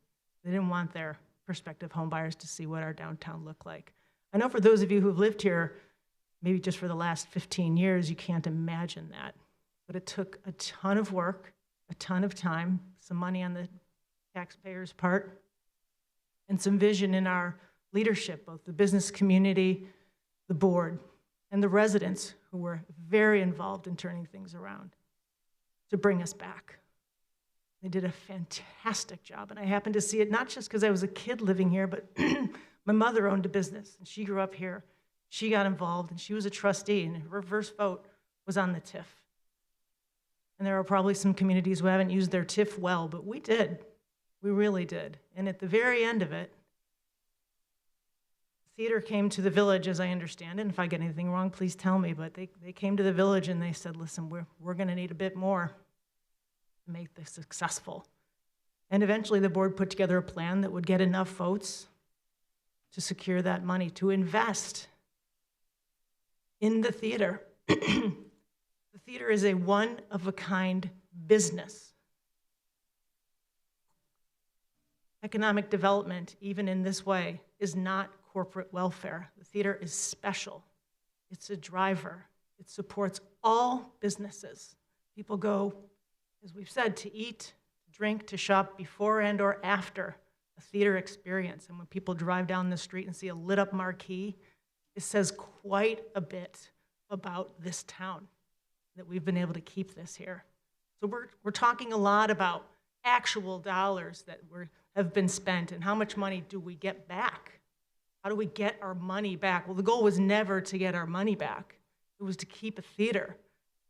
They didn't want their prospective home buyers to see what our downtown looked like. I know for those of you who've lived here, maybe just for the last 15 years, you can't imagine that. But it took a ton of work a ton of time, some money on the taxpayers' part, and some vision in our leadership, both the business community, the board, and the residents who were very involved in turning things around to bring us back. They did a fantastic job, and I happened to see it not just because I was a kid living here, but my mother owned a business, and she grew up here. She got involved, and she was a trustee, and her first vote was on the TIF. And there are probably some communities who haven't used their TIF well, but we did. We really did. And at the very end of it, the theater came to the village, as I understand it, and if I get anything wrong, please tell me, but they came to the village and they said, listen, we're gonna need a bit more to make this successful. And eventually the board put together a plan that would get enough votes to secure that money, to invest in the theater. The theater is a one-of-a-kind business. Economic development, even in this way, is not corporate welfare. The theater is special. It's a driver. It supports all businesses. People go, as we've said, to eat, to drink, to shop before and or after a theater experience. And when people drive down the street and see a lit-up marquee, it says quite a bit about this town, that we've been able to keep this here. So we're talking a lot about actual dollars that have been spent and how much money do we get back? How do we get our money back? Well, the goal was never to get our money back. It was to keep a theater.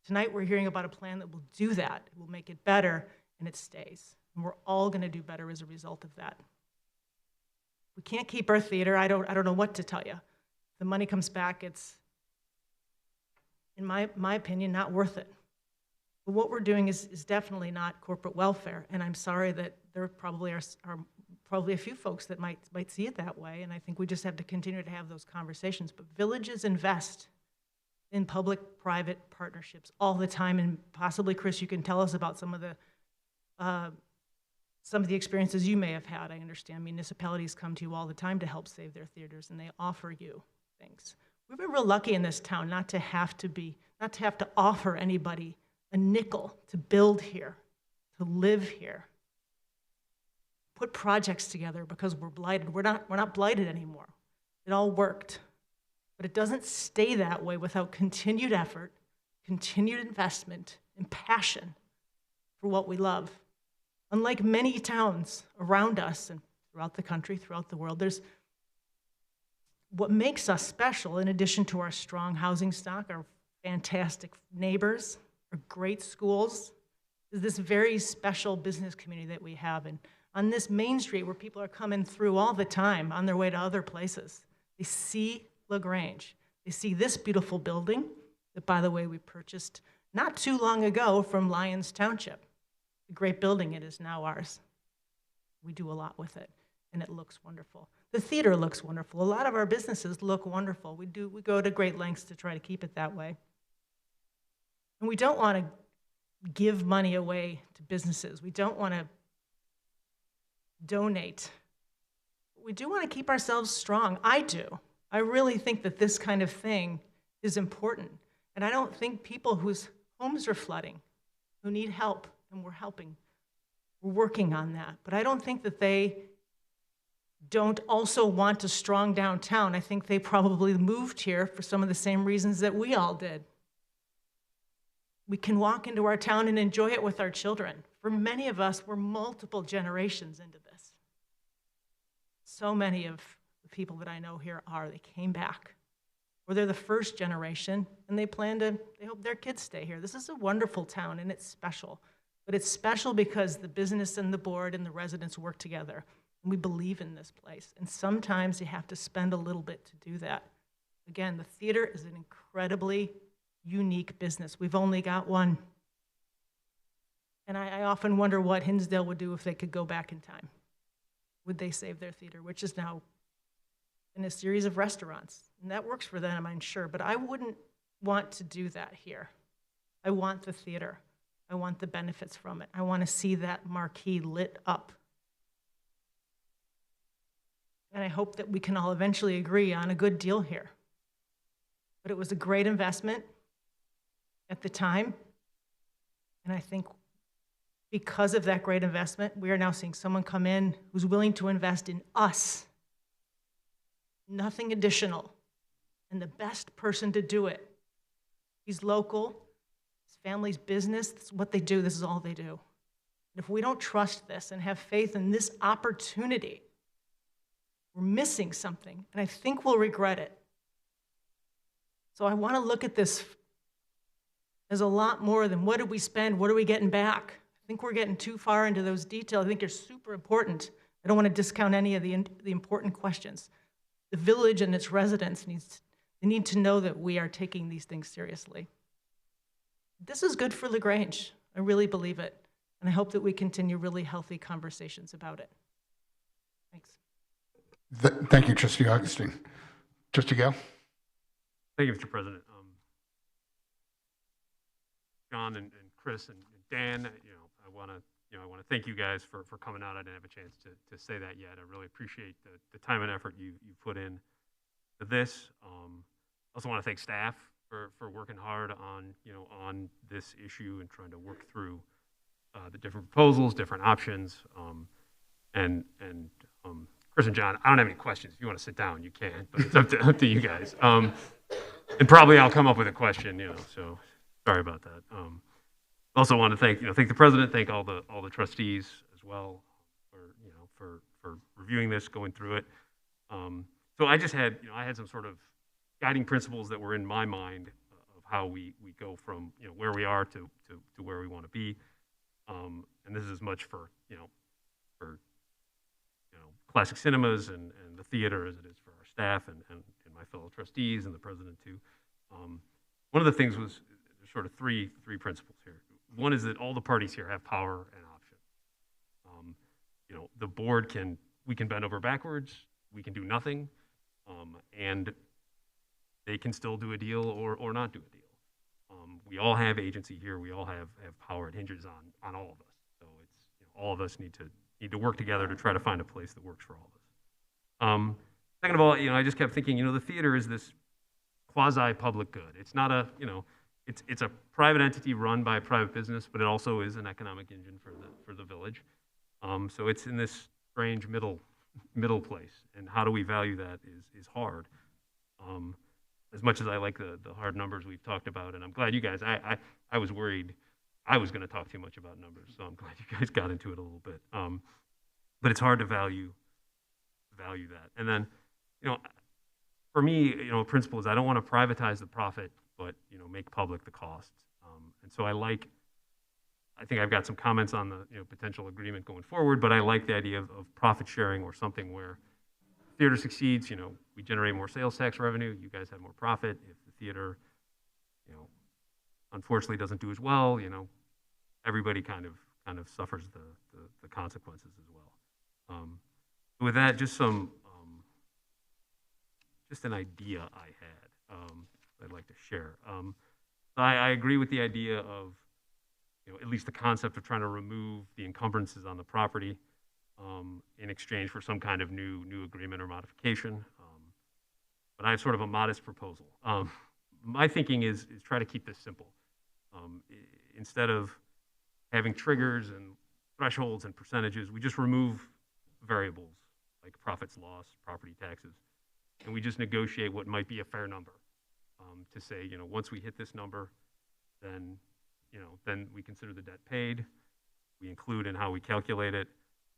Tonight we're hearing about a plan that will do that. It will make it better, and it stays. And we're all gonna do better as a result of that. We can't keep our theater. I don't know what to tell you. If the money comes back, it's, in my opinion, not worth it. But what we're doing is definitely not corporate welfare, and I'm sorry that there probably are probably a few folks that might see it that way, and I think we just have to continue to have those conversations. But villages invest in public-private partnerships all the time, and possibly, Chris, you can tell us about some of the experiences you may have had. I understand municipalities come to you all the time to help save their theaters, and they offer you things. We've been real lucky in this town not to have to offer anybody a nickel to build here, to live here, put projects together because we're blighted. We're not blighted anymore. It all worked. But it doesn't stay that way without continued effort, continued investment, and passion for what we love. Unlike many towns around us and throughout the country, throughout the world, there's what makes us special, in addition to our strong housing stock, our fantastic neighbors, our great schools, is this very special business community that we have. And on this main street where people are coming through all the time on their way to other places, they see Lagrange. They see this beautiful building that, by the way, we purchased not too long ago from Lyons Township. A great building, it is now ours. We do a lot with it, and it looks wonderful. The theater looks wonderful. A lot of our businesses look wonderful. We go to great lengths to try to keep it that way. And we don't want to give money away to businesses. We don't want to donate. We do want to keep ourselves strong. I do. I really think that this kind of thing is important. And I don't think people whose homes are flooding, who need help, and we're helping, we're working on that. But I don't think that they don't also want a strong downtown. I think they probably moved here for some of the same reasons that we all did. We can walk into our town and enjoy it with our children. For many of us, we're multiple generations into this. So many of the people that I know here they came back. Or they're the first generation, and they hope their kids stay here. This is a wonderful town, and it's special. But it's special because the business and the board and the residents work together. And we believe in this place. And sometimes you have to spend a little bit to do that. Again, the theater is an incredibly unique business. We've only got one. And I often wonder what Hinsdale would do if they could go back in time. Would they save their theater, which is now in a series of restaurants? And that works for them, I'm sure. But I wouldn't want to do that here. I want the theater. I want the benefits from it. I want to see that marquee lit up. And I hope that we can all eventually agree on a good deal here. But it was a great investment at the time. And I think because of that great investment, we are now seeing someone come in who's willing to invest in us. Nothing additional. And the best person to do it. He's local. His family's business. This is what they do. This is all they do. And if we don't trust this and have faith in this opportunity, we're missing something. And I think we'll regret it. So I want to look at this as a lot more than what did we spend, what are we getting back? I think we're getting too far into those details. I think they're super important. I don't want to discount any of the important questions. The village and its residents they need to know that we are taking these things seriously. This is good for Lagrange. I really believe it. And I hope that we continue really healthy conversations about it. Thanks. Thank you, Trustee Augustine. Trustee Gale? Thank you, Mr. President. John and Chris and Dan, I want to thank you guys for coming out. I didn't have a chance to say that yet. I really appreciate the time and effort you put in to this. Also want to thank staff for working hard on this issue and trying to work through the different proposals, different options. And Chris and John, I don't have any questions. If you want to sit down, you can, but it's up to you guys. And probably I'll come up with a question, so sorry about that. Also want to thank the president, thank all the trustees as well for reviewing this, going through it. So I just had I had some sort of guiding principles that were in my mind of how we go from where we are to where we want to be. And this is as much for classic cinemas and the theater as it is for our staff and my fellow trustees and the president too. One of the things was there's sort of three principles here. One is that all the parties here have power and option. The board we can bend over backwards, we can do nothing, and they can still do a deal or not do a deal. We all have agency here. We all have power. It hinges on all of us. So it's all of us need to work together to try to find a place that works for all of us. Second of all, I just kept thinking, the theater is this quasi-public good. It's not it's a private entity run by a private business, but it also is an economic engine for the village. So it's in this strange middle place, and how do we value that is hard. As much as I like the hard numbers we've talked about, and I'm glad you guys. I was worried I was going to talk too much about numbers, so I'm glad you guys got into it a little bit. But it's hard to value that. And then, for me, a principle is I don't want to privatize the profit, but make public the costs. And so I think I've got some comments on the potential agreement going forward, but I like the idea of profit sharing or something where theater succeeds, we generate more sales tax revenue, you guys have more profit. If the theater, unfortunately doesn't do as well, everybody kind of suffers the consequences as well. With that, just an idea I had I'd like to share. I agree with the idea of, at least the concept of trying to remove the encumbrances on the property in exchange for some kind of new agreement or modification. But I have sort of a modest proposal. My thinking is try to keep this simple. Instead of having triggers and thresholds and percentages, we just remove variables like profits lost, property taxes, and we just negotiate what might be a fair number to say, once we hit this number, then we consider the debt paid. We include in how we calculate it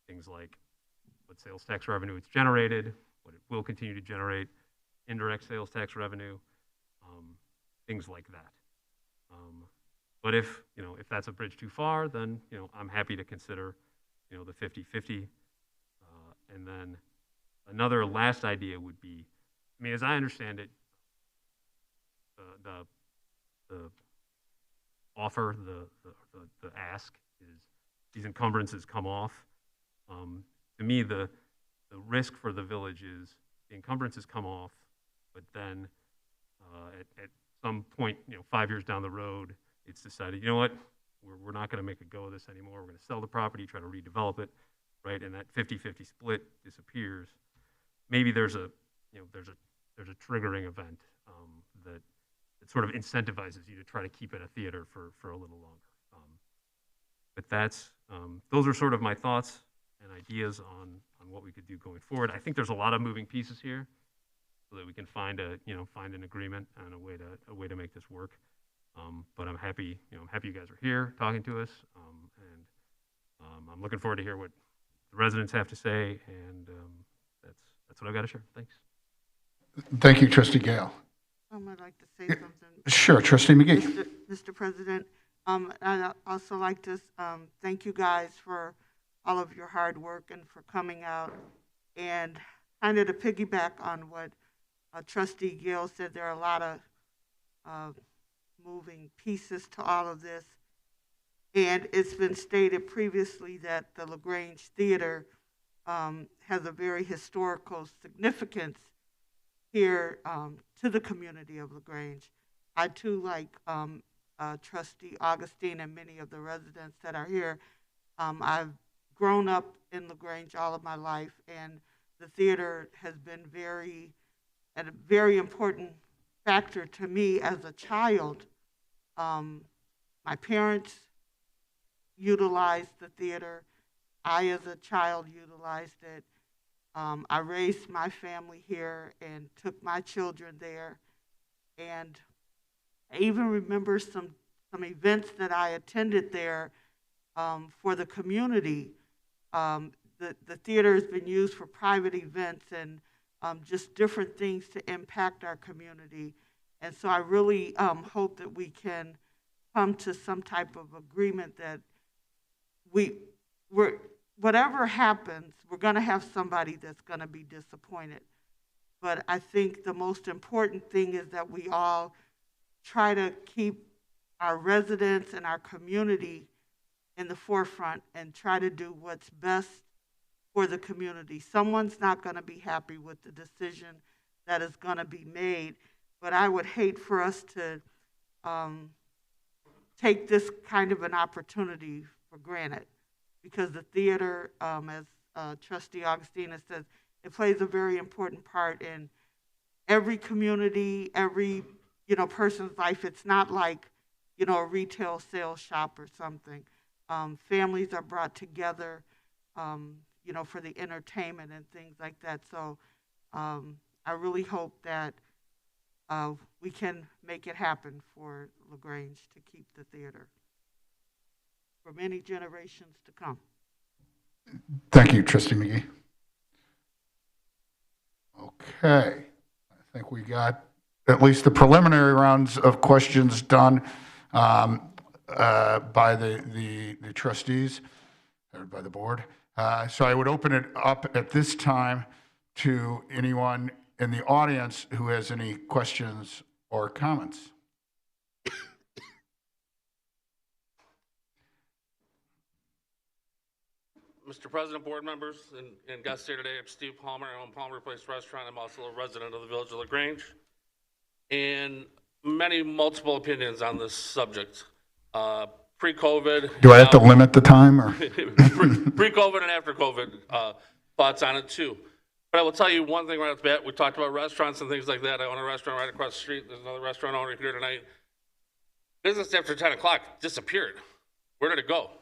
things like what sales tax revenue it's generated, what it will continue to generate, indirect sales tax revenue, things like that. But if that's a bridge too far, then I'm happy to consider the 50-50. And then another last idea would be, as I understand it, the offer, the ask is these encumbrances come off. To me, the risk for the village is the encumbrances come off, but then at some point, 5 years down the road, it's decided, we're not going to make a go of this anymore. We're going to sell the property, try to redevelop it, right? And that 50-50 split disappears. Maybe there's a triggering event that sort of incentivizes you to try to keep it a theater for a little longer. But that's those are sort of my thoughts and ideas on what we could do going forward. I think there's a lot of moving pieces here, so that we can find an agreement and a way to make this work. But I'm happy you guys are here talking to us, and I'm looking forward to hear what the residents have to say, and that's what I've got to share. Thanks. Thank you, Trustee Gale. I'd like to say something. Sure, Trustee McGee. Mr. President, I'd also like to thank you guys for all of your hard work and for coming out. And kind of to piggyback on what Trustee Gale said, there are a lot of moving pieces to all of this. And it's been stated previously that the Lagrange Theater has a very historical significance here to the community of Lagrange. I too, like Trustee Augustine and many of the residents that are here, I've grown up in Lagrange all of my life, and the theater has been a very important factor to me as a child. My parents utilized the theater. I, as a child, utilized it. I raised my family here and took my children there. And I even remember some events that I attended there for the community. The theater has been used for private events and just different things to impact our community. And so I really hope that we can come to some type of agreement that whatever happens, we're going to have somebody that's going to be disappointed. But I think the most important thing is that we all try to keep our residents and our community in the forefront and try to do what's best for the community. Someone's not going to be happy with the decision that is going to be made, but I would hate for us to take this kind of an opportunity for granted, because the theater, as Trustee Augustina says, it plays a very important part in every community, every person's life. It's not like a retail sales shop or something. Families are brought together, for the entertainment and things like that. So I really hope that we can make it happen for Lagrange to keep the theater for many generations to come. Thank you, Trustee McGee. Okay, I think we got at least the preliminary rounds of questions done by the trustees, or by the board. So I would open it up at this time to anyone in the audience who has any questions or comments. Mr. President, board members, and guests here today, I'm Steve Palmer. I own Palmer Place Restaurant. I'm also a resident of the village of Lagrange. And multiple opinions on this subject. Pre-COVID. Do I have to limit the time? Or? Pre-COVID and after COVID, thoughts on it too. But I will tell you one thing right off the bat. We talked about restaurants and things like that. I own a restaurant right across the street. There's another restaurant owner here tonight. Business after 10 o'clock disappeared. Where did it go?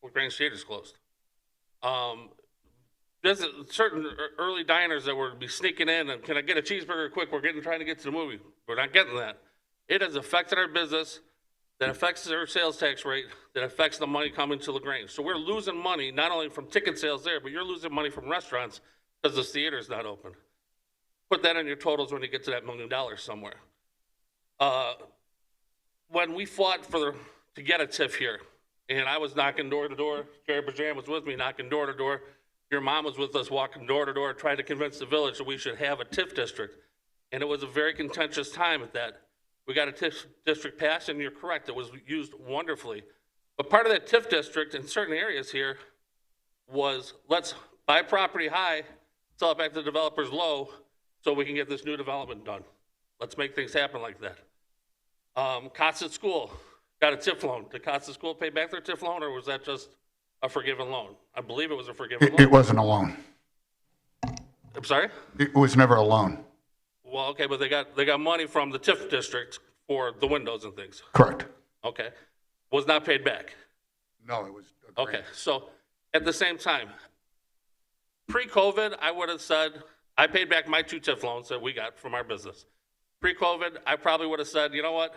Well, Grange Theater's closed. There's certain early diners that would be sneaking in and, can I get a cheeseburger quick? We're trying to get to the movie. We're not getting that. It has affected our business, that affects our sales tax rate, that affects the money coming to Lagrange. So we're losing money, not only from ticket sales there, but you're losing money from restaurants because the theater's not open. Put that in your totals when you get to that $1 million somewhere. When we fought to get a TIF here, and I was knocking door to door, Jerry Bajam was with me knocking door to door. Your mom was with us walking door to door, trying to convince the village that we should have a TIF district. And it was a very contentious time at that. We got a TIF district passed, and you're correct, it was used wonderfully. But part of that TIF district in certain areas here was, let's buy property high, sell it back to the developers low, so we can get this new development done. Let's make things happen like that. Cots School got a TIF loan. Did Cots School pay back their TIF loan, or was that just a forgiven loan? I believe it was a forgiven loan. It wasn't a loan. I'm sorry? It was never a loan. Well, okay, but they got money from the TIF district for the windows and things. Correct. Okay. Was not paid back. No, it was a Okay, grant. so at the same time, pre-COVID, I would have said, I paid back my 2 TIF loans that we got from our business. Pre-COVID, I probably would have said, you know what?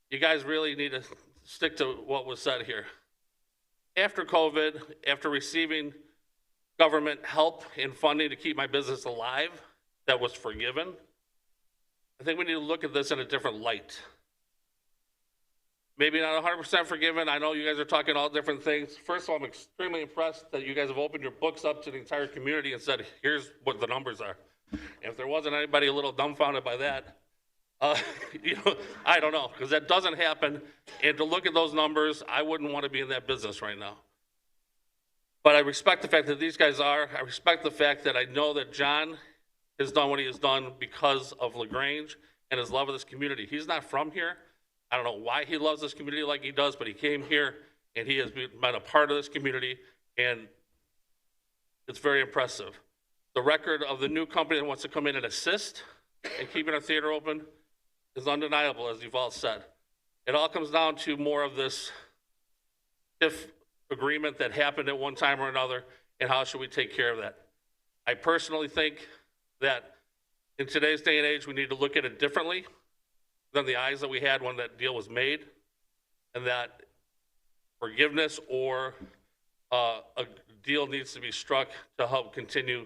You guys really need to stick to what was said here. After COVID, after receiving government help and funding to keep my business alive that was forgiven, I think we need to look at this in a different light. Maybe not 100% forgiven. I know you guys are talking all different things. First of all, I'm extremely impressed that you guys have opened your books up to the entire community and said, here's what the numbers are. And if there wasn't anybody a little dumbfounded by that, I don't know, because that doesn't happen. And to look at those numbers, I wouldn't want to be in that business right now. But I respect the fact that these guys are. I respect the fact that I know that John has done what he has done because of Lagrange and his love of this community. He's not from here. I don't know why he loves this community like he does, but he came here and he has been a part of this community, and it's very impressive. The record of the new company that wants to come in and assist in keeping our theater open is undeniable, as you've all said. It all comes down to more of this if agreement that happened at one time or another, and how should we take care of that. I personally think that in today's day and age, we need to look at it differently than the eyes that we had when that deal was made, and that forgiveness or a deal needs to be struck to help continue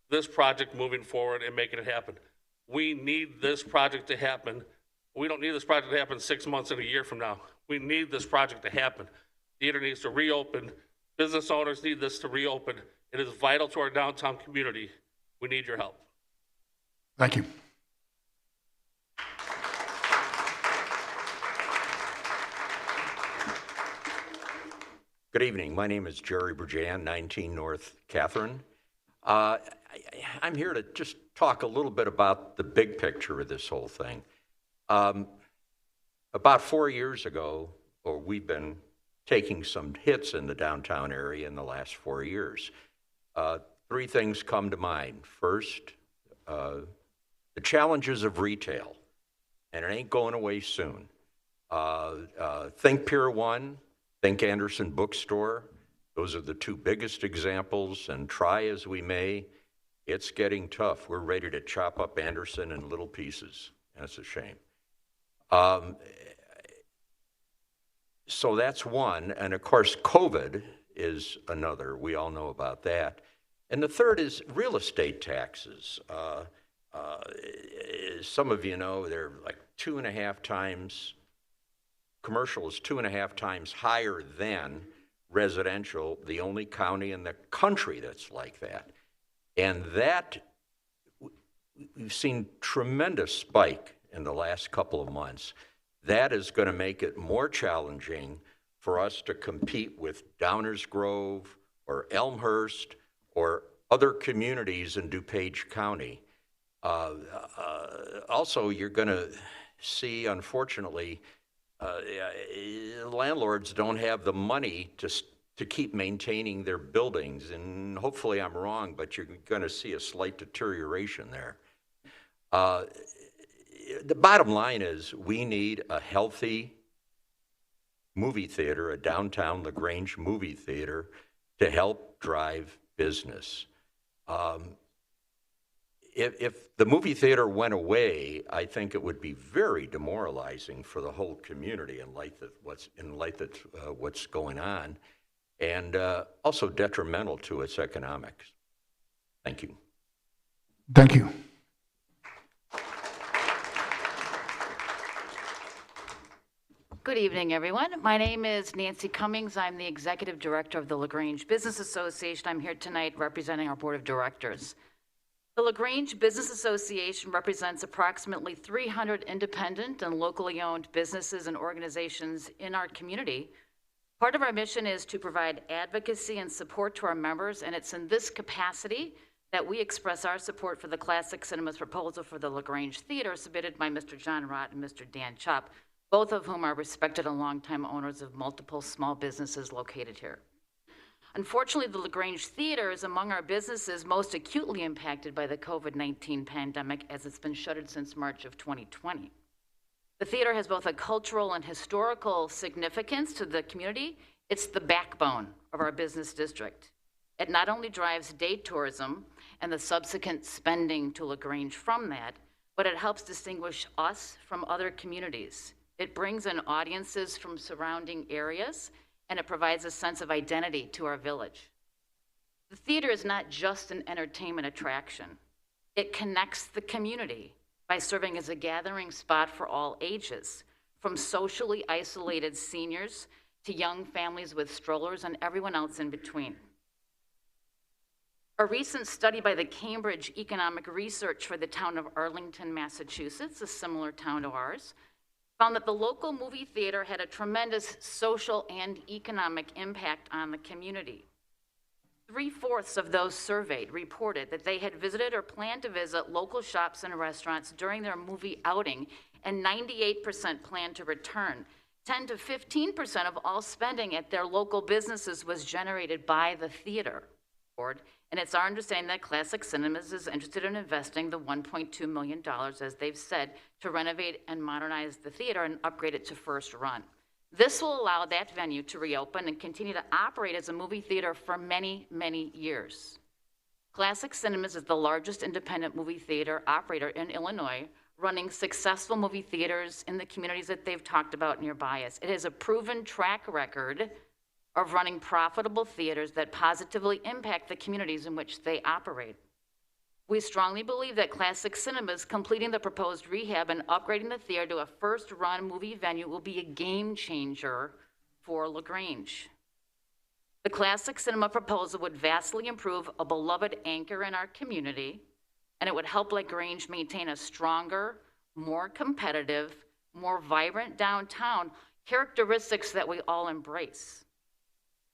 this project moving forward and making it happen. We need this project to happen. We don't need this project to happen 6 months and a year from now. We need this project to happen. Theater needs to reopen. Business owners need this to reopen. It is vital to our downtown community. We need your help. Thank you. Good evening. My name is Jerry Berjan, 19 North Catherine. I'm here to just talk a little bit about the big picture of this whole thing. About 4 years ago, or we've been taking some hits in the downtown area in the last 4 years. 3 things come to mind. First, the challenges of retail, and it ain't going away soon. Think Pier 1, think Anderson Bookstore. Those are the 2 biggest examples, and try as we may, it's getting tough. We're ready to chop up Anderson in little pieces, and it's a shame. So that's one, and of course, COVID is another. We all know about that. And the third is real estate taxes. Some of you know they're like 2.5 times, commercial is 2.5 times higher than residential, the only county in the country that's like that. And that, we've seen tremendous spike in the last couple of months. That is going to make it more challenging for us to compete with Downers Grove or Elmhurst or other communities in DuPage County. Also, you're going to see, unfortunately, landlords don't have the money to keep maintaining their buildings, and hopefully I'm wrong, but you're going to see a slight deterioration there. The bottom line is we need a healthy movie theater, a downtown Lagrange movie theater, to help drive business. If the movie theater went away, I think it would be very demoralizing for the whole community in light of what's going on, and also detrimental to its economics. Thank you. Thank you. Good evening, everyone. My name is Nancy Cummings. I'm the Executive Director of the Lagrange Business Association. I'm here tonight representing our Board of Directors. The Lagrange Business Association represents approximately 300 independent and locally owned businesses and organizations in our community. Part of our mission is to provide advocacy and support to our members, and it's in this capacity that we express our support for the Classic Cinemas proposal for the Lagrange Theater submitted by Mr. John Rott and Mr. Dan Chupp, both of whom are respected and longtime owners of multiple small businesses located here. Unfortunately, the Lagrange Theater is among our businesses most acutely impacted by the COVID-19 pandemic, as it's been shuttered since March of 2020. The theater has both a cultural and historical significance to the community, It's the backbone of our business district. It not only drives day tourism and the subsequent spending to Lagrange from that, but it helps distinguish us from other communities. It brings in audiences from surrounding areas, and it provides a sense of identity to our village. The theater is not just an entertainment attraction. It connects the community by serving as a gathering spot for all ages, from socially isolated seniors to young families with strollers and everyone else in between. A recent study by the Cambridge Economic Research for the town of Arlington, Massachusetts, a similar town to ours, found that the local movie theater had a tremendous social and economic impact on the community. 3/4 of those surveyed reported that they had visited or planned to visit local shops and restaurants during their movie outing, and 98% planned to return. 10 to 15% of all spending at their local businesses was generated by the theater board, and it's our understanding that Classic Cinemas is interested in investing the $1.2 million, as they've said, to renovate and modernize the theater and upgrade it to first run. This will allow that venue to reopen and continue to operate as a movie theater for many, many years. Classic Cinemas is the largest independent movie theater operator in Illinois, running successful movie theaters in the communities that they've talked about nearby us. It has a proven track record of running profitable theaters that positively impact the communities in which they operate. We strongly believe that Classic Cinemas completing the proposed rehab and upgrading the theater to a first-run movie venue will be a game changer for Lagrange. The Classic Cinema proposal would vastly improve a beloved anchor in our community, and it would help Lagrange maintain a stronger, more competitive, more vibrant downtown, characteristics that we all embrace.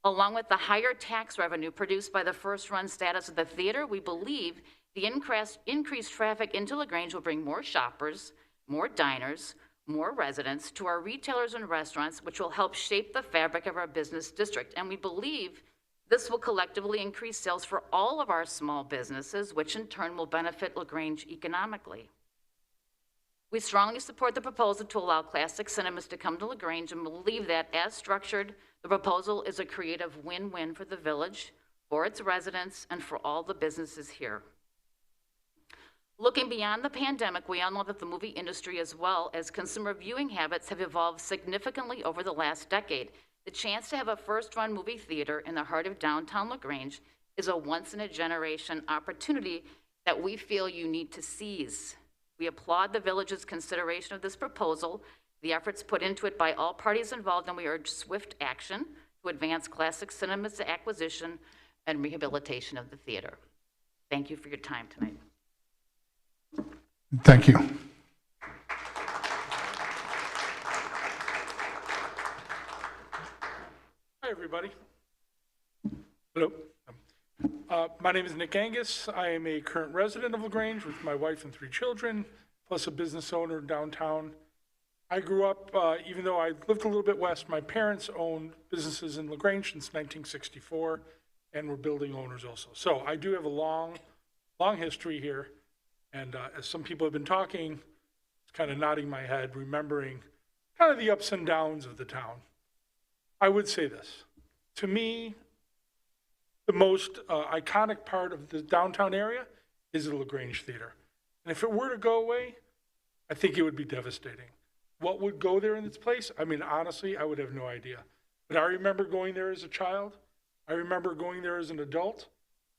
Along with the higher tax revenue produced by the first-run status of the theater, we believe the increased traffic into Lagrange will bring more shoppers, more diners, more residents to our retailers and restaurants, which will help shape the fabric of our business district. And we believe this will collectively increase sales for all of our small businesses, which in turn will benefit Lagrange economically. We strongly support the proposal to allow Classic Cinemas to come to Lagrange and believe that, as structured, the proposal is a creative win-win for the village, for its residents, and for all the businesses here. Looking beyond the pandemic, we all know that the movie industry as well as consumer viewing habits have evolved significantly over the last decade. The chance to have a first-run movie theater in the heart of downtown Lagrange is a once-in-a-generation opportunity that we feel you need to seize. We applaud the village's consideration of this proposal, the efforts put into it by all parties involved, and we urge swift action to advance Classic Cinema's acquisition and rehabilitation of the theater. Thank you for your time tonight. Thank you. Hi, everybody. Hello. My name is Nick Angus. I am a current resident of Lagrange with my wife and 3 children, plus a business owner downtown. I grew up, even though I lived a little bit west, my parents owned businesses in Lagrange since 1964 and were building owners also. So I do have a long history here. And as some people have been talking, it's kind of nodding my head, remembering kind of the ups and downs of the town. I would say this. To me, the most iconic part of the downtown area is the Lagrange Theater. And if it were to go away, I think it would be devastating. What would go there in its place? I mean, honestly, I would have no idea. But I remember going there as a child. I remember going there as an adult.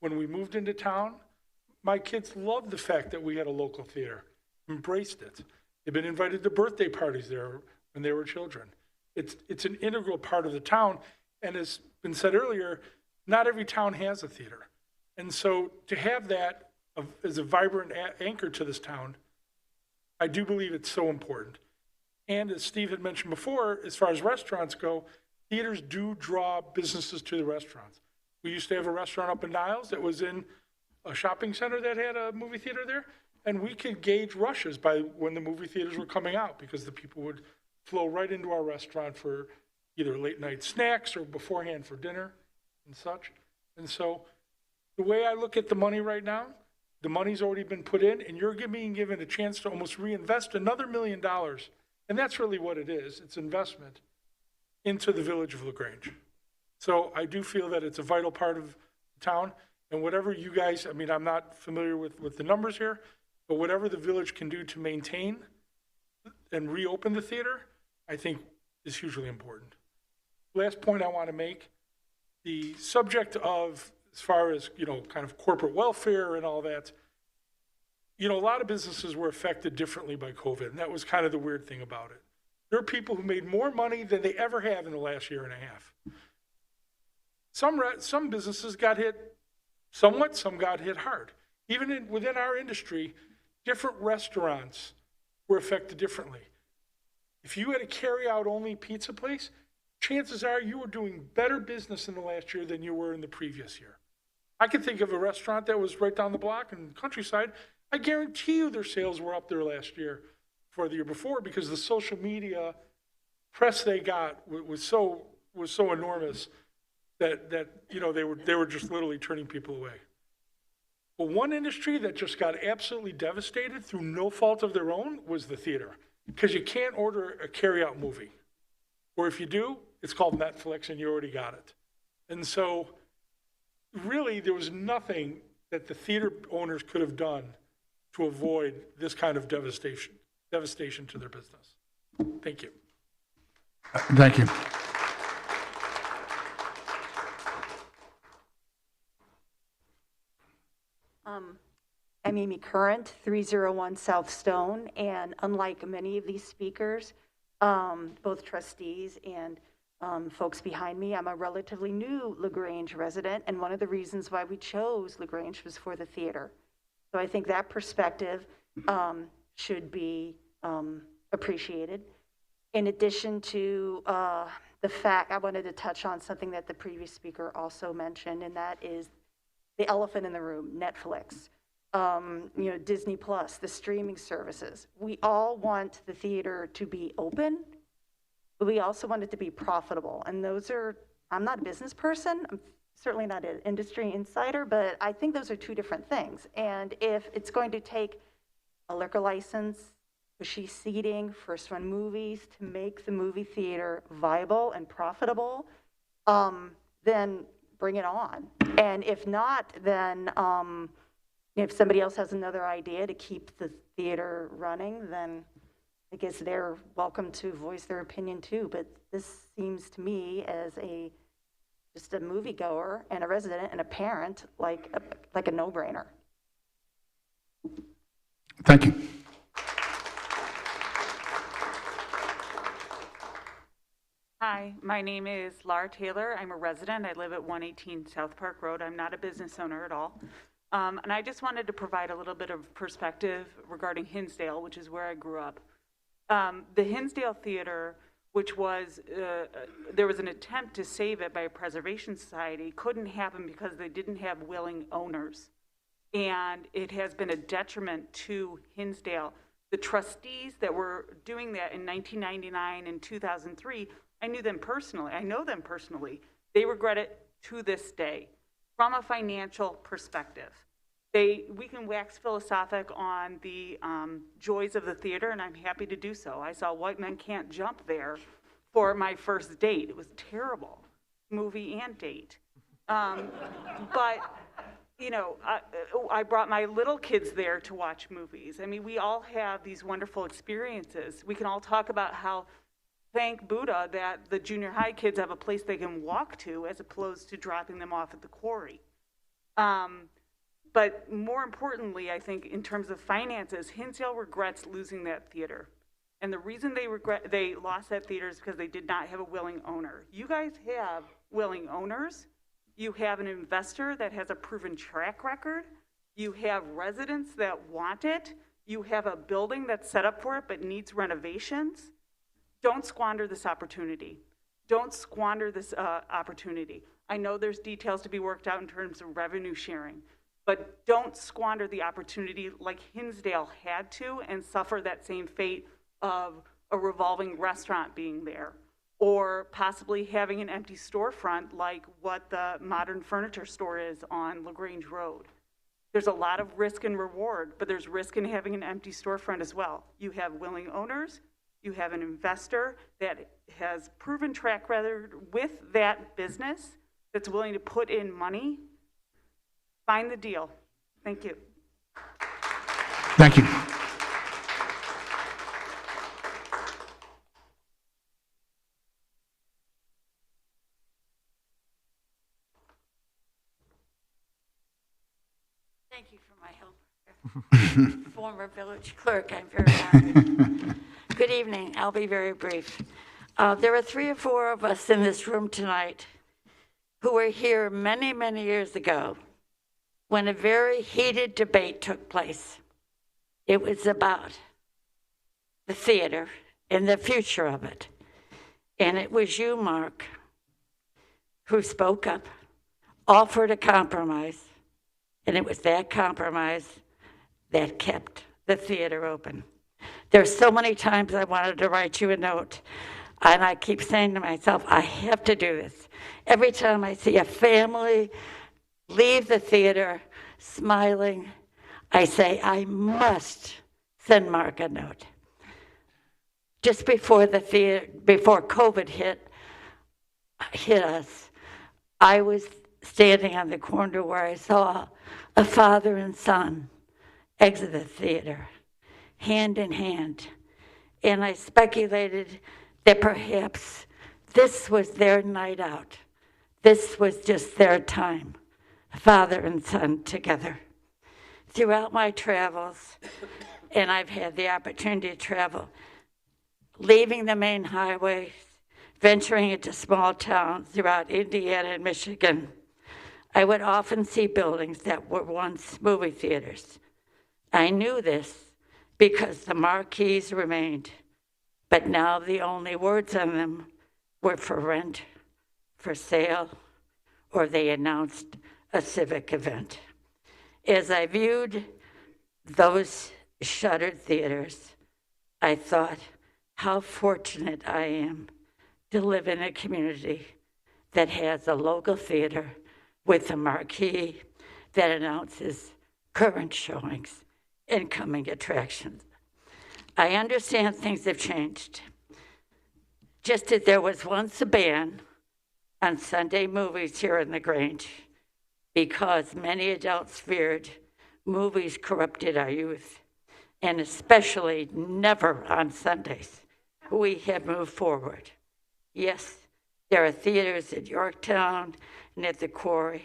When we moved into town, my kids loved the fact that we had a local theater, embraced it. They've been invited to birthday parties there when they were children. It's an integral part of the town, and as been said earlier, not every town has a theater. And so to have that as a vibrant anchor to this town, I do believe it's so important. And as Steve had mentioned before, as far as restaurants go, theaters do draw businesses to the restaurants. We used to have a restaurant up in Niles that was in a shopping center that had a movie theater there, and we could gauge rushes by when the movie theaters were coming out because the people would flow right into our restaurant for either late night snacks or beforehand for dinner and such. And so the way I look at the money right now, the money's already been put in, and you're being given a chance to almost reinvest another $1 million. And that's really what it is. It's investment into the village of Lagrange. So I do feel that it's a vital part of town, and whatever you guys, I mean, I'm not familiar with the numbers here, but whatever the village can do to maintain and reopen the theater, I think is hugely important. Last point I want to make, the subject of, as far as, kind of corporate welfare and all that, a lot of businesses were affected differently by COVID, and that was kind of the weird thing about it. There are people who made more money than they ever have in the last year and a half. Some businesses got hit somewhat, some got hit hard. Even within our industry, different restaurants were affected differently. If you had a carry-out only pizza place, chances are you were doing better business in the last year than you were in the previous year. I can think of a restaurant that was right down the block in Countryside. I guarantee you their sales were up there last year for the year before, because the social media press they got was so enormous that they were just literally turning people away. But one industry that just got absolutely devastated through no fault of their own was the theater, because you can't order a carry-out movie, or if you do, it's called Netflix and you already got it. And so really there was nothing that the theater owners could have done to avoid this kind of devastation to their business. Thank you. Thank you. I'm Amy Current, 301 South Stone, and unlike many of these speakers, both trustees and folks behind me, I'm a relatively new Lagrange resident, and one of the reasons why we chose Lagrange was for the theater. So I think that perspective should be appreciated. In addition to the fact, I wanted to touch on something that the previous speaker also mentioned, and that is the elephant in the room, Netflix. Disney Plus, the streaming services. We all want the theater to be open, but we also want it to be profitable. And those are, I'm not a business person, I'm certainly not an industry insider, but I think those are two different things. And if it's going to take a liquor license, cushy seating, first run movies to make the movie theater viable and profitable, then bring it on. And if not, then if somebody else has another idea to keep the theater running, then I guess they're welcome to voice their opinion too. But this seems to me as just a moviegoer and a resident and a parent, like a no-brainer. Thank you. Hi, my name is Laura Taylor. I'm a resident. I live at 118 South Park Road. I'm not a business owner at all. And I just wanted to provide a little bit of perspective regarding Hinsdale, which is where I grew up. The Hinsdale Theater, which was, there was an attempt to save it by a preservation society, couldn't happen because they didn't have willing owners. And it has been a detriment to Hinsdale. The trustees that were doing that in 1999 and 2003, I knew them personally. I know them personally. They regret it to this day from a financial perspective. We can wax philosophic on the joys of the theater, and I'm happy to do so. I saw White Men Can't Jump there for my first date. It was terrible, movie and date. But, I brought my little kids there to watch movies. I mean, we all have these wonderful experiences. We can all talk about how, thank Buddha, that the junior high kids have a place they can walk to as opposed to dropping them off at the quarry. But more importantly, I think in terms of finances, Hinsdale regrets losing that theater. And the reason they lost that theater is because they did not have a willing owner. You guys have willing owners. You have an investor that has a proven track record. You have residents that want it. You have a building that's set up for it but needs renovations. Don't squander this opportunity. Don't squander this opportunity. I know there's details to be worked out in terms of revenue sharing, but don't squander the opportunity like Hinsdale had to and suffer that same fate of a revolving restaurant being there, or possibly having an empty storefront like what the modern furniture store is on Lagrange Road. There's a lot of risk and reward, but there's risk in having an empty storefront as well. You have willing owners, You have an investor that has proven track record with that business that's willing to put in money. Find the deal. Thank you. Thank you. Thank you for my help. Former village clerk, I'm very honored. Good evening. I'll be very brief. There are 3 or 4 of us in this room tonight who were here many, many years ago when a very heated debate took place. It was about the theater and the future of it. And it was you, Mark, who spoke up, offered a compromise, and it was that compromise that kept the theater open. There's so many times I wanted to write you a note, and I keep saying to myself, I have to do this. Every time I see a family leave the theater smiling, I say, I must send Mark a note. Just before before COVID hit us, I was standing on the corner where I saw a father and son exit the theater, hand in hand. And I speculated that perhaps this was their night out. This was just their time, father and son together. Throughout my travels, and I've had the opportunity to travel, leaving the main highways, venturing into small towns throughout Indiana and Michigan, I would often see buildings that were once movie theaters. I knew this because the marquees remained, but now the only words on them were for rent, for sale, or they announced a civic event. As I viewed those shuttered theaters, I thought how fortunate I am to live in a community that has a local theater with a marquee that announces current showings and coming attractions. I understand things have changed. Just as there was once a ban on Sunday movies here in Lagrange because many adults feared movies corrupted our youth, and especially never on Sundays, we have moved forward. Yes, there are theaters at Yorktown and at the Quarry,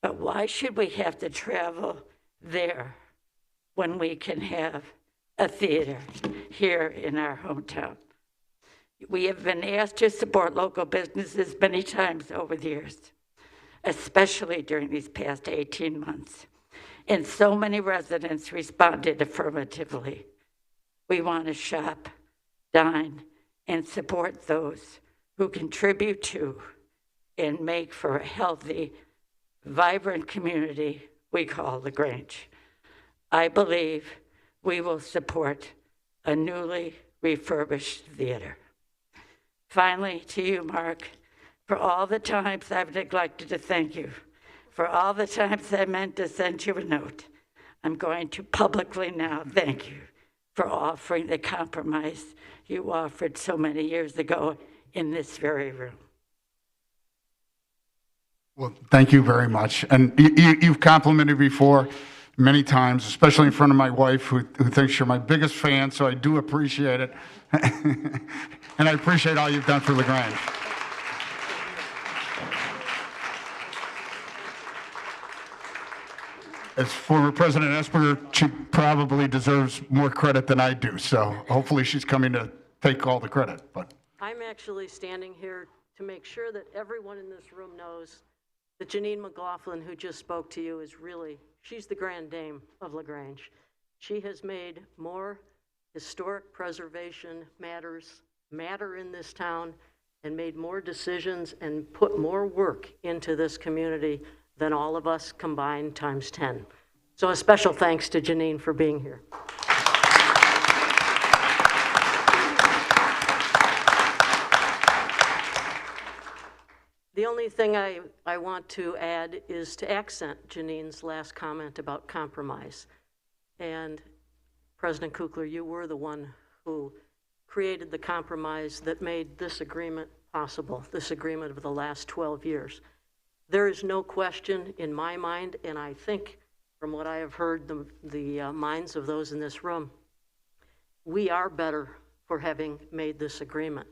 but why should we have to travel there when we can have a theater here in our hometown? We have been asked to support local businesses many times over the years, especially during these past 18 months. And so many residents responded affirmatively. We want to shop, dine, and support those who contribute to and make for a healthy, vibrant community we call Lagrange. I believe we will support a newly refurbished theater. Finally, to you, Mark, for all the times I've neglected to thank you, for all the times I meant to send you a note, I'm going to publicly now thank you for offering the compromise you offered so many years ago in this very room. Well, thank you very much. And you've complimented me before many times, especially in front of my wife, who thinks you're my biggest fan, so I do appreciate it. And I appreciate all you've done for Lagrange. As former President Esper, she probably deserves more credit than I do, so hopefully she's coming to take all the credit. But I'm actually standing here to make sure that everyone in this room knows that Janine McLaughlin, who just spoke to you, is really, she's the grand dame of Lagrange. She has made more historic preservation matters matter in this town and made more decisions and put more work into this community than all of us combined times 10. So a special thanks to Janine for being here. The only thing I want to add is to accent Janine's last comment about compromise. And President Kukler, you were the one who created the compromise that made this agreement possible, this agreement of the last 12 years. There is no question in my mind, and I think from what I have heard the minds of those in this room, we are better for having made this agreement.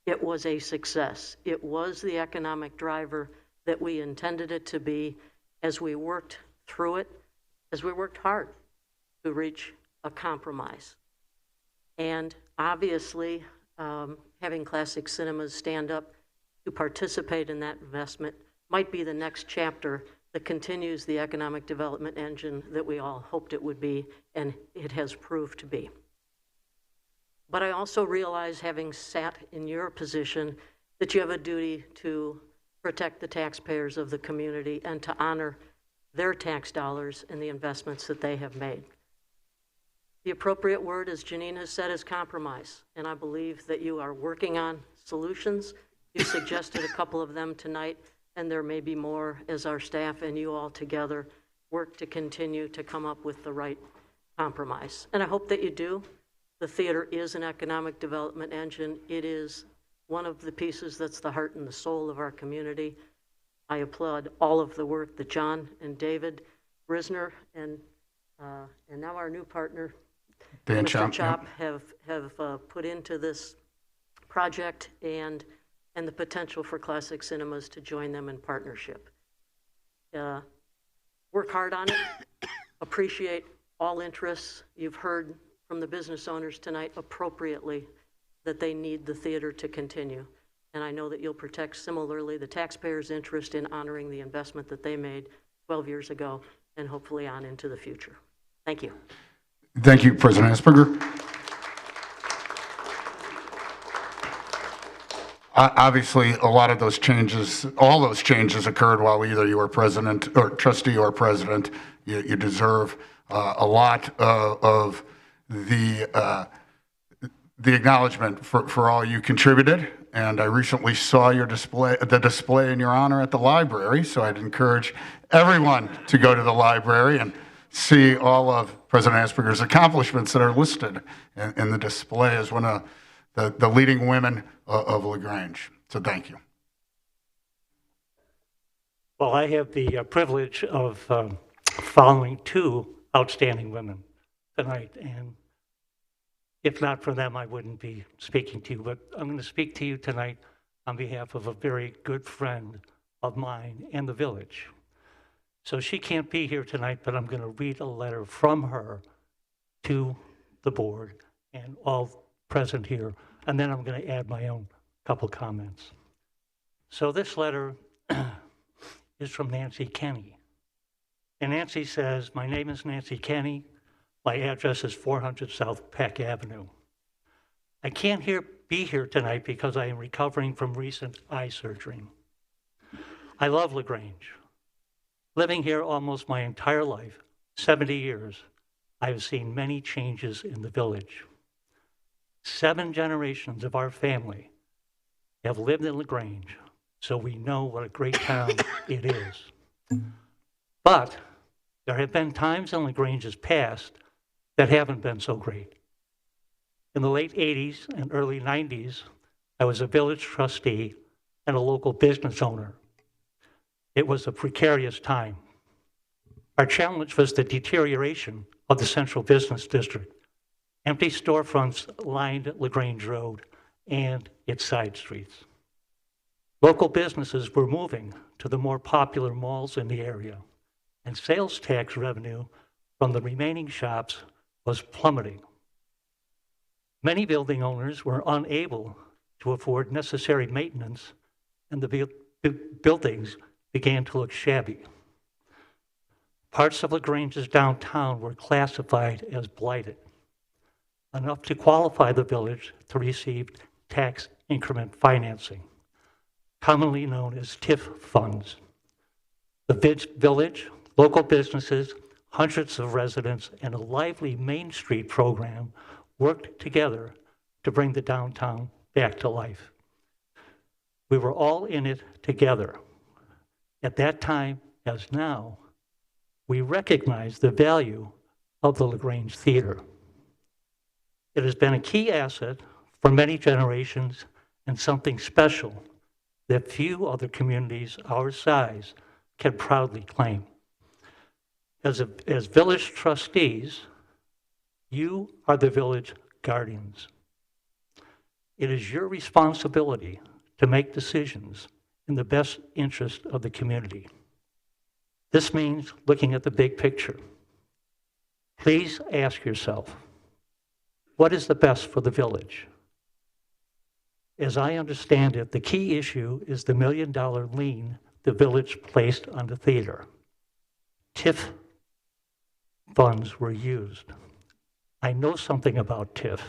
It was a success. It was the economic driver that we intended it to be as we worked through it, as we worked hard to reach a compromise. And obviously, having Classic Cinemas stand up to participate in that investment might be the next chapter that continues the economic development engine that we all hoped it would be, and it has proved to be. But I also realize, having sat in your position, that you have a duty to protect the taxpayers of the community and to honor their tax dollars and the investments that they have made. The appropriate word, as Janine has said, is compromise, and I believe that you are working on solutions. You suggested a couple of them tonight, and there may be more as our staff and you all together work to continue to come up with the right compromise. And I hope that you do. The theater is an economic development engine. It is one of the pieces that's the heart and the soul of our community. I applaud all of the work that John and David Risner and now our new partner, Dan Mr. Chop, have put into this project, and the potential for Classic Cinemas to join them in partnership. Work hard on it. Appreciate all interests. You've heard from the business owners tonight appropriately that they need the theater to continue. And I know that you'll protect similarly the taxpayers' interest in honoring the investment that they made 12 years ago and hopefully on into the future. Thank you. Thank you, President Asperger. Obviously, a lot of those changes, all those changes occurred while either you were president or trustee or president. You deserve a lot of the acknowledgement for all you contributed. And I recently saw your the display in your honor at the library, so I'd encourage everyone to go to the library and see all of President Asperger's accomplishments that are listed in the display as one of the leading women of Lagrange. So thank you. Well, I have the privilege of following two outstanding women tonight, and if not for them, I wouldn't be speaking to you. But I'm going to speak to you tonight on behalf of a very good friend of mine and the village. So she can't be here tonight, but I'm going to read a letter from her to the board and all present here, and then I'm going to add my own couple comments. So this letter is from Nancy Kenny. And Nancy says, "My name is Nancy Kenny. My address is 400 South Peck Avenue. I can't be here tonight because I am recovering from recent eye surgery. I love Lagrange. Living here almost my entire life, 70 years, I have seen many changes in the village. 7 generations of our family have lived in Lagrange, so we know what a great town it is. But there have been times in Lagrange's past that haven't been so great. In the late 80s and early 90s, I was a village trustee and a local business owner. It was a precarious time. Our challenge was the deterioration of the central business district. Empty storefronts lined Lagrange Road and its side streets. Local businesses were moving to the more popular malls in the area, and sales tax revenue from the remaining shops was plummeting. Many building owners were unable to afford necessary maintenance, and the buildings began to look shabby. Parts of Lagrange's downtown were classified as blighted, enough to qualify the village to receive tax increment financing, commonly known as TIF funds. The village, local businesses, hundreds of residents, and a lively Main Street program worked together to bring the downtown back to life. We were all in it together. At that time, as now, we recognized the value of the Lagrange Theater. It has been a key asset for many generations and something special that few other communities our size can proudly claim. As village trustees, you are the village guardians. It is your responsibility to make decisions in the best interest of the community. This means looking at the big picture. Please ask yourself, what is the best for the village? As I understand it, the key issue is the $1 million lien the village placed on the theater. TIF funds were used. I know something about TIF.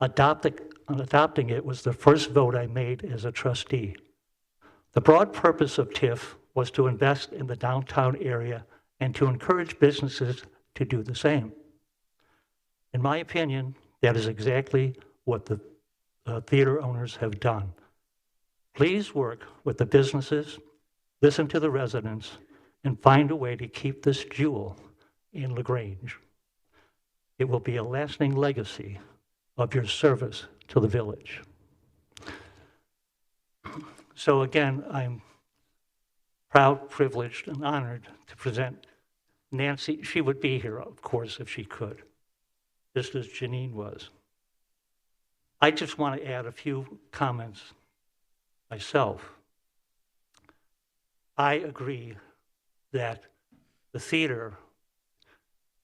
Adopting it was the first vote I made as a trustee. The broad purpose of TIF was to invest in the downtown area and to encourage businesses to do the same. In my opinion, that is exactly what the theater owners have done. Please work with the businesses, listen to the residents, and find a way to keep this jewel in Lagrange. It will be a lasting legacy of your service to the village. So again, I'm proud, privileged, and honored to present Nancy. She would be here, of course, if she could, just as Janine was. I just want to add a few comments myself. I agree that the theater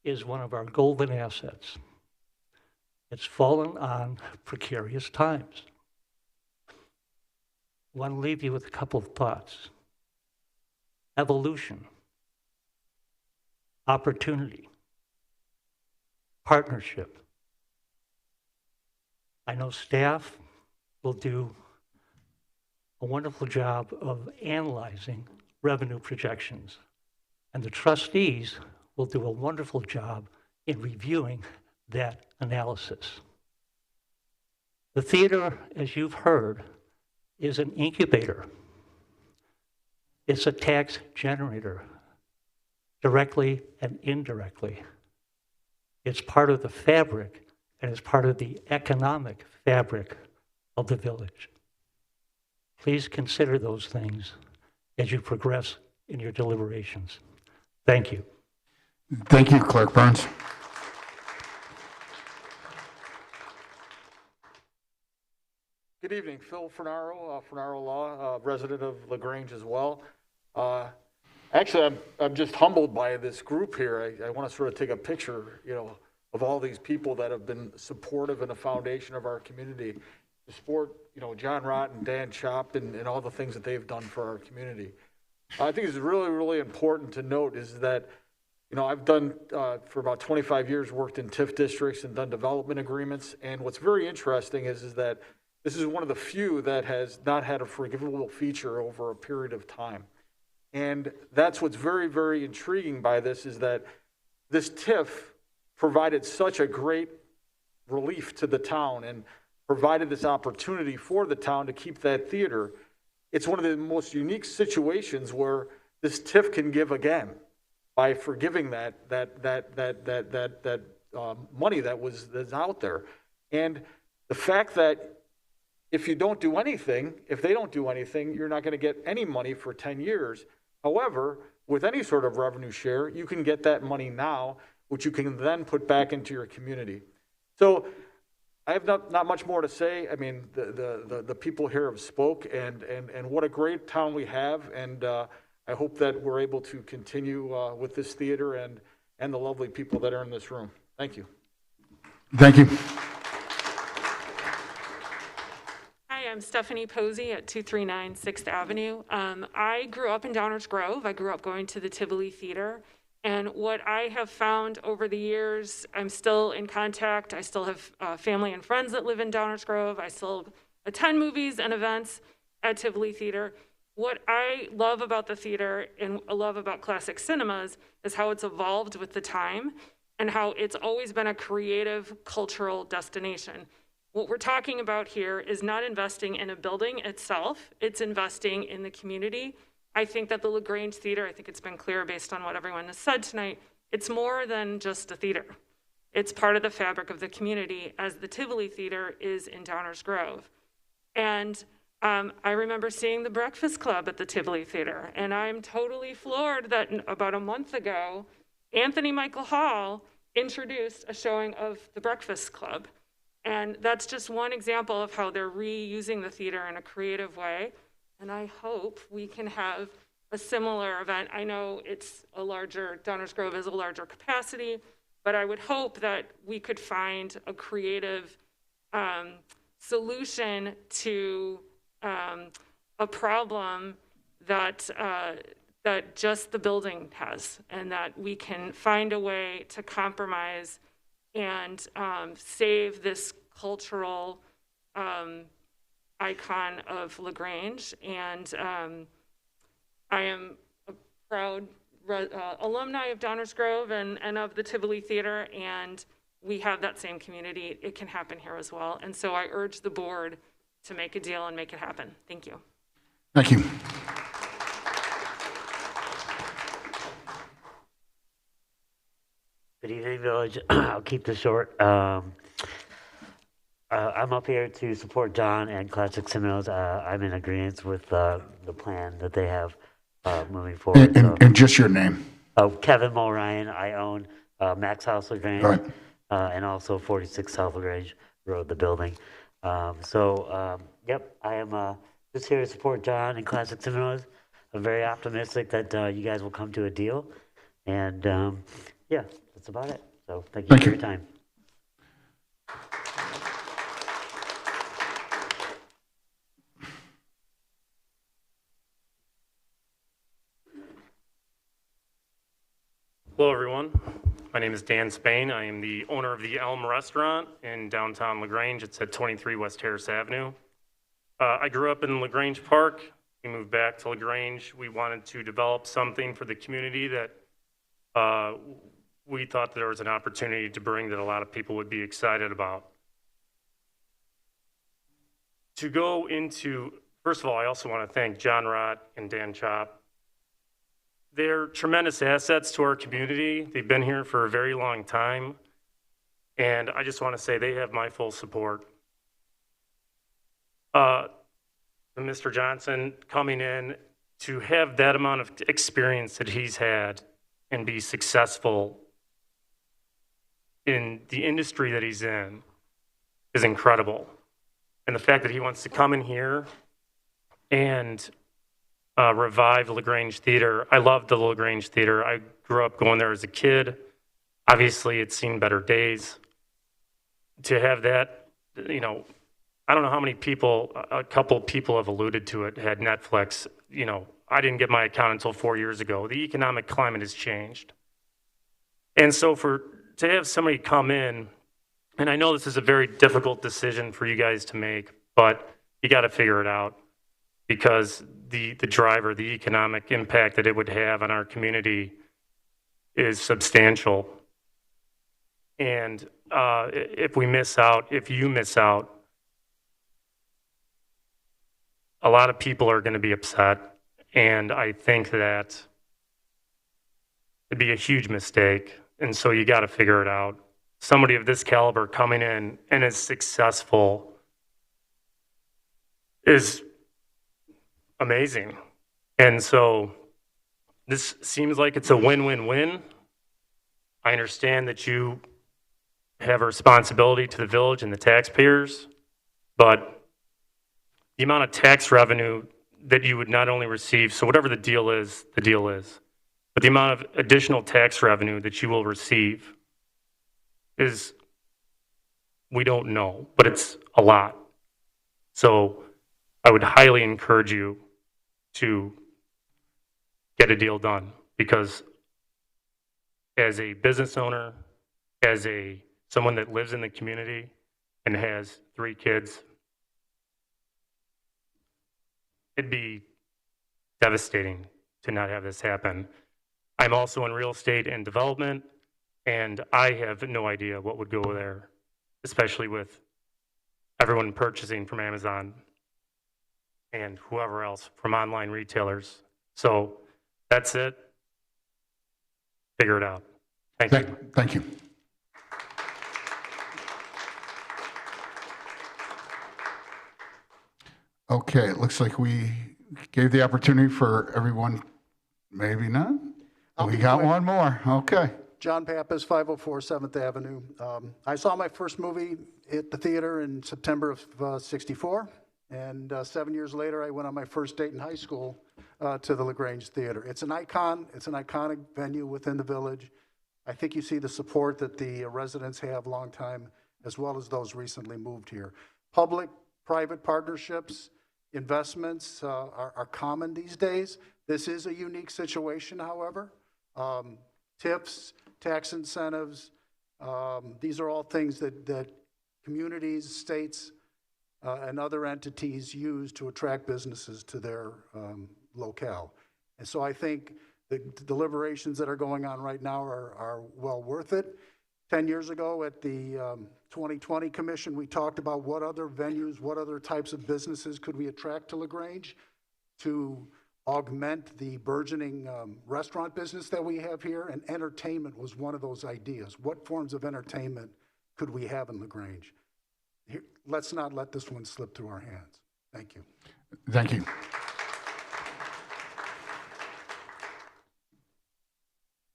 is one of our golden assets. It's fallen on precarious times. I want to leave you with a couple of thoughts. Evolution, opportunity, partnership. I know staff will do a wonderful job of analyzing revenue projections, and the trustees will do a wonderful job in reviewing that analysis. The theater, as you've heard, is an incubator. It's a tax generator, directly and indirectly. It's part of the fabric, and it's part of the economic fabric of the village. Please consider those things as you progress in your deliberations. Thank you. Thank you, Clerk Burns. Good evening, Phil Fernaro, Fernaro Law, resident of Lagrange as well. Actually, I'm just humbled by this group here. I want to sort of take a picture, of all these people that have been supportive in the foundation of our community to support, John Rott and Dan Chop and all the things that they've done for our community. I think it's really, really important to note is that, I've done, for about 25 years, worked in TIF districts and done development agreements. And what's very interesting is that this is one of the few that has not had a forgivable feature over a period of time. And that's what's very, very intriguing by this is that this TIF provided such a great relief to the town and provided this opportunity for the town to keep that theater. It's one of the most unique situations where this TIF can give again by forgiving that money that's out there. And the fact that if you don't do anything, if they don't do anything, you're not going to get any money for 10 years. However, with any sort of revenue share, you can get that money now, which you can then put back into your community. So I have not much more to say. I mean, the people here have spoke, and what a great town we have, and I hope that we're able to continue with this theater and the lovely people that are in this room. Thank you. Thank you. Hi, I'm Stephanie Posey at 239 6th Avenue. I grew up in Downers Grove. I grew up going to the Tivoli Theater. And what I have found over the years, I'm still in contact. I still have family and friends that live in Downers Grove. I still attend movies and events at Tivoli Theater. What I love about the theater and love about classic cinemas is how it's evolved with the time and how it's always been a creative cultural destination. What we're talking about here is not investing in a building itself, it's investing in the community. I think that the Lagrange Theater, I think it's been clear based on what everyone has said tonight, it's more than just a theater. It's part of the fabric of the community, as the Tivoli Theater is in Downers Grove. And I remember seeing the Breakfast Club at the Tivoli Theater, and I'm totally floored that about a month ago, Anthony Michael Hall introduced a showing of the Breakfast Club. And that's just one example of how they're reusing the theater in a creative way. And I hope we can have a similar event. I know it's a larger, Downers Grove is a larger capacity, but I would hope that we could find a creative solution to a problem that that just the building has, and that we can find a way to compromise and save this cultural icon of Lagrange. And I am a proud alumni of Downers Grove and of the Tivoli Theater, and we have that same community. It can happen here as well. And so I urge the board to make a deal and make it happen. Thank you. Thank you. Good evening, Village. I'll keep this short. I'm up here to support John and Classic Cinemas. I'm in agreement with the plan that they have moving forward. And just your name. Kevin Mulryan. I own Max House Lagrange, Right. And also 46 South Lagrange Road, the building. Yep, I am just here to support John and Classic Cinemas. I'm very optimistic that you guys will come to a deal. And yeah, that's about it. So thank you for your time. Hello, everyone. My name is Dan Spain. I am the owner of the Elm Restaurant in downtown Lagrange. It's at 23 West Harris Avenue. I grew up in Lagrange Park. We moved back to Lagrange. We wanted to develop something for the community that we thought there was an opportunity to bring that a lot of people would be excited about. To go into, first of all, I also want to thank John Rott and Dan Chop. They're tremendous assets to our community. They've been here for a very long time. And I just want to say they have my full support. Mr. Johnson coming in to have that amount of experience that he's had and be successful in the industry that he's in is incredible. And the fact that he wants to come in here and revive Lagrange Theater. I love the Lagrange Theater. I grew up going there as a kid. Obviously, it's seen better days. To have that, you know, I don't know how many people, a couple people have alluded to it, had Netflix. You know, I didn't get my account until 4 years ago. The economic climate has changed. And so to have somebody come in, and I know this is a very difficult decision for you guys to make, but you got to figure it out, because the driver, the economic impact that it would have on our community is substantial. And if we miss out, if you miss out, a lot of people are going to be upset. And I think that it'd be a huge mistake. And so you got to figure it out. Somebody of this caliber coming in and is successful is amazing. And so this seems like it's a win-win-win. I understand that you have a responsibility to the village and the taxpayers, but the amount of tax revenue that you would not only receive, so whatever the deal is, but the amount of additional tax revenue that you will receive is, we don't know, but it's a lot. So I would highly encourage you to get a deal done, because as a business owner, as someone that lives in the community and has 3 kids, it'd be devastating to not have this happen. I'm also in real estate and development, and I have no idea what would go there, especially with everyone purchasing from Amazon and whoever else from online retailers. So that's it. Figure it out. Thank you. Thank you. Okay, it looks like we gave the opportunity for everyone, maybe not. We got one more, okay. John Pappas, 504 7th Avenue. I saw my first movie at the theater in September of '64, and 7 years later, I went on my first date in high school to the Lagrange Theater. It's an icon. It's an iconic venue within the village. I think you see the support that the residents have long time, as well as those recently moved here. Public-private partnerships, investments are common these days. This is a unique situation, however. TIFs, tax incentives, these are all things that communities, states, and other entities use to attract businesses to their locale. And so I think the deliberations that are going on right now are well worth it. 10 years ago at the 2020 Commission, we talked about what other venues, what other types of businesses could we attract to Lagrange to augment the burgeoning restaurant business that we have here, and entertainment was one of those ideas. What forms of entertainment could we have in Lagrange? Here, let's not let this one slip through our hands. Thank you. Thank you.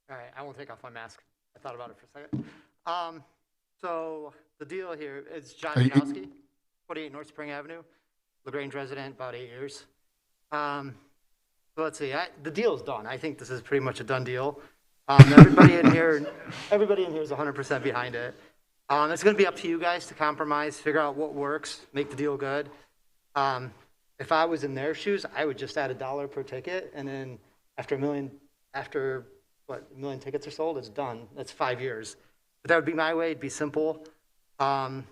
All right, I won't take off my mask. I thought about it for a second. So the deal here is John Janowski, 48 North Spring Avenue, Lagrange resident, about 8 years. So let's see, the deal's done. I think this is pretty much a done deal. Everybody in here is 100% behind it. It's going to be up to you guys to compromise, figure out what works, make the deal good. If I was in their shoes, I would just add $1 per ticket, and then after a million tickets are sold, it's done. That's 5 years. But that would be my way. It'd be simple. I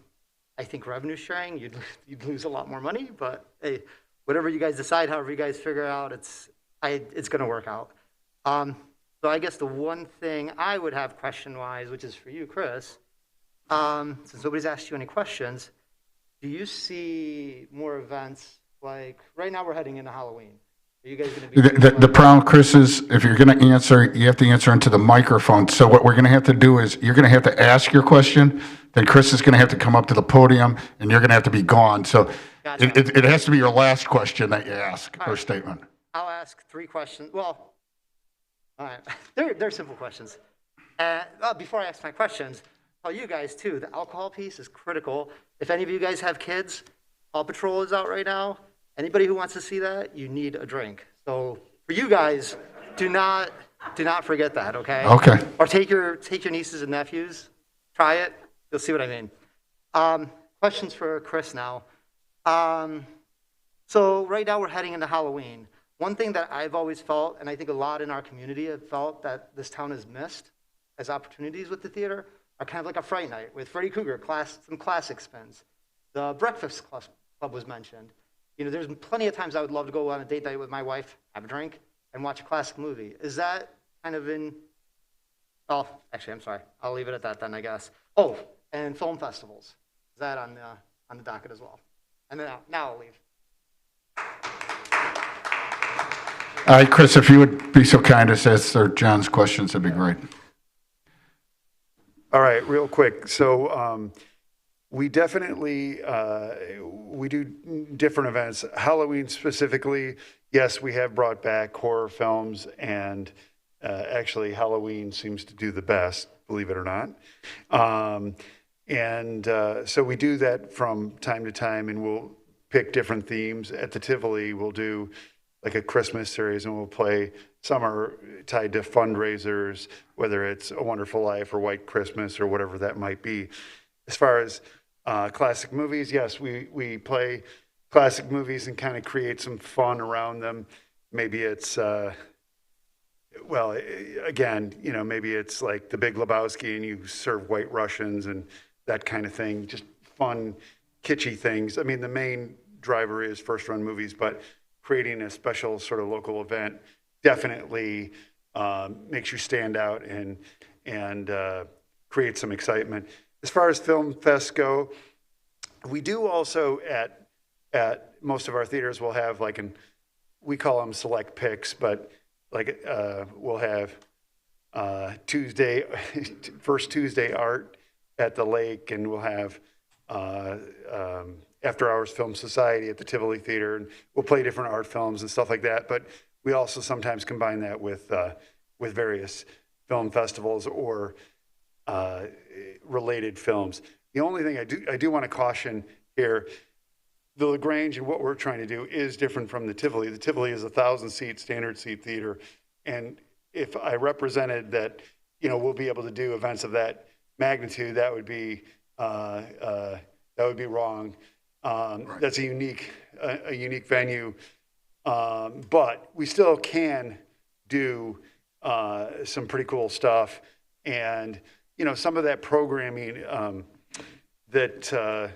think revenue sharing, you'd lose a lot more money, but hey, whatever you guys decide, however you guys figure out, it's going to work out. So I guess the one thing I would have question-wise, which is for you, Chris, since nobody's asked you any questions, do you see more events like right now we're heading into Halloween? Are you guys going to be The problem, Chris, is if you're going to answer, you have to answer into the microphone. So what we're going to have to do is you're going to have to ask your question, then Chris is going to have to come up to the podium, and you're going to have to be gone. So Gotcha. it has to be your last question that you ask or statement. I'll ask 3 questions. Well, all right. They're simple questions. Before I ask my questions, I'll tell you guys too, the alcohol piece is critical. If any of you guys have kids, Paw Patrol is out right now. Anybody who wants to see that, you need a drink. So for you guys, do not forget that, okay? Okay. Or take your nieces and nephews, try it. You'll see what I mean. Questions for Chris now. So right now we're heading into Halloween. One thing that I've always felt, and I think a lot in our community have felt that this town has missed as opportunities with the theater, are kind of like a Fright Night with Freddy Krueger, some classic spins. The Breakfast Club was mentioned. You know, there's plenty of times I would love to go on a date night with my wife, have a drink, and watch a classic movie. Is that kind of in, oh, actually, I'm sorry. I'll leave it at that then, I guess. Oh, and film festivals. Is that on the docket as well? And then now I'll leave. All right, Chris, if you would be so kind as to answer John's questions, that'd be great. All right, real quick. So we definitely, we do different events. Halloween specifically, yes, we have brought back horror films, and actually Halloween seems to do the best, believe it or not. So we do that from time to time, and we'll pick different themes. At the Tivoli, we'll do like a Christmas series, and we'll play, some are tied to fundraisers, whether it's A Wonderful Life or White Christmas or whatever that might be. As far as classic movies, yes, we play classic movies and kind of create some fun around them. Maybe it's, well, again, you know, maybe it's like The Big Lebowski and you serve White Russians and that kind of thing, just fun, kitschy things. I mean, the main driver is first-run movies, but creating a special sort of local event definitely makes you stand out and create some excitement. As far as film fests go, we do also at most of our theaters, we'll have like we call them select picks, but like we'll have first Tuesday art at the lake, and we'll have After Hours Film Society at the Tivoli Theater, and we'll play different art films and stuff like that. But we also sometimes combine that with various film festivals or related films. The only thing I do want to caution here, the Lagrange and what we're trying to do is different from the Tivoli. The Tivoli is a 1,000-seat standard seat theater, and if I represented that, we'll be able to do events of that magnitude, that would be wrong. Right. That's a unique venue, but we still can do some pretty cool stuff, and some of that programming that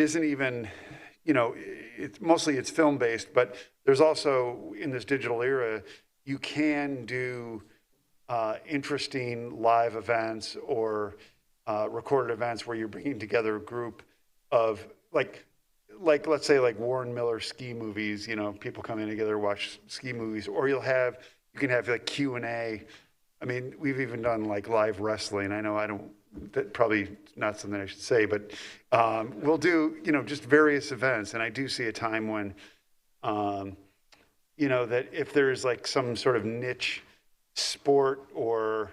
isn't even, it's film based, but there's also in this digital era, you can do interesting live events or recorded events where you're bringing together a group of like let's say like Warren Miller ski movies, people coming together, watch ski movies, or you can have like Q&A. I mean, we've even done like live wrestling. I know that probably not something I should say, but we'll do, just various events. And I do see a time when, that if there's like some sort of niche sport or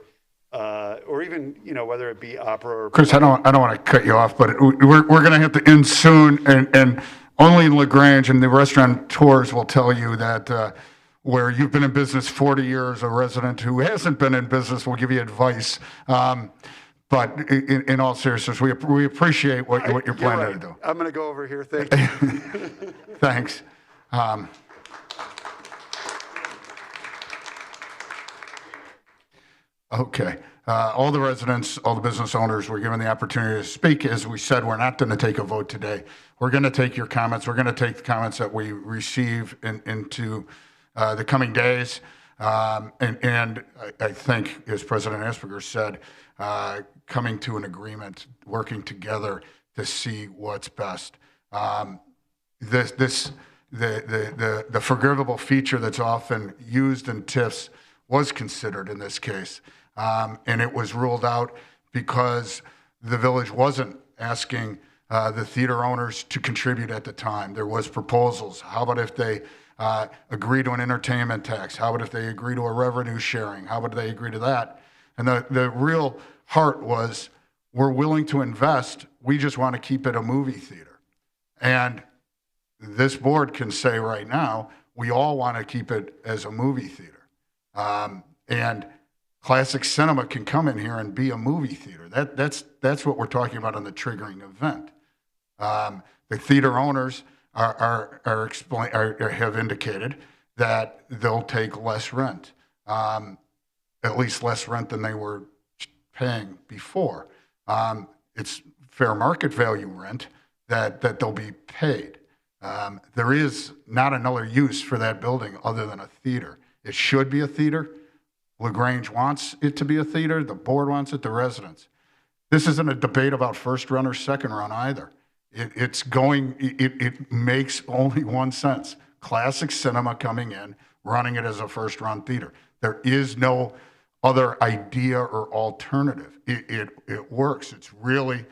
even, whether it be opera or... Chris, I don't want to cut you off, but we're going to have to end soon, and only in Lagrange and the restaurant tours will tell you that where you've been in business 40 years, a resident who hasn't been in business will give you advice. But in all seriousness, we appreciate what you're planning to do. I'm going to go over here. Thank you. Thanks. Okay. All the residents, all the business owners were given the opportunity to speak. As we said, we're not going to take a vote today. We're going to take your comments. We're going to take the comments that we receive into the coming days. And I think, as President Asperger said, coming to an agreement, working together to see what's best. The forgivable feature that's often used in TIFs was considered in this case. And it was ruled out because the village wasn't asking the theater owners to contribute at the time. There was proposals. How about if they agree to an entertainment tax? How about if they agree to a revenue sharing? How about they agree to that? And the real heart was, we're willing to invest. We just want to keep it a movie theater. And this board can say right now, we all want to keep it as a movie theater. And Classic Cinema can come in here and be a movie theater. That's what we're talking about on the triggering event. The theater owners have indicated that they'll take less rent, at least less rent than they were paying before. It's fair market value rent that they'll be paid. There is not another use for that building other than a theater. It should be a theater. Lagrange wants it to be a theater. The board wants it, the residents. This isn't a debate about first run or second run either. It makes only one sense. Classic Cinema coming in, running it as a first run theater. There is no other idea or alternative. It works. It's really,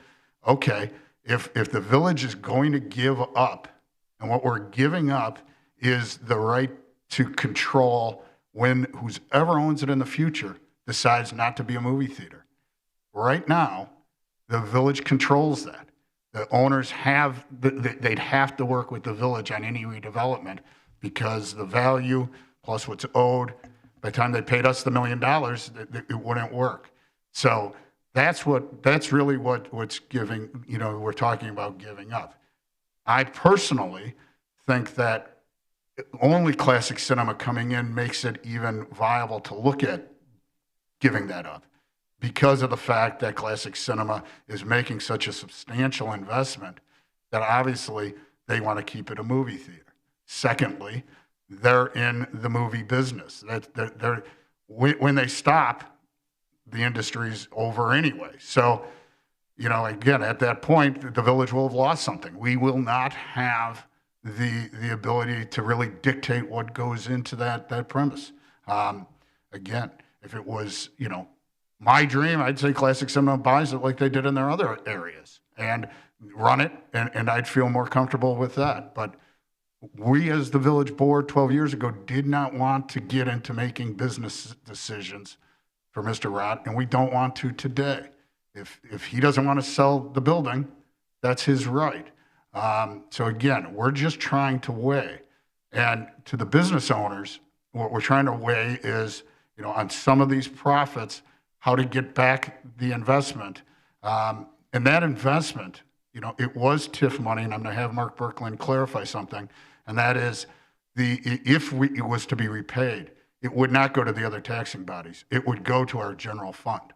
okay, if the village is going to give up, and what we're giving up is the right to control when whoever owns it in the future decides not to be a movie theater. Right now, the village controls that. The owners they'd have to work with the village on any redevelopment because the value plus what's owed, by the time they paid us the $1 million, it wouldn't work. So that's really what's giving, we're talking about giving up. I personally think that only Classic Cinema coming in makes it even viable to look at giving that up because of the fact that Classic Cinema is making such a substantial investment that obviously they want to keep it a movie theater. Secondly, they're in the movie business. When they stop, the industry's over anyway. So, again, at that point, the village will have lost something. We will not have the ability to really dictate what goes into that premise. Again, if it was, my dream, I'd say Classic Cinema buys it like they did in their other areas and run it, and I'd feel more comfortable with that. But we, as the village board 12 years ago, did not want to get into making business decisions for Mr. Rott, and we don't want to today. If he doesn't want to sell the building, that's his right. So again, we're just trying to weigh. And to the business owners, what we're trying to weigh is, you know, on some of these profits, how to get back the investment. And that investment, you know, it was TIF money, and I'm going to have Mark Berkland clarify something, and that is it was to be repaid, it would not go to the other taxing bodies. It would go to our general fund.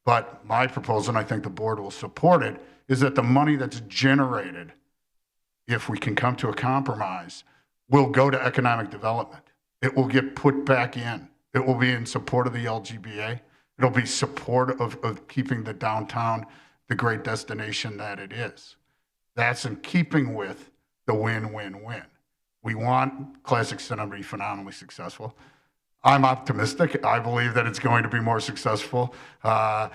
But my proposal, and I think the board will support it, is that the money that's generated, if we can come to a compromise, will go to economic development. It will get put back in. It will be in support of the LGBA. It'll be support of keeping the downtown the great destination that it is. That's in keeping with the win-win-win. We want Classic Cinema to be phenomenally successful. I'm optimistic. I believe that it's going to be more successful. But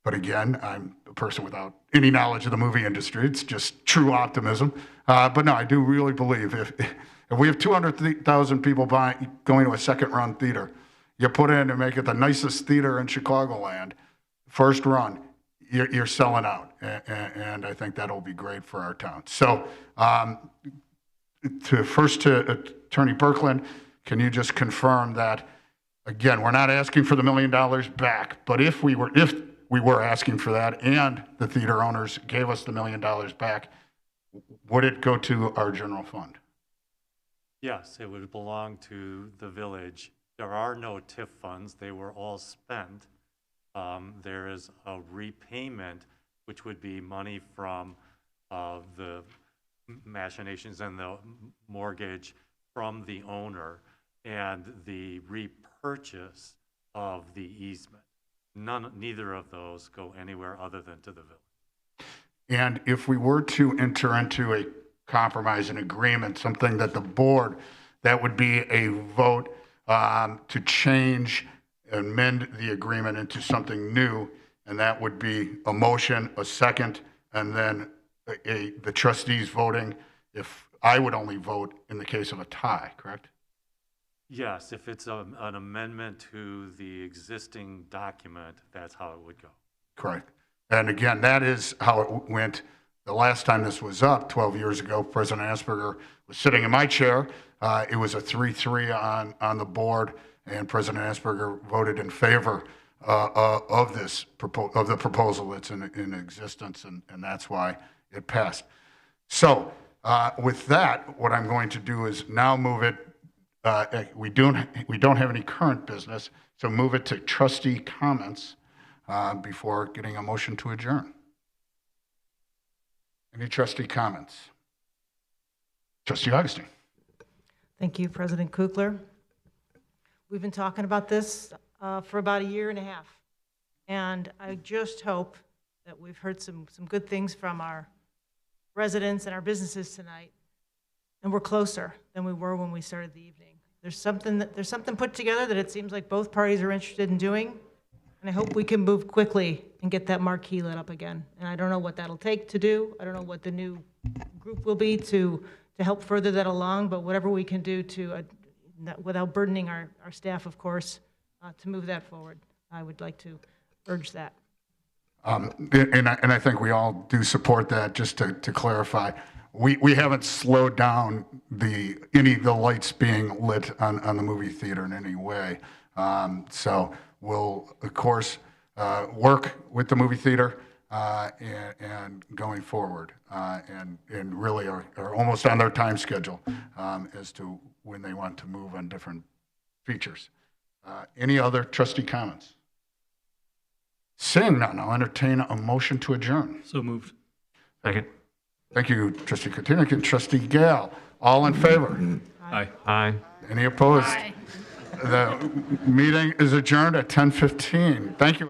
again, I'm a person without any knowledge of the movie industry. It's just true optimism. But no, I do really believe if we have 200,000 people going to a second-run theater, you put in and make it the nicest theater in Chicagoland, first run, you're selling out. And I think that'll be great for our town. So to Attorney Berkland, can you just confirm that, again, we're not asking for the $1 million back, but if we were asking for that and the theater owners gave us the $1 million back, would it go to our general fund? Yes, it would belong to the village. There are no TIF funds. They were all spent. There is a repayment, which would be money from the machinations and the mortgage from the owner, and the repurchase of the easement. Neither of those go anywhere other than to the village. And if we were to enter into a compromise, an agreement, something that the board, that would be a vote to change, amend the agreement into something new, and that would be a motion, a second, and then the trustees voting. If I would only vote in the case of a tie, correct? Yes, if it's an amendment to the existing document, that's how it would go. Correct. And again, that is how it went the last time this was up 12 years ago. President Asperger was sitting in my chair. It was a 3-3 on the board, and President Asperger voted in favor of the proposal that's in existence, and that's why it passed. So with that, what I'm going to do is now move it. We don't have any current business, so move it to trustee comments before getting a motion to adjourn. Any trustee comments? Trustee Augustine. Thank you, President Kukler. We've been talking about this for about 1.5 years, and I just hope that we've heard some good things from our residents and our businesses tonight, and we're closer than we were when we started the evening. There's something put together that it seems like both parties are interested in doing, and I hope we can move quickly and get that marquee lit up again. And I don't know what that'll take to do. I don't know what the new group will be to help further that along, but whatever we can do to, without burdening our staff, of course, to move that forward, I would like to urge that. And I think we all do support that. Just to clarify, we haven't slowed down any of the lights being lit on the movie theater in any way. So we'll, of course, work with the movie theater and going forward, and really are almost on their time schedule as to when they want to move on different features. Any other trustee comments? Seeing none, I'll entertain a motion to adjourn. So moved. Second. Thank you, Trustee Kotinik and Trustee Gale. All in favor? Aye. Aye. Any opposed? Aye. The meeting is adjourned at 10:15. Thank you.